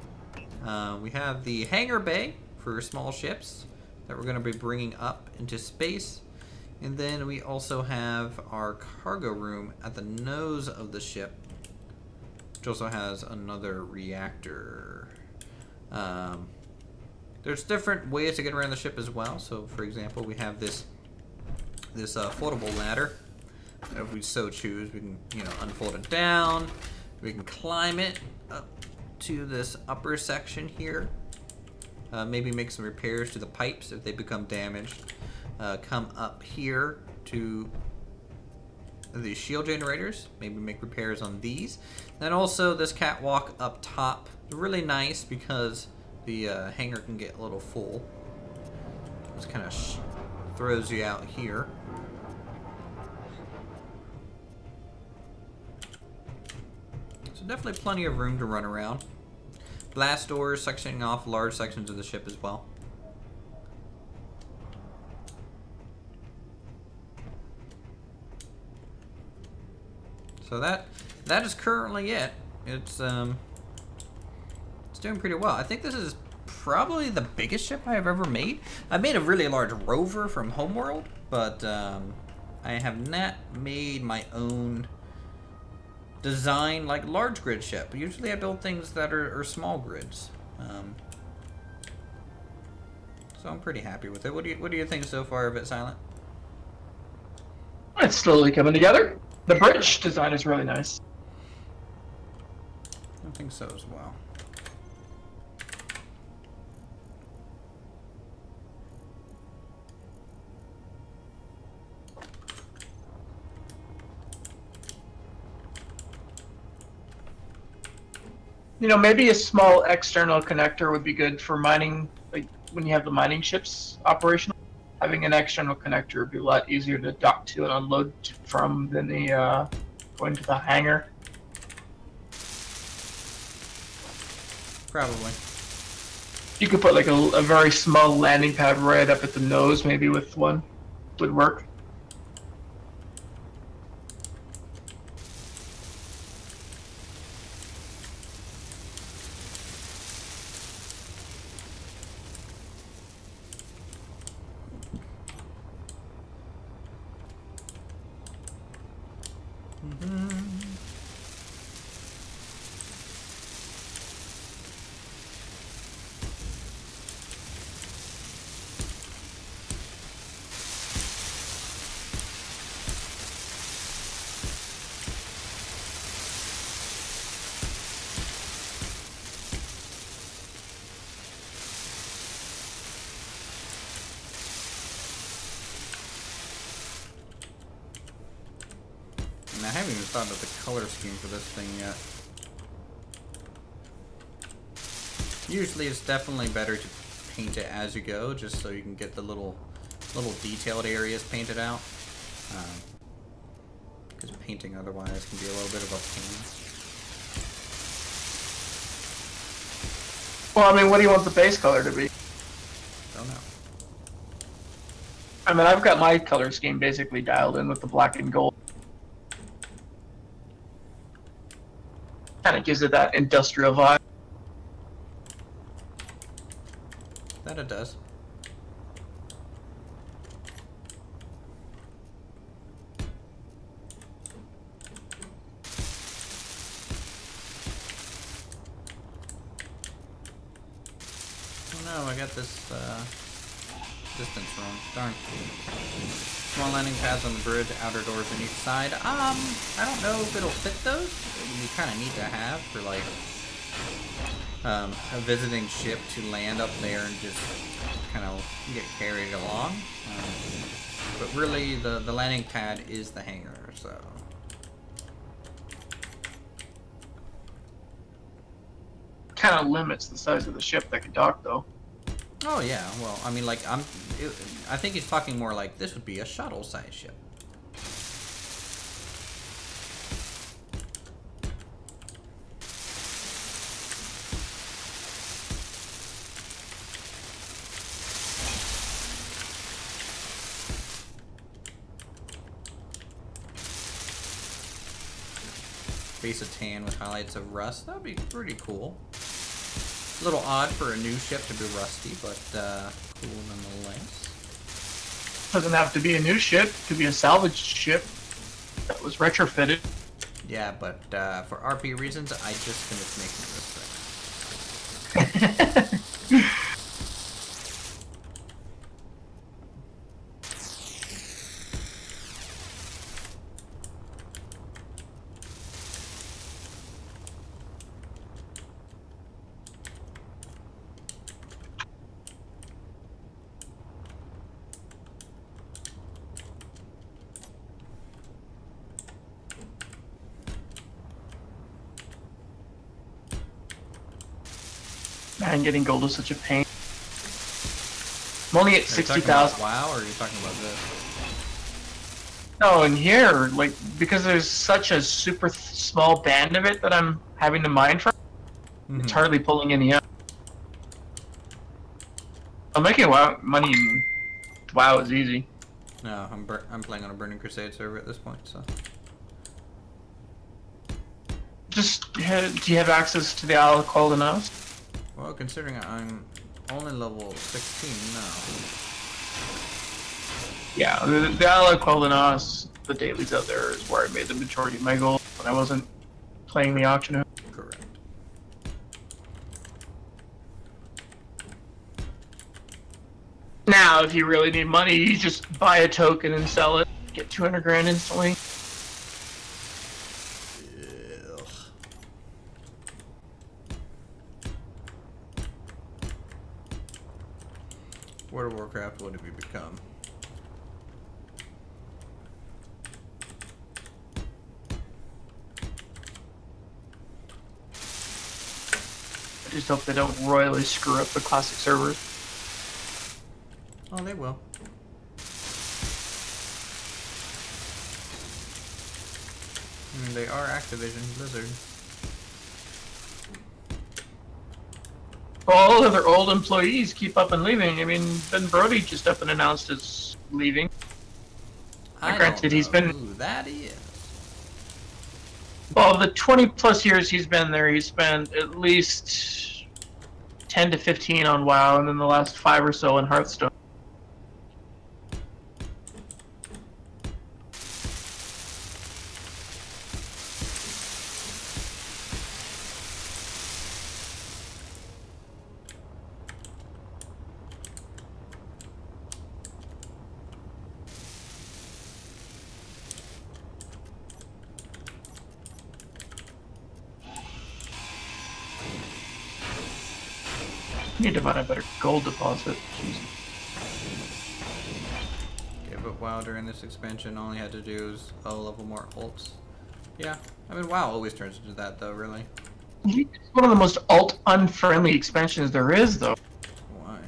We have the hangar bay for small ships that we're going to be bringing up into space. And then we also have our cargo room at the nose of the ship, which also has another reactor. There's different ways to get around the ship as well. So, for example, we have this floatable ladder. If we so choose, we can, unfold it down. We can climb it up to this upper section here. Maybe make some repairs to the pipes if they become damaged. Come up here to the shield generators. Maybe make repairs on these. Then also this catwalk up top. Really nice because the hangar can get a little full. Just kind of throws you out here. So definitely plenty of room to run around. Blast doors sectioning off large sections of the ship as well. So that is currently it. It's doing pretty well. I think this is probably the biggest ship I have ever made. I made a really large rover from Homeworld, but I have not made my own design like large grid ship. Usually I build things that are small grids. So I'm pretty happy with it. What do you think so far of it, Silent? It's slowly coming together. The bridge design is really nice. I think so as well. Maybe a small external connector would be good for mining, like when you have the mining ships operational. Having an external connector would be a lot easier to dock to and unload from than the going to the hangar. Probably. You could put like a very small landing pad right up at the nose, maybe with one would work. And I haven't even thought about the color scheme for this thing yet. Usually it's definitely better to paint it as you go, just so you can get the little detailed areas painted out. Because painting otherwise can be a little bit of a pain. Well, I mean, what do you want the base color to be? Don't know. I mean, I've got my color scheme basically dialed in with the black and gold. Kind of gives it that industrial vibe. That it does. Oh no, I got this distance wrong. Darn. Small landing pads on the bridge, outer doors on each side. I don't know if it'll fit those. You kind of need to have for like a visiting ship to land up there and just kind of get carried along. But really, the landing pad is the hangar, so. Kind of limits the size of the ship that can dock, though. Oh yeah, well, I mean, like, I think he's talking more like this would be a shuttle-sized ship. Base of tan with highlights of rust. That'd be pretty cool. A little odd for a new ship to be rusty, but cool nonetheless. Doesn't have to be a new ship. It could be a salvaged ship that was retrofitted. Yeah, but for RP reasons, I just finished making this thing. Man, getting gold is such a pain. I'm only at 60,000. Wow, or are you talking about this? No, in here, like, because there's such a super small band of it that I'm having to mine from, it's hardly pulling any up. I'm making WoW money. WoW is easy. No, I'm playing on a Burning Crusade server at this point, so. Just, do you have access to the Isle of Cold and Ice? Well, considering I'm only level 16 now. Yeah, the Isle of Cold and Ice, the dailies out there is where I made the majority of my gold when I wasn't playing the auction house. Correct. Now, if you really need money, you just buy a token and sell it, get 200 grand instantly. World of Warcraft, what have you become? I just hope they don't royally screw up the classic servers. Oh, they will. They are Activision Blizzard. All of their old employees keep up and leaving. I mean, Ben Brody just up and announced his leaving. Granted, he's been. Who that is. Well, the 20+ years he's been there, he's spent at least 10 to 15 on WoW, and then the last 5 or so in Hearthstone. Need to find a better gold deposit. Jesus. Yeah, but WoW during this expansion all you had to do is level more ults. Yeah, I mean WoW always turns into that though, really. It's one of the most alt-unfriendly expansions there is, though. Why?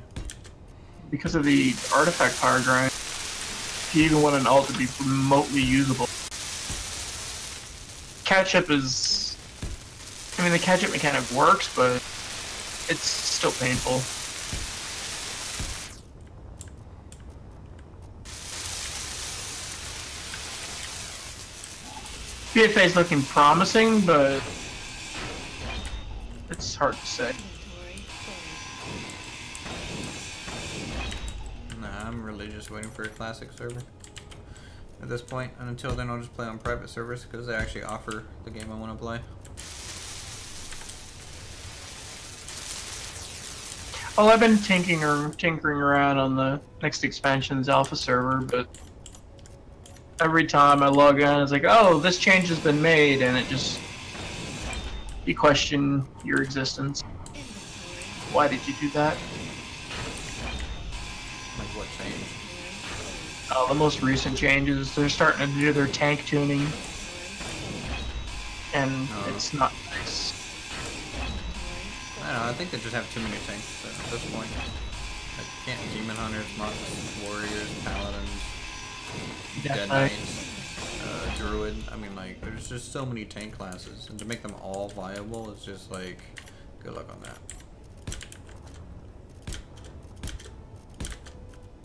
Because of the artifact power grind. If you even want an alt to be remotely usable. Catch-up is... I mean, the catch-up mechanic works, but it's still painful. BFA is looking promising, but it's hard to say. Nah, I'm really just waiting for a classic server at this point, and until then I'll just play on private servers because they actually offer the game I want to play. Well, I've been tinkering around on the next expansion's alpha server, but every time I log in, it's like, oh, this change has been made, and it just you question your existence. Why did you do that? Like what changed? The most recent changes, they're starting to do their tank tuning, and it's not nice. I don't know, I think they just have too many tanks at this point. Like, can't demon hunters, monks, warriors, paladins, dead knights, druid. I mean, like, there's just so many tank classes, and to make them all viable is just like, good luck on that.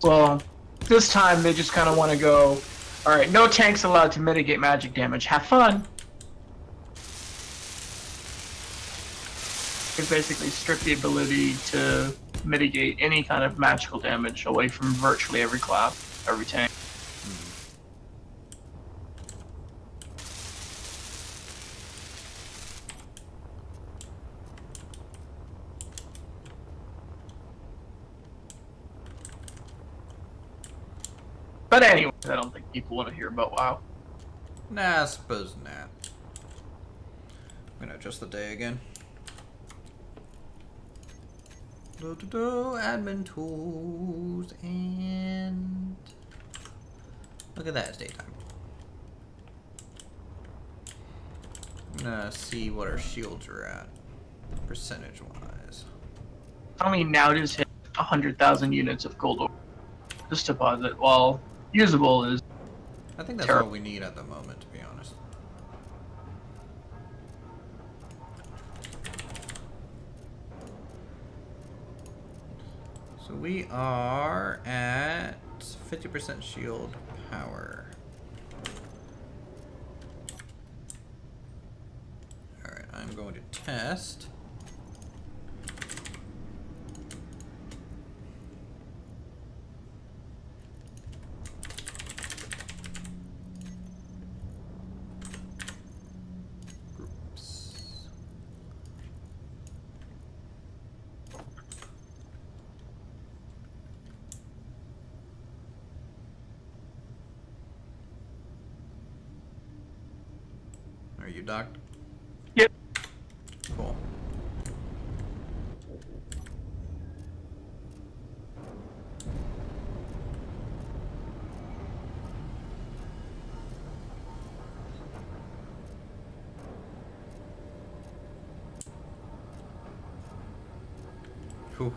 Well, this time they just kind of want to go, alright, no tanks allowed to mitigate magic damage. Have fun! They basically strip the ability to mitigate any kind of magical damage away from virtually every class, every tank. But anyway, I don't think people want to hear about WoW. Nah, I suppose not. I'm gonna adjust the day again. Admin tools, and look at that, it's daytime. I'm gonna see what our shields are at, percentage wise. I mean, now just hit 100,000 units of gold ore. This deposit, while usable, is I think that's terrible. all we need at the moment, to be honest. So we are at 50% shield power. Alright, I'm going to test. Are you docked? Yep. Cool. Whew.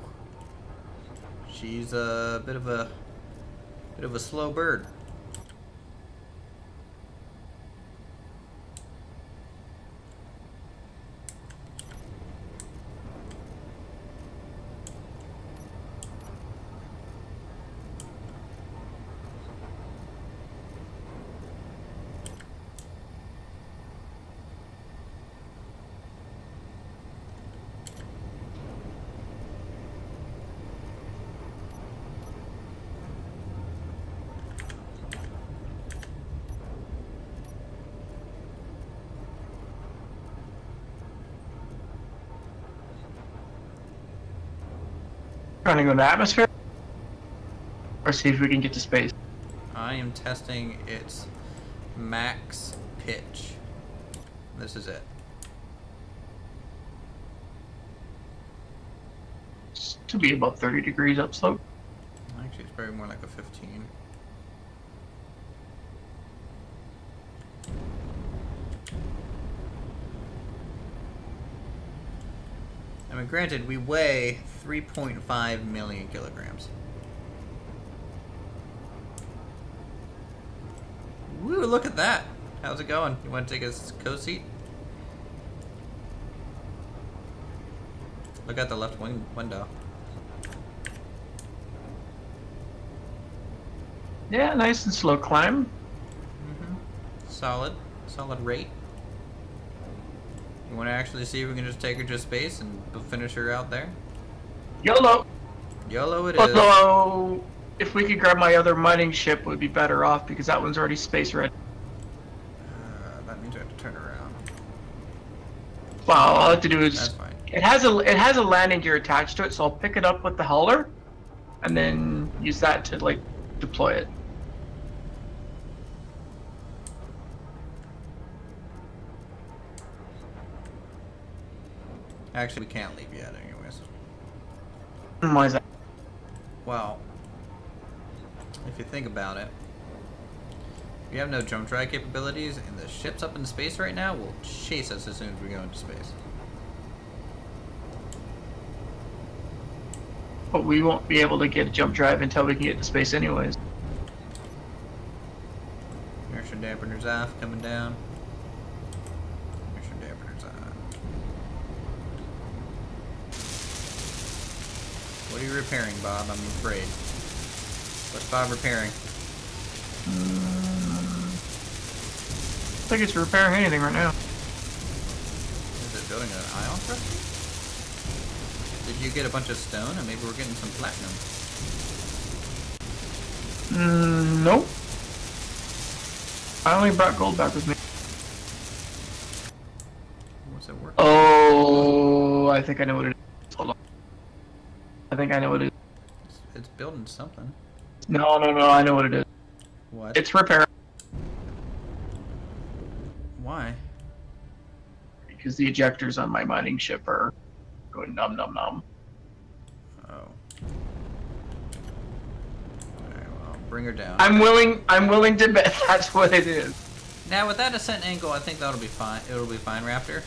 She's a bit of a slow bird. Trying to go to atmosphere? Or see if we can get to space. I am testing its max pitch. This is it. It's to be about 30 degrees upslope. Actually, it's probably more like a 15. I mean, granted, we weigh 3.5 million kilograms. Woo, look at that. How's it going? You want to take a co-seat? Look at the left window. Yeah, nice and slow climb. Solid rate. You want to actually see if we can just take her to space and finish her out there? YOLO! YOLO it is. Although, if we could grab my other mining ship, would be better off because that one's already space ready. That means I have to turn around. Well, all I have to do is That's fine. It has a landing gear attached to it, so I'll pick it up with the hauler, and then use that to like deploy it. Actually, we can't leave yet, anyways. Why is that? Well, if you think about it, we have no jump drive capabilities, and the ships up in space right now will chase us as soon as we go into space. But we won't be able to get a jump drive until we can get to space anyways. Inertia dampeners off, coming down. Inertia dampeners on. What are you repairing, Bob? I'm afraid. What's Bob repairing? I think it's repairing anything right now. Is it building an ion thruster? Did you get a bunch of stone, and maybe we're getting some platinum? Nope. I only brought gold back with me. What's it working? Oh, I think I know what it is. Hold on. I think I know what it is. It's building something. No, I know what it is. What? It's repairing. Why? Because the ejectors on my mining ship are going num num num. Oh. Alright, well, bring her down. I'm willing to bet that's what it is. Now with that ascent angle, I think that'll be fine. It'll be fine, Raptor.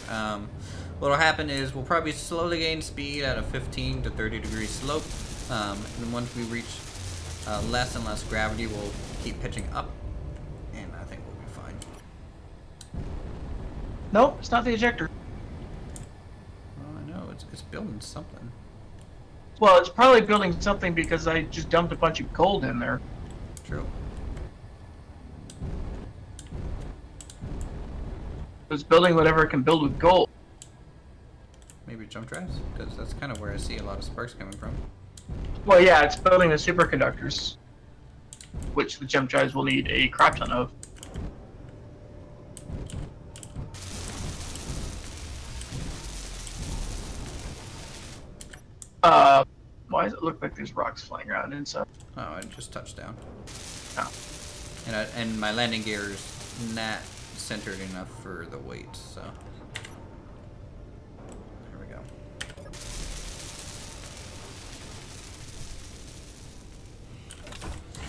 What'll happen is we'll probably slowly gain speed at a 15 to 30 degree slope. And then once we reach less and less gravity, we'll keep pitching up. And I think we'll be fine. Nope, it's not the ejector. Oh, I know. It's building something. Well, it's probably building something because I just dumped a bunch of gold in there. True. It's building whatever it can build with gold. Maybe jump drives? Because that's kind of where I see a lot of sparks coming from. Well, yeah, it's building the superconductors, which the jump drives will need a crap ton of. Why does it look like there's rocks flying around inside? Oh, it just touched down. Oh. And my landing gear is not centered enough for the weight, so. There we go.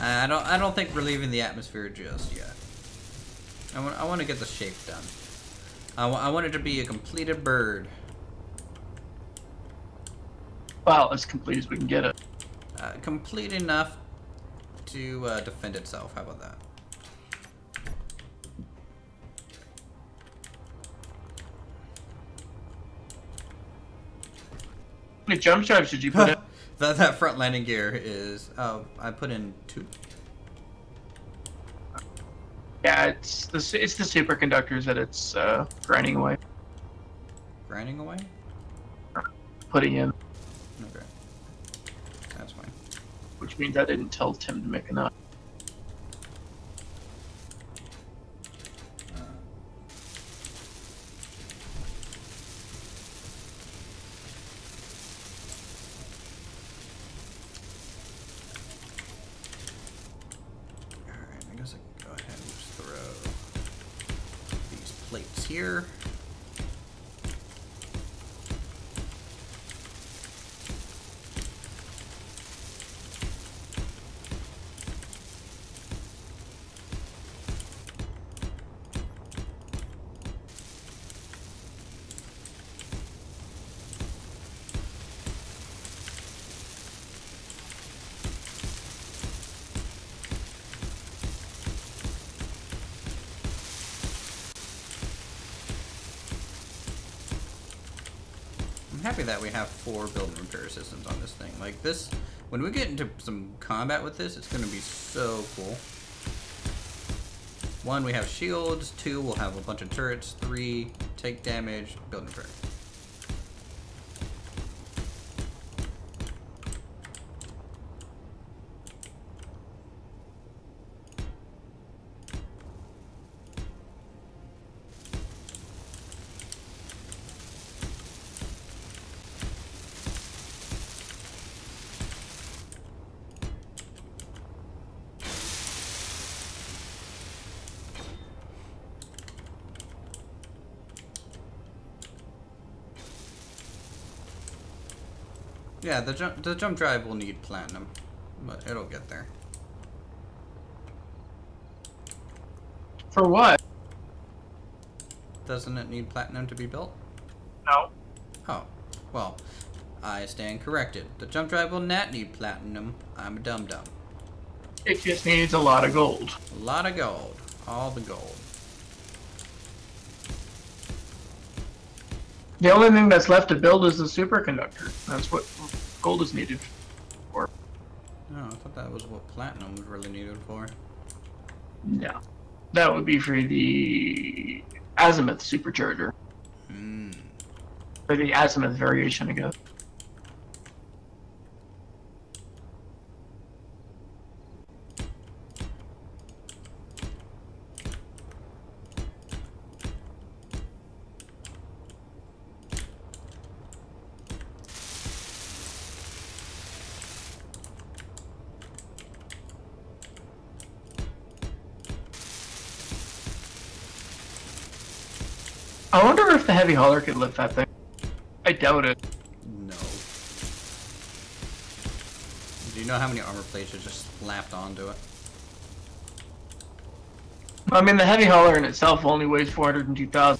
I don't think we're leaving the atmosphere just yet. I want to get the shape done. I want it to be a completed bird. Well, as complete as we can get it. Complete enough to defend itself. How about that? How many jump drives did you put in? That front landing gear is. Oh, I put in 2. Yeah, it's the superconductors that it's grinding away. Grinding away? Putting in. Okay. That's fine. Which means I didn't tell Tim to make enough. Alright, I guess I can go ahead and just throw these plates here. I'm happy that we have 4 build and repair systems on this thing. Like this, when we get into some combat with this, it's going to be so cool. 1, we have shields. 2, we'll have a bunch of turrets. 3, take damage, build and repair. Yeah, the jump drive will need platinum, but it'll get there. For what? Doesn't it need platinum to be built? No. Oh, well, I stand corrected. The jump drive will not need platinum. I'm a dum-dum. It just needs a lot of gold. A lot of gold. All the gold. The only thing that's left to build is the superconductor. That's what gold is needed for. Oh, I thought that was what platinum was really needed for. No. That would be for the azimuth supercharger. Hmm. Or the azimuth variation, I guess. I wonder if the heavy hauler could lift that thing. I doubt it. No. Do you know how many armor plates are just slapped onto it? I mean, the heavy hauler in itself only weighs 402,000.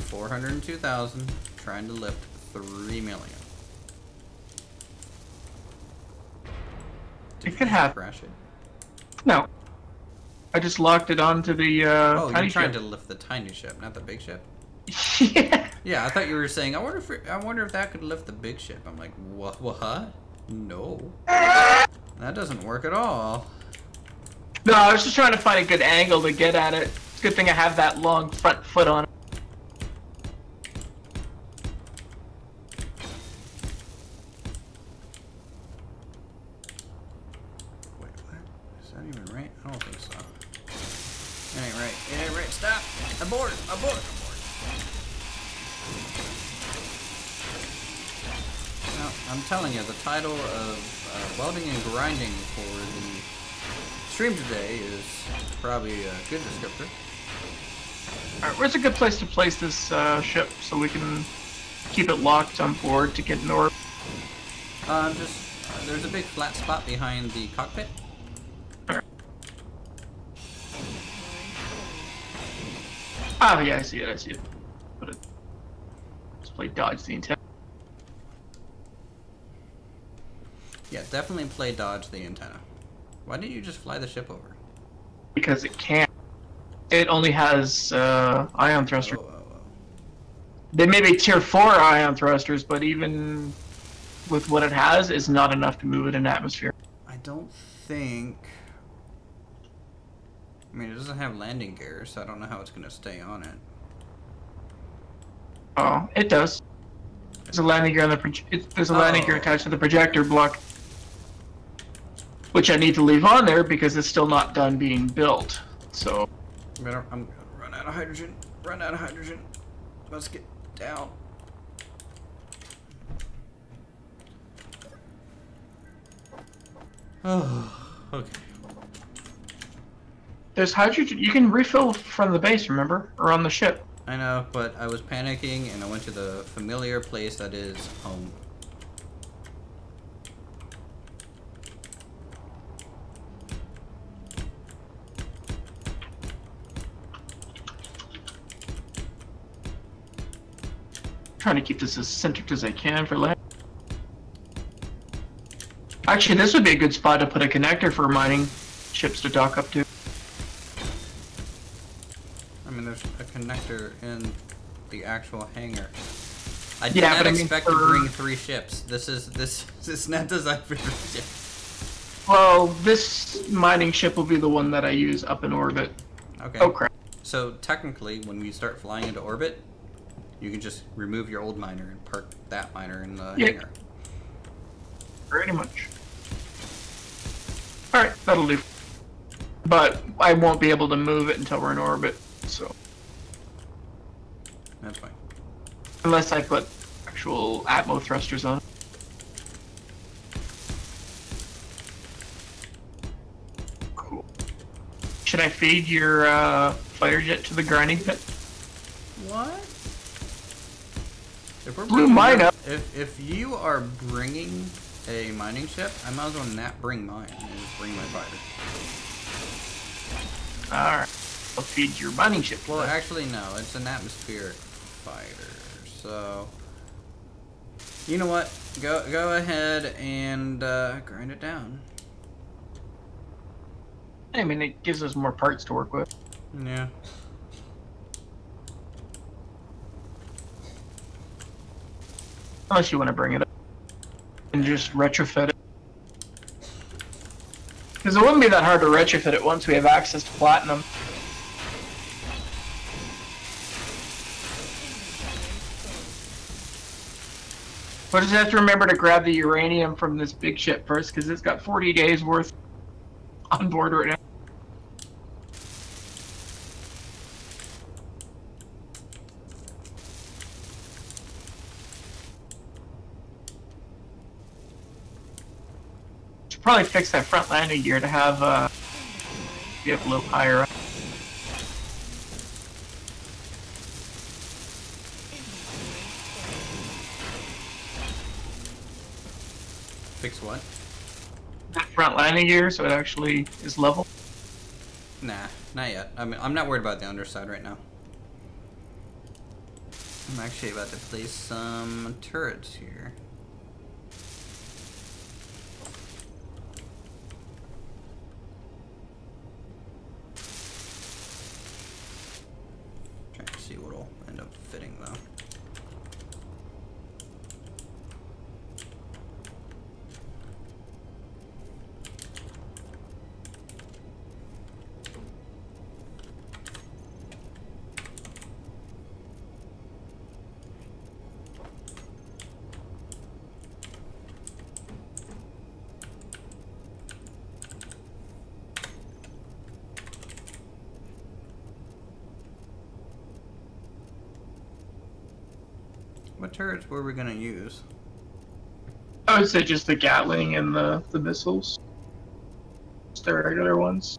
402,000 trying to lift 3 million. It could happen. Crash it? No. I just locked it onto the Oh, tiny you're trying ship. to lift the tiny ship, not the big ship. Yeah. Yeah, I thought you were saying. I wonder if that could lift the big ship. I'm like, what? What? No, that doesn't work at all. No, I was just trying to find a good angle to get at it. It's a good thing I have that long front foot on it. Wait, what? Is that even right? I don't think so. It ain't right. It ain't right. Stop! Abort! Abort! Abort! Now, I'm telling you, the title of welding and grinding for the stream today is probably a good descriptor. Alright, where's a good place to place this ship so we can keep it locked on board to get north? There's a big flat spot behind the cockpit. Oh yeah, I see it, I see it. Let's play dodge the intent. Yeah, definitely play dodge the antenna. Why didn't you just fly the ship over? Because it can't. It only has ion thrusters. Oh. They may be tier 4 ion thrusters, but even with what it has, it's not enough to move it in atmosphere. I don't think... I mean, it doesn't have landing gear, so I don't know how it's going to stay on it. Oh, it does. There's a landing gear on the there's a landing gear attached to the projector block, which I need to leave on there because it's still not done being built. So I'm gonna run out of hydrogen. Run out of hydrogen. Let's get down. Oh, okay. there's hydrogen. You can refill from the base, remember, or on the ship. I know, but I was panicking and I went to the familiar place that is home. Trying to keep this as centered as I can for land. Actually, this would be a good spot to put a connector for mining ships to dock up to. I mean, there's a connector in the actual hangar. I did not expect to bring 3 ships. This is not designed for 3 ships. Well, this mining ship will be the one that I use up in orbit. Okay. Oh crap. So technically, when we start flying into orbit, you can just remove your old miner and park that miner in the hangar. Pretty much. Alright, that'll do. But I won't be able to move it until we're in orbit, so. That's fine. Unless I put actual Atmo thrusters on. Cool. Should I feed your fighter jet to the grinding pit? What? If we're Blew bringing mine up. if you are bringing a mining ship, I might as well not bring mine and just bring my fighter. Alright. I'll feed your mining ship. Well, actually, no. It's an atmospheric fighter. So, you know what? Go ahead and grind it down. I mean, it gives us more parts to work with. Yeah. Unless you want to bring it up and just retrofit it. Because it wouldn't be that hard to retrofit it once we have access to platinum. But just have to remember to grab the uranium from this big ship first, because it's got 40 days worth on board right now. Should probably fix that front landing gear to have get a little higher up. Fix what? That front landing gear so it actually is level. Nah, not yet. I mean, I'm not worried about the underside right now. I'm actually about to place some turrets here. Trying to see what'll end up fitting though. What turrets were we gonna use? I would say just the Gatling and the missiles. Just the regular ones.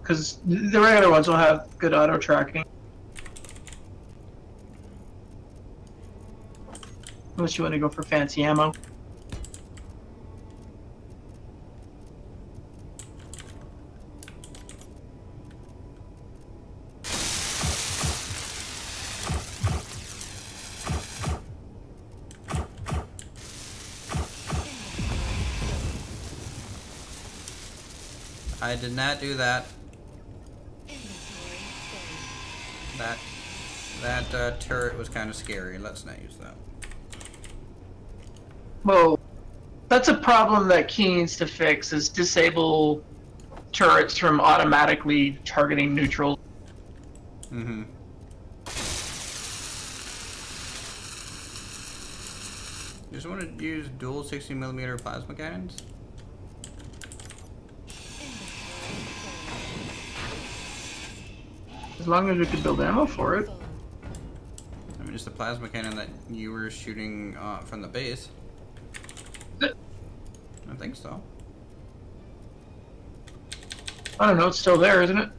Because the regular ones will have good auto tracking. Unless you want to go for fancy ammo. I did not do that. That turret was kind of scary. Let's not use that. Well, that's a problem that Key needs to fix, is disable turrets from automatically targeting neutrals. Mm-hmm. You just want to use dual 60mm plasma cannons? As long as we could build ammo for it. I mean, it's the plasma cannon that you were shooting from the base. I think so. I don't know, it's still there, isn't it?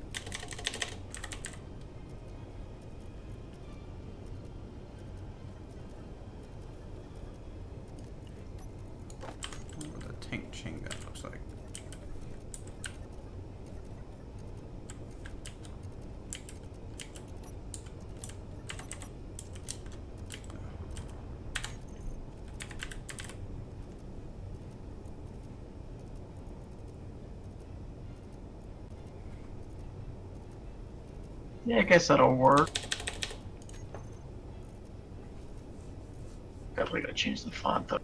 What the tank chain gun looks like. Yeah, I guess that'll work. Definitely gotta change the font though.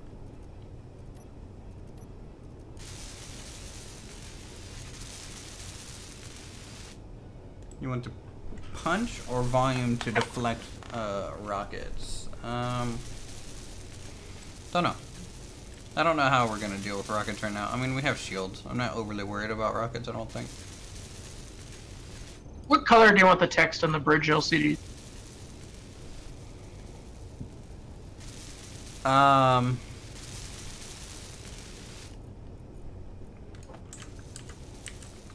You want to punch or volume to deflect rockets? Don't know. I don't know how we're gonna deal with rockets right now. I mean, we have shields. I'm not overly worried about rockets, I don't think. What color do you want the text on the bridge LCD? I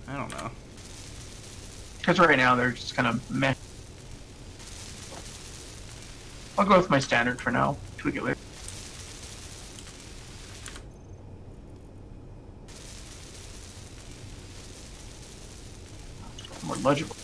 don't know. Because right now they're just kind of meh. I'll go with my standard for now. Tweak it later. More legible.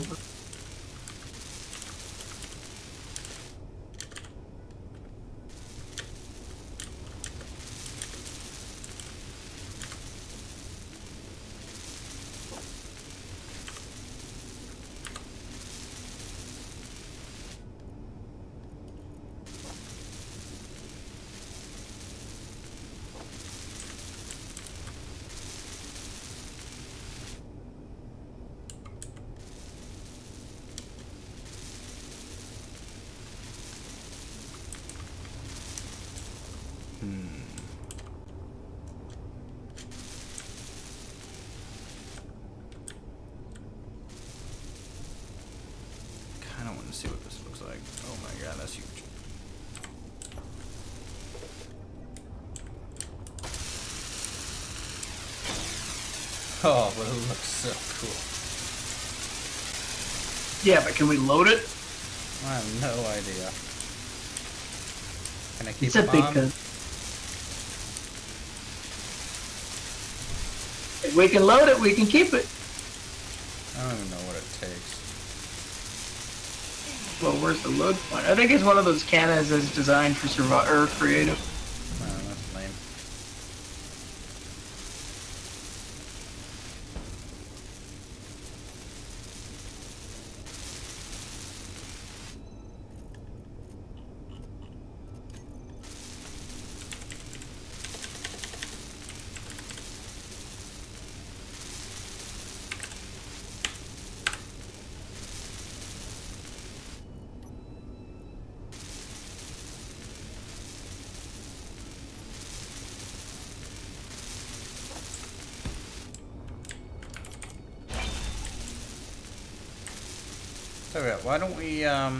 Kind of want to see what this looks like. Oh my god, that's huge. Oh, but it looks so cool. Yeah, but can we load it? I have no idea. Can I keep It's it a big on? gun. If we can load it, we can keep it. I don't even know what it takes. Well, where's the load point? I think it's one of those cannons that's designed for survival or creative. Oh, that's lame. So yeah, why don't we, I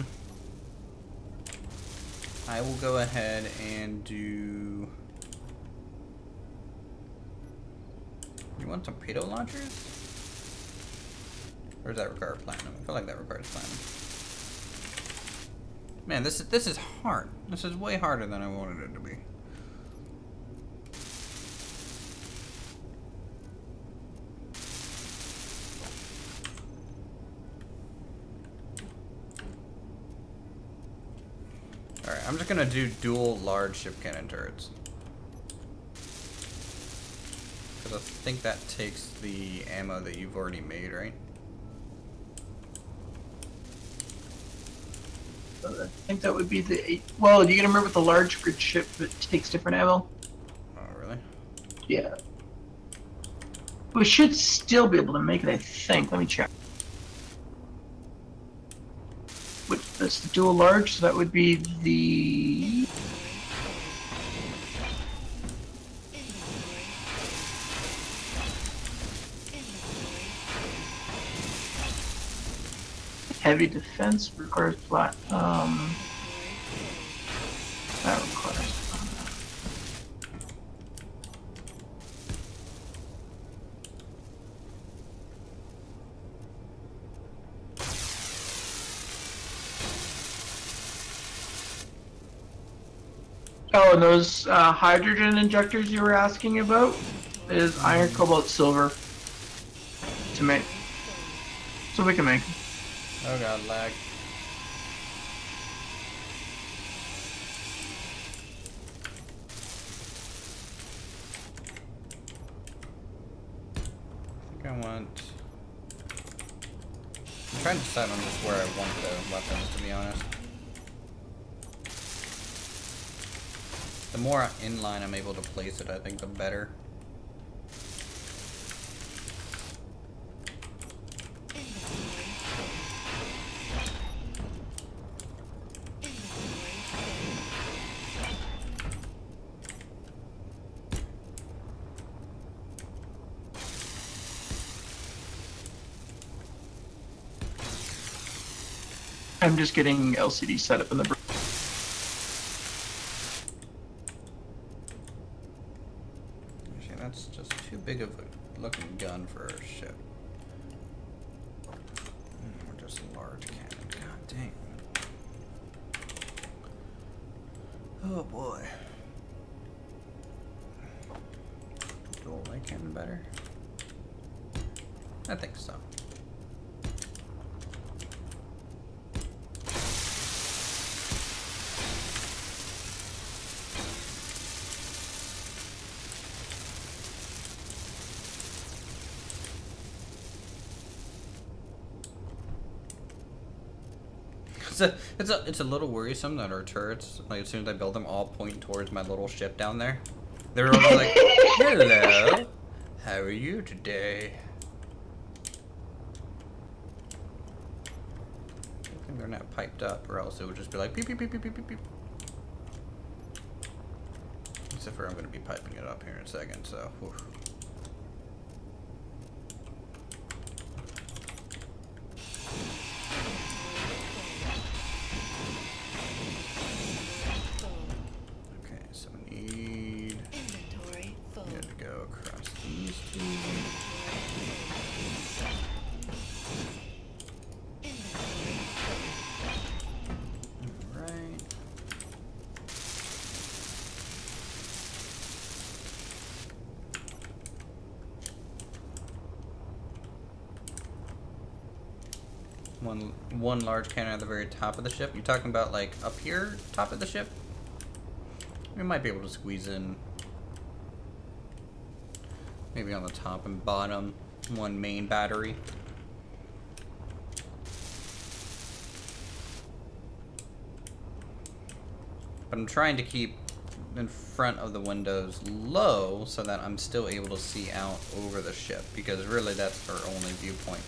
will go ahead and do... You want torpedo launchers? Or does that require platinum? I feel like that requires platinum. Man, this is hard. This is way harder than I wanted it to be. Alright, I'm just gonna do dual large ship cannon turrets. Because I think that takes the ammo that you've already made, right? I think that would be the 8. Well, you gonna remember the large grid ship that takes different ammo? Oh, really? Yeah. We should still be able to make it, I think. Let me check. That's the dual large, so that would be the... Heavy defense requires flat. That requires. Oh, and those hydrogen injectors you were asking about is iron, cobalt, silver to make. So we can make them. Oh god, lag. I think I want... I'm trying to decide on just where I want the weapons, to be honest. The more inline I'm able to place it, I think the better. I'm just getting LCD set up in the... Actually, that's just too big of a looking gun for a ship. Or just a large cannon. God dang. Oh boy. Dual light cannon better? I think so. It's a little worrisome that our turrets, like as soon as I build them, all point towards my little ship down there. They're all just like, hello, how are you today? I think they're not piped up, or else it would just be like beep beep beep beep beep beep beep. Except for I'm going to be piping it up here in a second, so. Whew. One large cannon at the very top of the ship. You're talking about like up here, top of the ship? We might be able to squeeze in maybe on the top and bottom one main battery. But I'm trying to keep in front of the windows low so that I'm still able to see out over the ship, because really that's our only viewpoint.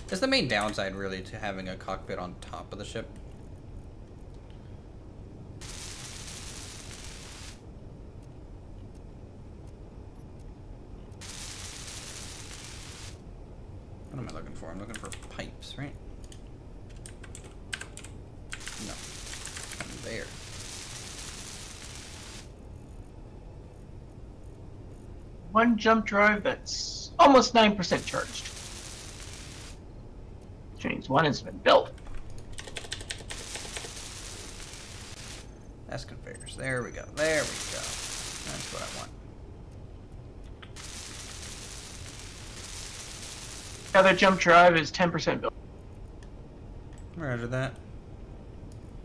It's the main downside, really, to having a cockpit on top of the ship. What am I looking for? I'm looking for pipes, right? No. There. One jump drive that's almost 9% charged. Which means one has been built. That's conveyors. There we go. There we go. That's what I want. The other jump drive is 10% built. Roger that.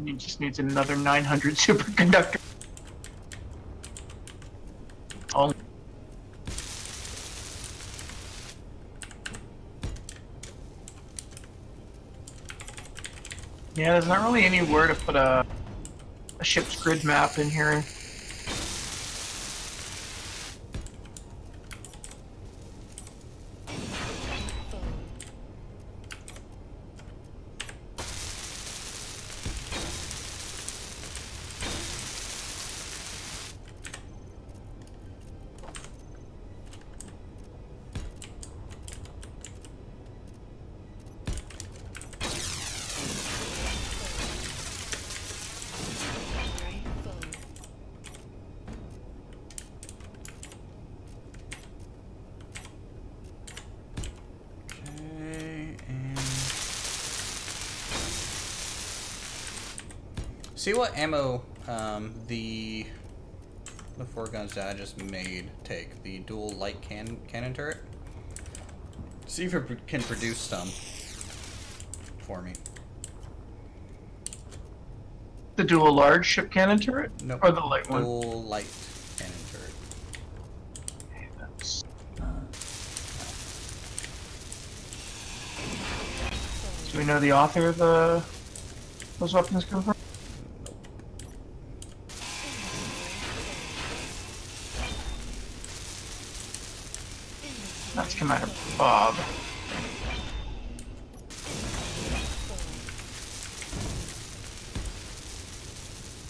He just needs another 900 superconductor. Only. Yeah, there's not really anywhere to put a ship's grid map in here. See what ammo the 4 guns that I just made take. The dual light cannon turret. See if it can produce some for me. The dual large ship cannon turret? Nope. Or the light one? Dual light cannon turret. Okay, that's... Do we know the author of those weapons come from? That's Commander Bob.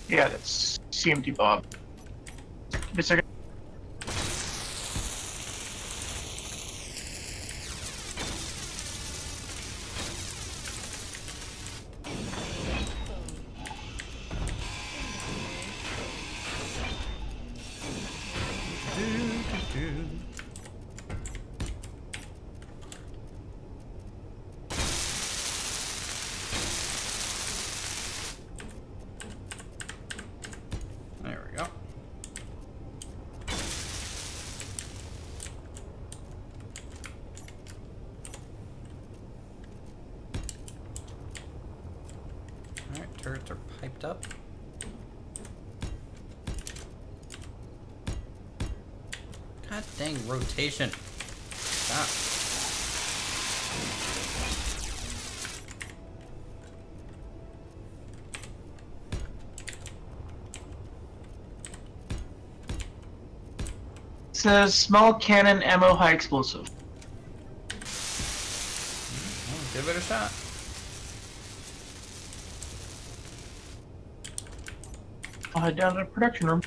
Yeah, that's CMD Bob. Give me a second. Alright, turrets are piped up. God dang rotation. Stop. It says small cannon, ammo, high explosive. Well, give it a shot. I'll head down to the production room.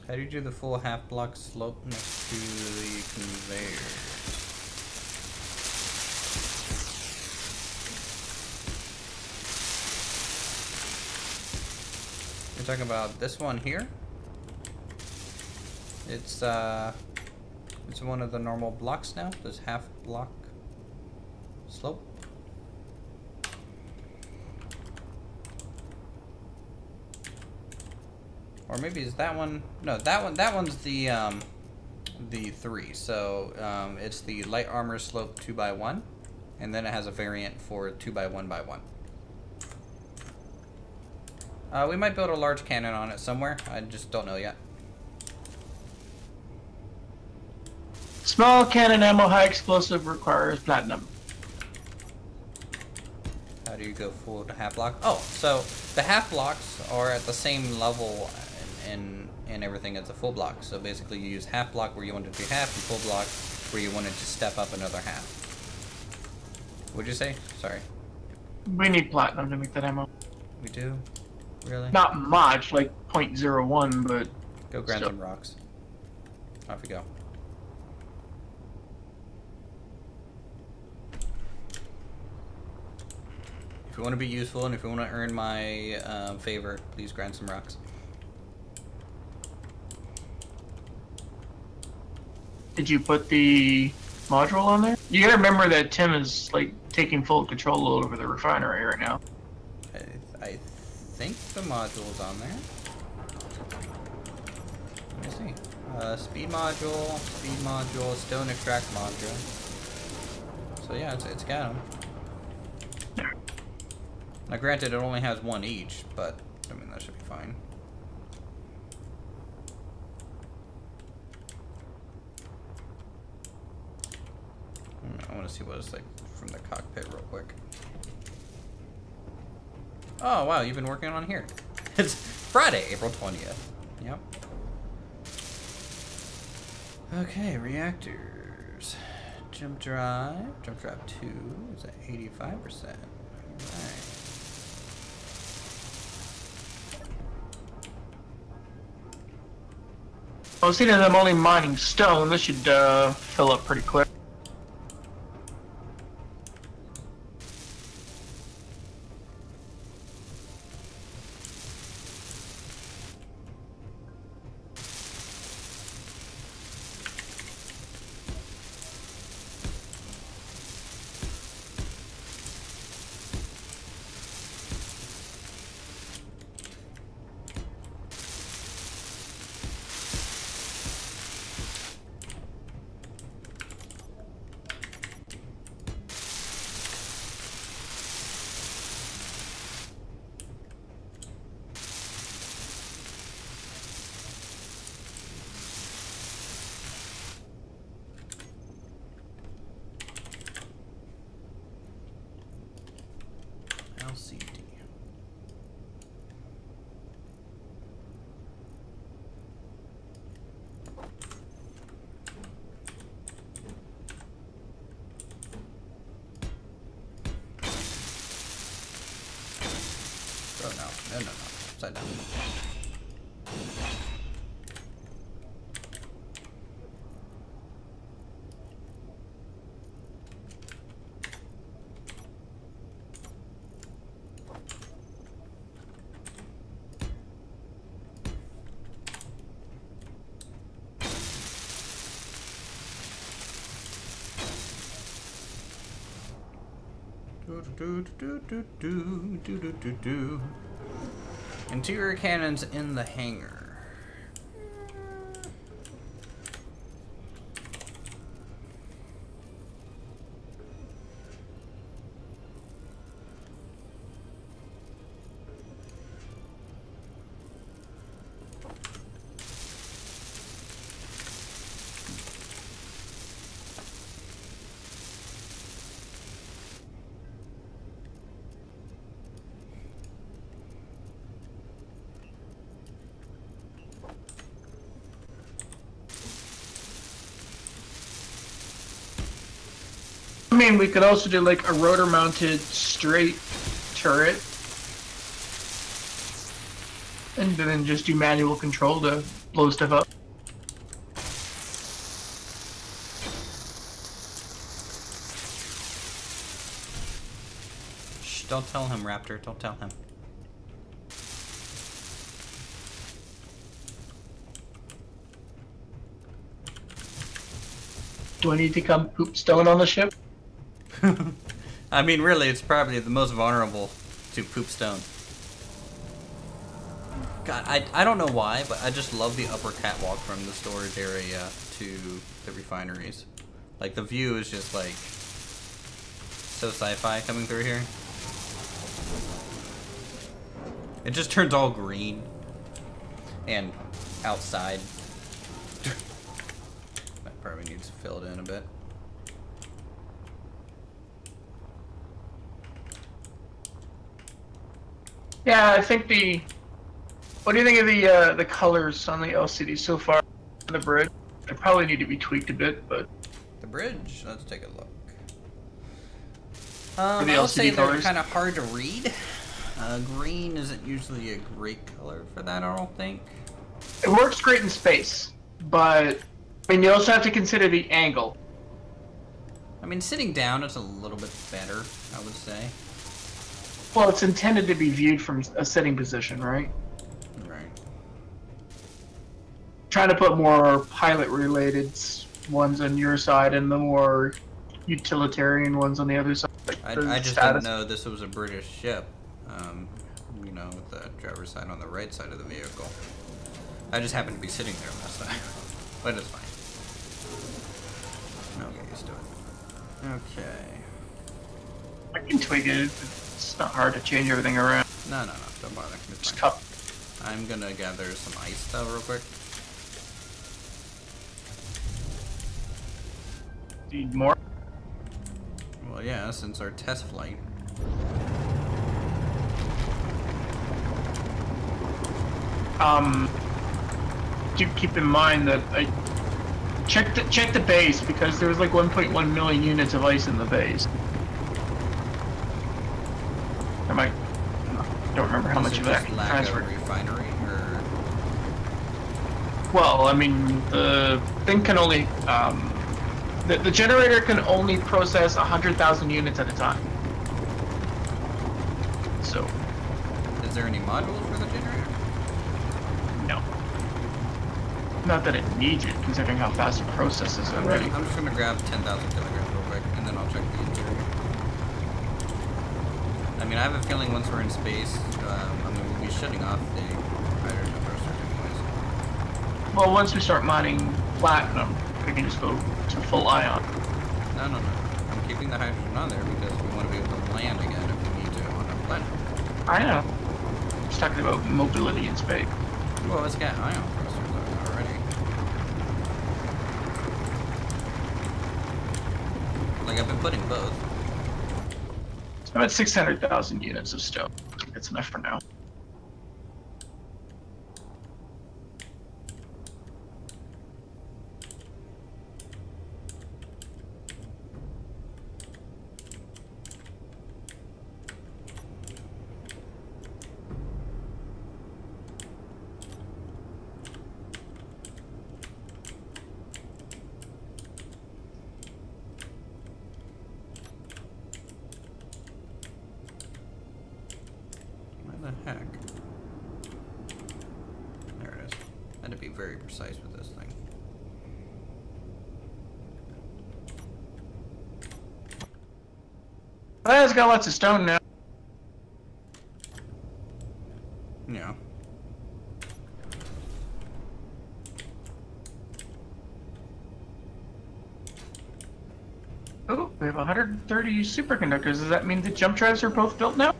How do you do the full half block slope next to the conveyor? You're talking about this one here? It's one of the normal blocks now. This half block slope. Or maybe is that one? No, that one's the 3. So it's the light armor slope 2x1, and then it has a variant for 2x1x1. We might build a large cannon on it somewhere. I just don't know yet. Small cannon, ammo, high explosive requires platinum. How do you go full to half block? Oh, so the half blocks are at the same level in everything as a full block. So basically you use half block where you want it to be half, and full block where you want it to step up another half. What'd you say? Sorry. We need platinum to make that ammo. We do? Really? Not much, like 0.01, but... Go grab some rocks. Off you go. If you want to be useful and if you want to earn my favor, please grind some rocks. Did you put the module on there? You gotta remember that Tim is like taking full control over the refinery right now. I think the module's on there. Let me see. Speed module, stone extract module. So yeah, it's got them. Now granted, it only has one each, but I mean that should be fine. I want to see what it's like from the cockpit real quick. Oh wow, you've been working on here. It's Friday, April 20th. Yep. Okay, reactors. Jump drive 2 is at 85%. Alright. Well, seeing as I'm only mining stone, this should fill up pretty quick. LCD. Oh no, upside down. Interior cannons in the hangar. I mean, we could also do like a rotor-mounted straight turret, and then just do manual control to blow stuff up. Shh, don't tell him, Raptor. Don't tell him. Do I need to come poop stone on the ship? I mean, really, it's probably the most vulnerable to poop stone. God, I don't know why, but I just love the upper catwalk from the storage area to the refineries. Like, the view is just, like, so sci-fi coming through here. It just turns all green. And outside. That probably needs filled in a bit. Yeah, I think the. What do you think of the colors on the LCD so far on the bridge? They probably need to be tweaked a bit, but. The bridge? Let's take a look. the I would LCD say they're colors? kind of hard to read. Green isn't usually a great color for that, I don't think. It works great in space, but I mean, you also have to consider the angle. I mean, sitting down is a little bit better, I would say. Well, it's intended to be viewed from a sitting position, right? Right. Trying to put more pilot-related ones on your side and the more utilitarian ones on the other side. I just didn't know this was a British ship. You know, with the driver's side on the right side of the vehicle. I just happened to be sitting there last time. But it's fine. I'll get used to it. Okay. I can twig it. It's not hard to change everything around. No, don't bother. It's Just fine. cup. I'm gonna gather some ice though real quick. Need more? Well, yeah, since our test flight. Do keep in mind that I check the base because there was like 1.1 million units of ice in the base. I don't remember how much of that lack transferred. of refinery, or Well, I mean, the thing can only the generator can only process 100,000 units at a time. So, is there any modules for the generator? no. Not that it needs it, considering how fast it processes already. I'm just gonna grab 10,000 kilograms real quick, and then I'll check the interior. I mean, I have a feeling once we're in space, I mean, we'll be shutting off the hydrogen thrusters anyways. Well, once we start mining platinum, we can just go to full ion. No. I'm keeping the hydrogen on there because we want to be able to land again if we need to on our planet. I know. I'm just talking about mobility in space. Well, it's got ion thrusters on it already. Like, I've been putting both. I'm at 600,000 units of stone. That's enough for now. Where the heck? There it is. I had to be very precise with this thing. Well, it's got lots of stone now. Yeah. Oh, we have 130 superconductors. Does that mean the jump drives are both built now?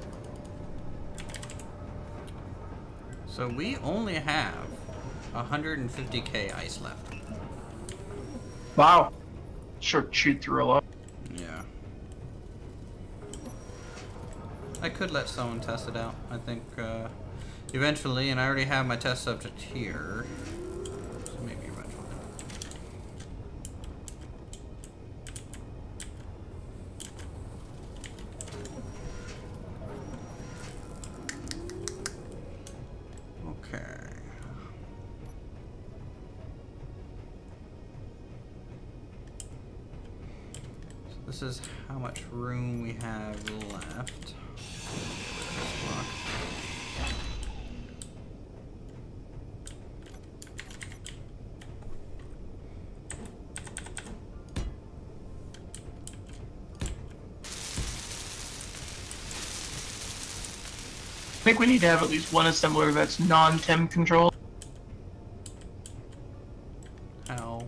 So we only have 150k ice left. Wow. Shoot through a lot. Yeah. I could let someone test it out. I think eventually, and I already have my test subject here. So maybe eventually. Okay. So this is how much room we have left. Block. I think we need to have at least one assembler that's non-temp controlled. How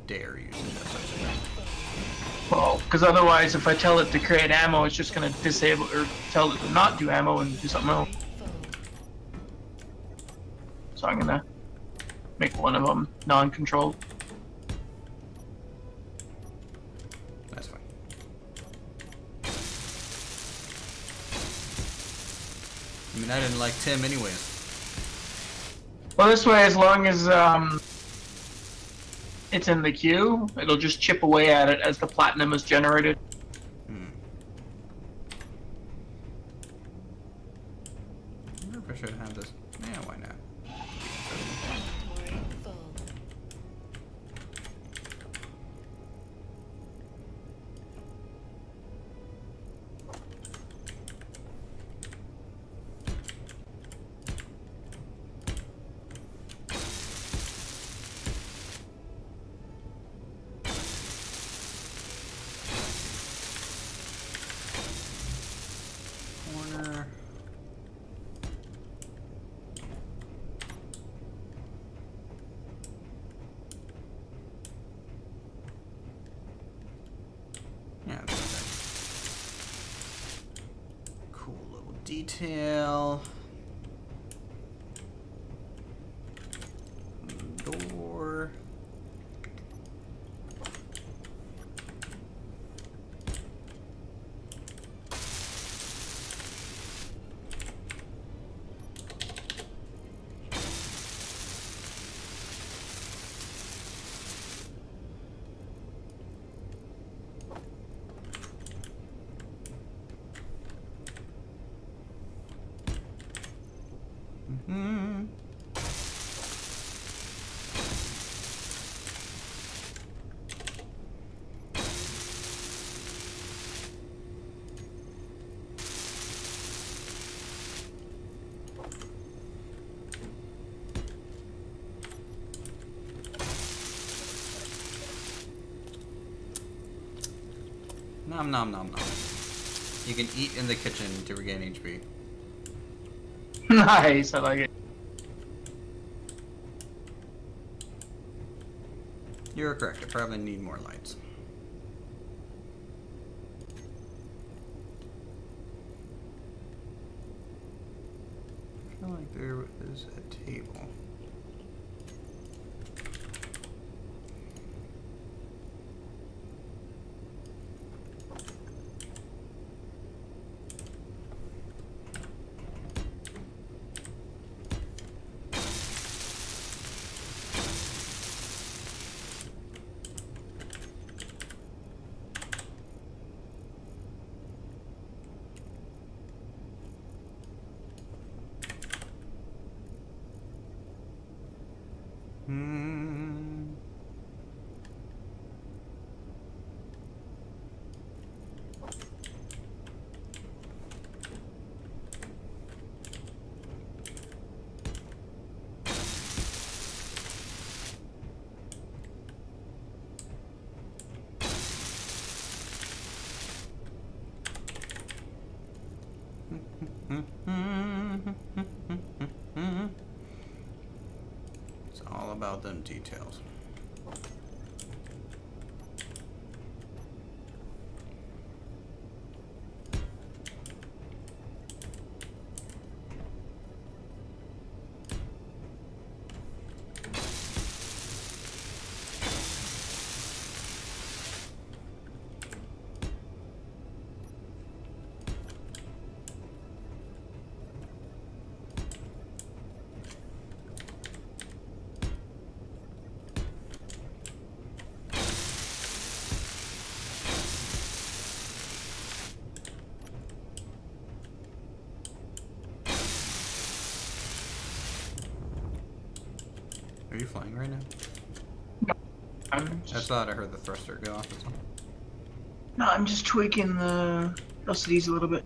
dare you suggest such a thing? Well, because otherwise, if I tell it to create ammo, it's just going to disable or tell it to not do ammo and do something else. So I'm going to make one of them non-controlled. That's fine. I mean, I didn't like Tim anyways. Well, this way, as long as it's in the queue, it'll just chip away at it as the platinum is generated. I wonder if I should have this. Yeah, why not? Corner. Yeah, that's okay. Cool little detail. Door. Mm-hmm. Nom nom nom nom. You can eat in the kitchen to regain HP. Nice, I like it. You're correct. I probably need more lights. I feel like there is a table. It's all about them details. Are you flying right now? No, I'm I just, thought I heard the thruster go off. That's all. no, I'm just tweaking the LCDs a little bit.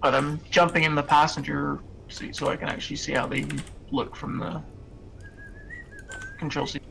But I'm jumping in the passenger seat so I can actually see how they look from the control seat.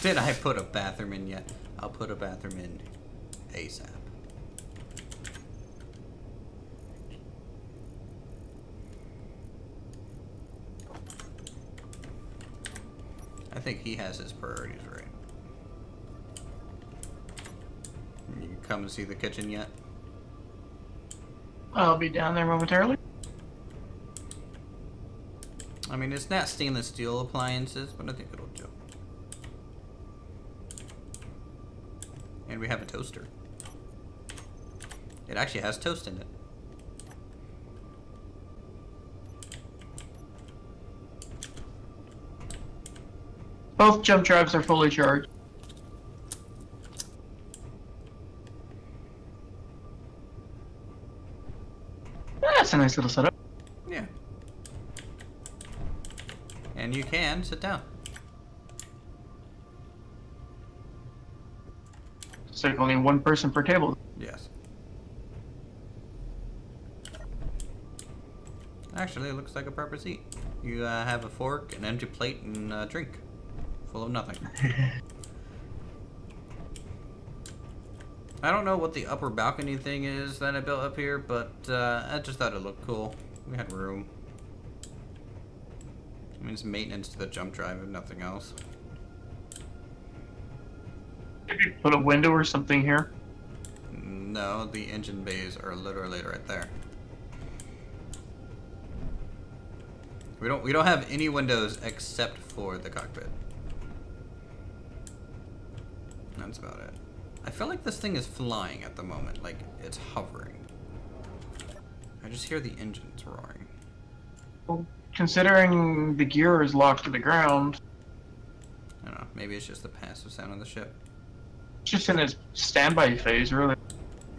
Did I put a bathroom in yet? I'll put a bathroom in ASAP. I think he has his priorities right. You come to see the kitchen yet? I'll be down there momentarily. I mean, it's not stainless steel appliances, but I think it'll do. And we have a toaster. It actually has toast in it. Both jump drives are fully charged. That's a nice little setup. Yeah. And you can sit down. It's like only one person per table. Yes. Actually, it looks like a proper seat. You have a fork, an empty plate, and a drink. Full of nothing. I don't know what the upper balcony thing is that I built up here, but I just thought it looked cool. We had room. I mean, it's maintenance to the jump drive and nothing else. Maybe put a window or something here. No, the engine bays are literally right there. We don't have any windows except for the cockpit. That's about it. I feel like this thing is flying at the moment, like it's hovering. I just hear the engines roaring. Well, considering the gear is locked to the ground, I don't know, maybe it's just the passive sound of the ship. it's just in its standby phase, really.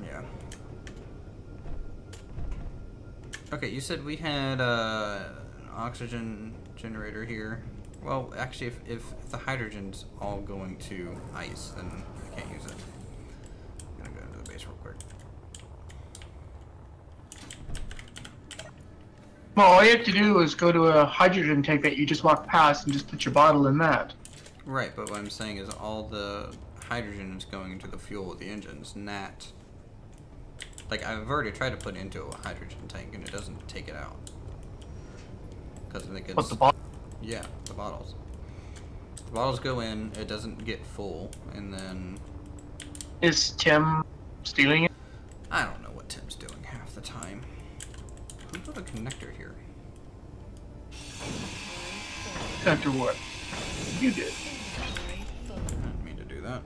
Yeah. Okay, you said we had an oxygen generator here. Well, actually, if the hydrogen's all going to ice, then I can't use it. I'm gonna go to the base real quick. Well, all you have to do is go to a hydrogen tank that you just walk past and just put your bottle in that. Right, but what I'm saying is all the hydrogen is going into the fuel of the engines, not... Like, I've already tried to put it into a hydrogen tank, and it doesn't take it out. Because I think it's... What, the bottle? Yeah, the bottles. The bottles go in, it doesn't get full, and then... Is Tim stealing it? I don't know what Tim's doing half the time. Who put a connector here. Connector what? You did. I didn't mean to do that.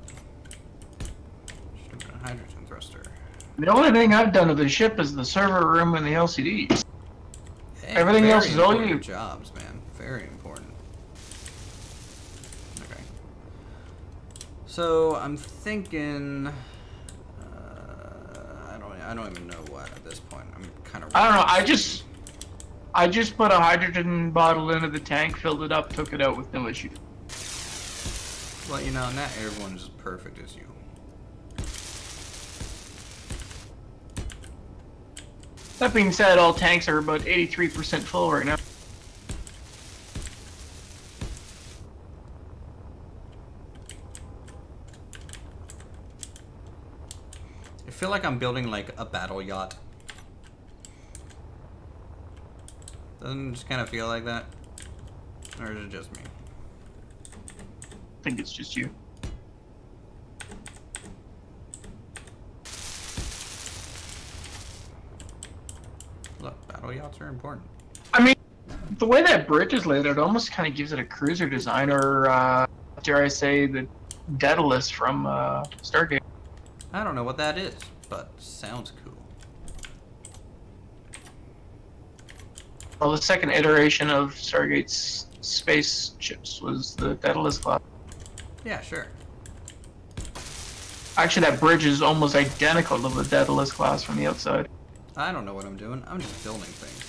Should have been a hydrogen thruster. The only thing I've done to the ship is the server room and the LCDs. Hey, Everything else is all you. Jobs, man. Very important. Okay. So I'm thinking. I don't even know what at this point. I'm kind of. I don't know. I just put a hydrogen bottle into the tank, filled it up, took it out with no issue. Well, you know, not everyone's as perfect as you. That being said, all tanks are about 83% full right now. I feel like I'm building like a battle yacht. Doesn't it just kind of feel like that? Or is it just me? I think it's just you. Look, battle yachts are important. I mean, the way that bridge is laid out almost kind of gives it a cruiser design, or dare I say, the Daedalus from Stargate. I don't know what that is, but sounds cool. Well, the second iteration of Stargate's spaceships was the Daedalus class. Yeah, sure. Actually, that bridge is almost identical to the Daedalus class from the outside. I don't know what I'm doing. I'm just building things.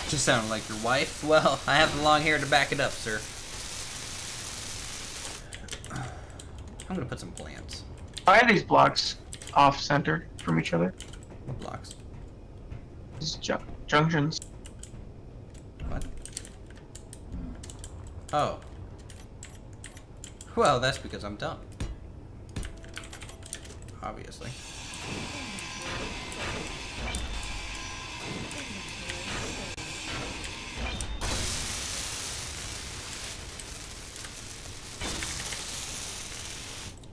Just sounded like your wife. Well, I have the long hair to back it up, sir. I'm gonna put some plants. Why are these blocks off-center from each other? What blocks? These junctions. What? Oh. Well, that's because I'm dumb. Obviously.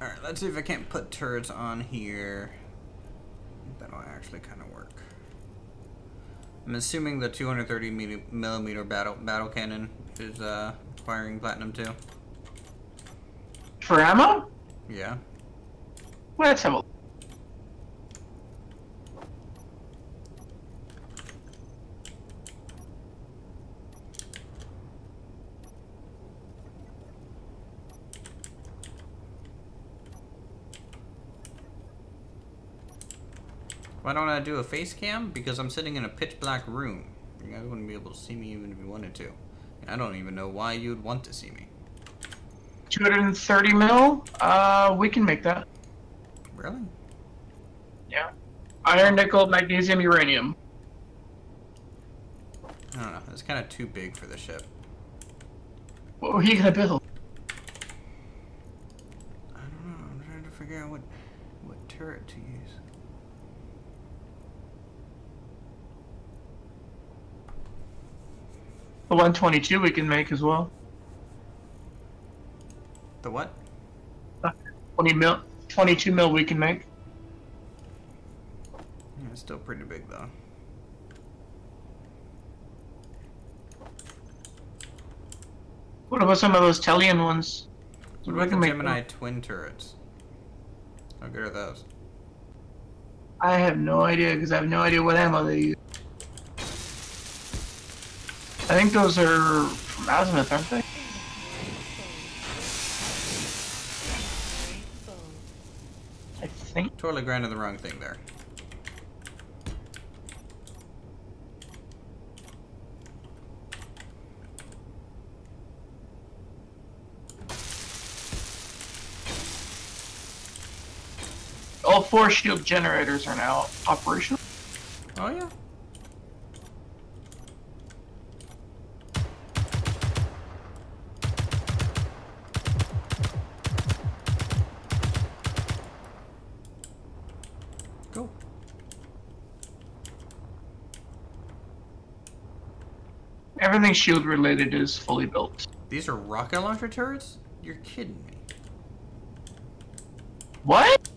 Alright, let's see if I can't put turrets on here. That'll actually kind of work. I'm assuming the 230 millimeter battle cannon is firing platinum too. For ammo? Yeah. Let's have a look. Why don't I do a face cam? Because I'm sitting in a pitch black room. You guys wouldn't be able to see me even if you wanted to. And I don't even know why you'd want to see me. 230 mil? We can make that. Really? Yeah. Iron, nickel, magnesium, uranium. I don't know. It's kind of too big for the ship. What were you gonna build? I don't know. I'm trying to figure out what turret to use. The 122 we can make as well. The what? 22 mil we can make. Yeah, it's still pretty big though. What about some of those Telian ones? What about the Gemini twin turrets? How good are those? I have no idea, because I have no idea what ammo they use. I think those are from Azimuth, aren't they? I think. Totally granted the wrong thing there. All 4 shield generators are now operational. Oh yeah. Go. Everything shield related is fully built. These are rocket launcher turrets? You're kidding me. What?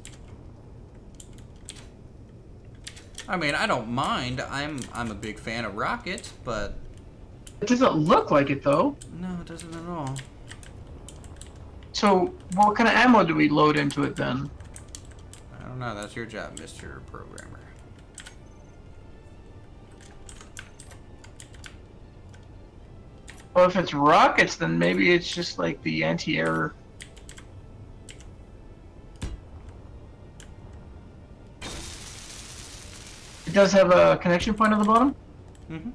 I mean, I don't mind. I'm a big fan of rockets, but It doesn't look like it though. no, it doesn't at all. So what kind of ammo do we load into it then? I don't know. That's your job, Mr. Programmer. Well, if it's rockets, then maybe it's just like the anti-air. It does have a connection point at the bottom? Mm-hmm.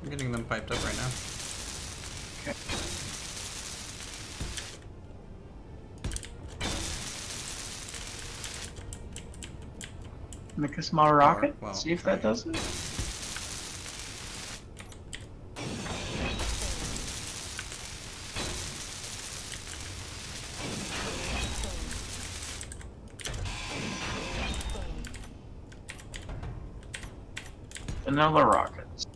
I'm getting them piped up right now. Okay. Make a small rocket. Well, See if that does it. Vanilla rockets.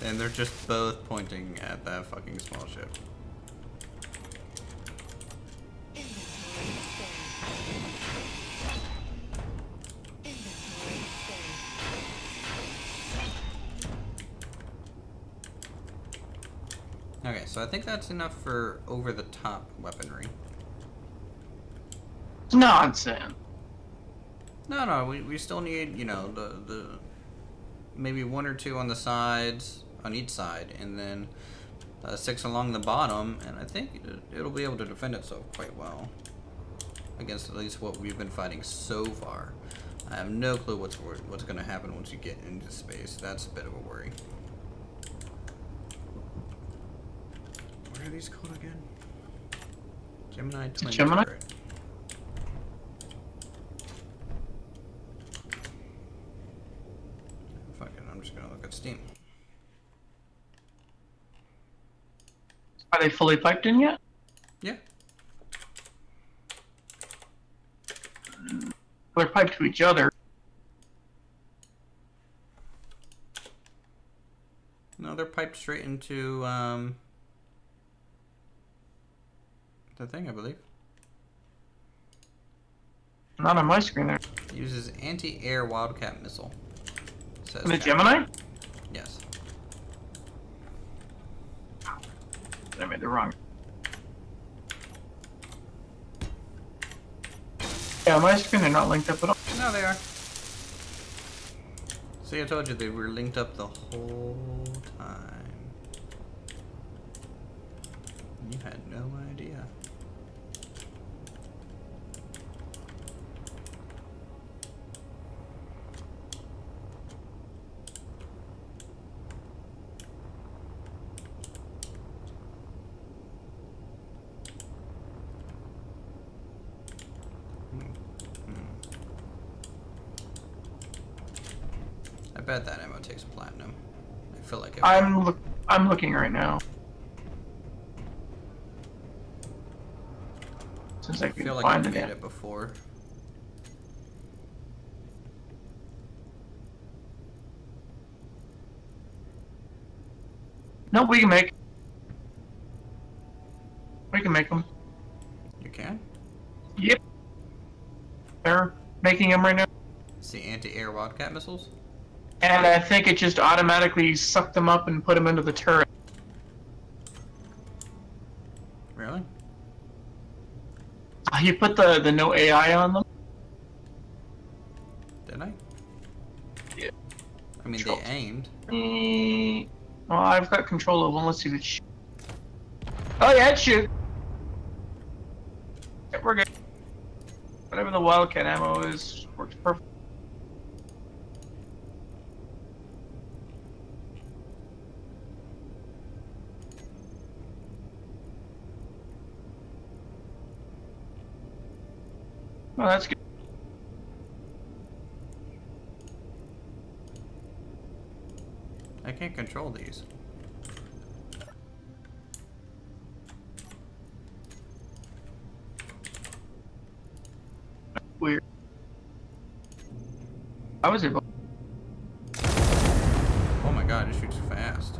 And they're just both pointing at that fucking small ship. Okay, so I think that's enough for over-the-top weaponry. Nonsense. No, we still need, you know, the maybe 1 or 2 on the sides, on each side, and then 6 along the bottom, and I think it'll be able to defend itself quite well against at least what we've been fighting so far. I have no clue what's going to happen once you get into space. That's a bit of a worry. What are these called again? Gemini twin Gemini? turret. Fuck it, I'm just gonna look at Steam. Are they fully piped in yet? Yeah. They're piped to each other. No, they're piped straight into the thing, I believe. Not on my screen there. It uses anti-air Wildcat missile. Says The Captain. Gemini? Yes. I made it wrong. Yeah, on my screen they're not linked up at all. No, they are. See, I told you they were linked up the whole time. You had no idea. I bet that ammo takes platinum. I feel like it will. I'm looking right now. Since I I can feel like find I've it. made it before. No, we can make. We can make them. You can? Yep. They're making them right now. It's the anti-air Wildcat missiles? And I think it just automatically sucked them up and put them into the turret. Really? You put the no AI on them? Did I? Yeah. I mean, Control. they aimed. Well, I've got control of them. Let's see if it shoots. Oh yeah, it shoots. Yeah, we're good. Whatever the Wildcat ammo is, works perfect. Oh, that's good. I can't control these. weird. I was able. Oh my god, it shoots fast.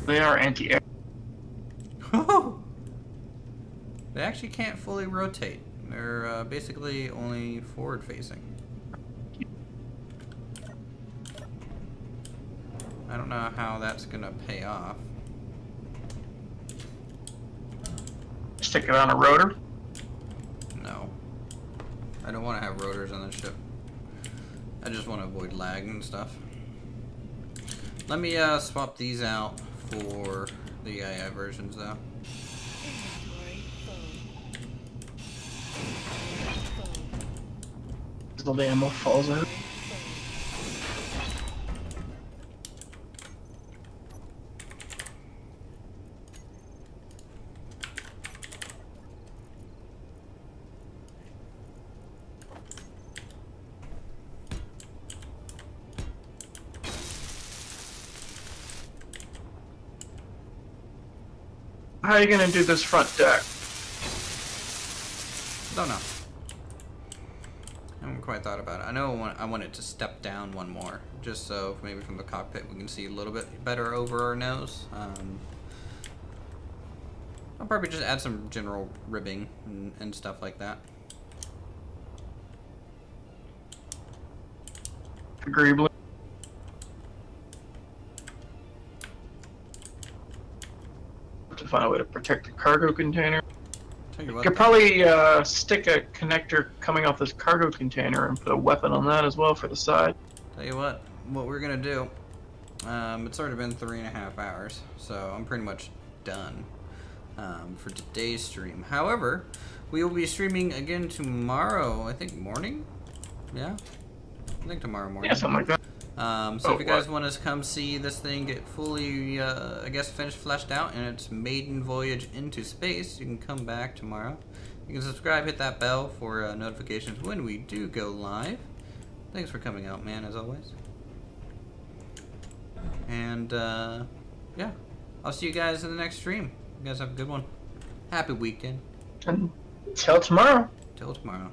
They are anti-air. They actually can't fully rotate. They're basically only forward facing. I don't know how that's gonna pay off. Stick it on a rotor. No. I don't want to have rotors on this ship. I just want to avoid lag and stuff. Let me swap these out for the AI versions though. All the ammo falls out. How are you gonna do this front deck? Don't know. I haven't quite thought about it. I know I want it to step down one more, just so maybe from the cockpit we can see a little bit better over our nose. I'll probably just add some general ribbing and stuff like that. Agreeably. To find a way to protect the cargo container. Tell you You what, could probably stick a connector coming off this cargo container and put a weapon on that as well for the side. tell you what we're gonna do. It's already been 3.5 hours, so I'm pretty much done for today's stream. However, we will be streaming again tomorrow. I think morning. Yeah, I think tomorrow morning. Yeah, something like that. So if you guys want to come see this thing get fully, I guess, fleshed out in its maiden voyage into space, you can come back tomorrow. You can subscribe, hit that bell for notifications when we do go live. Thanks for coming out, man, as always. And, yeah, I'll see you guys in the next stream. You guys have a good one. Happy weekend. Until tomorrow. Till tomorrow.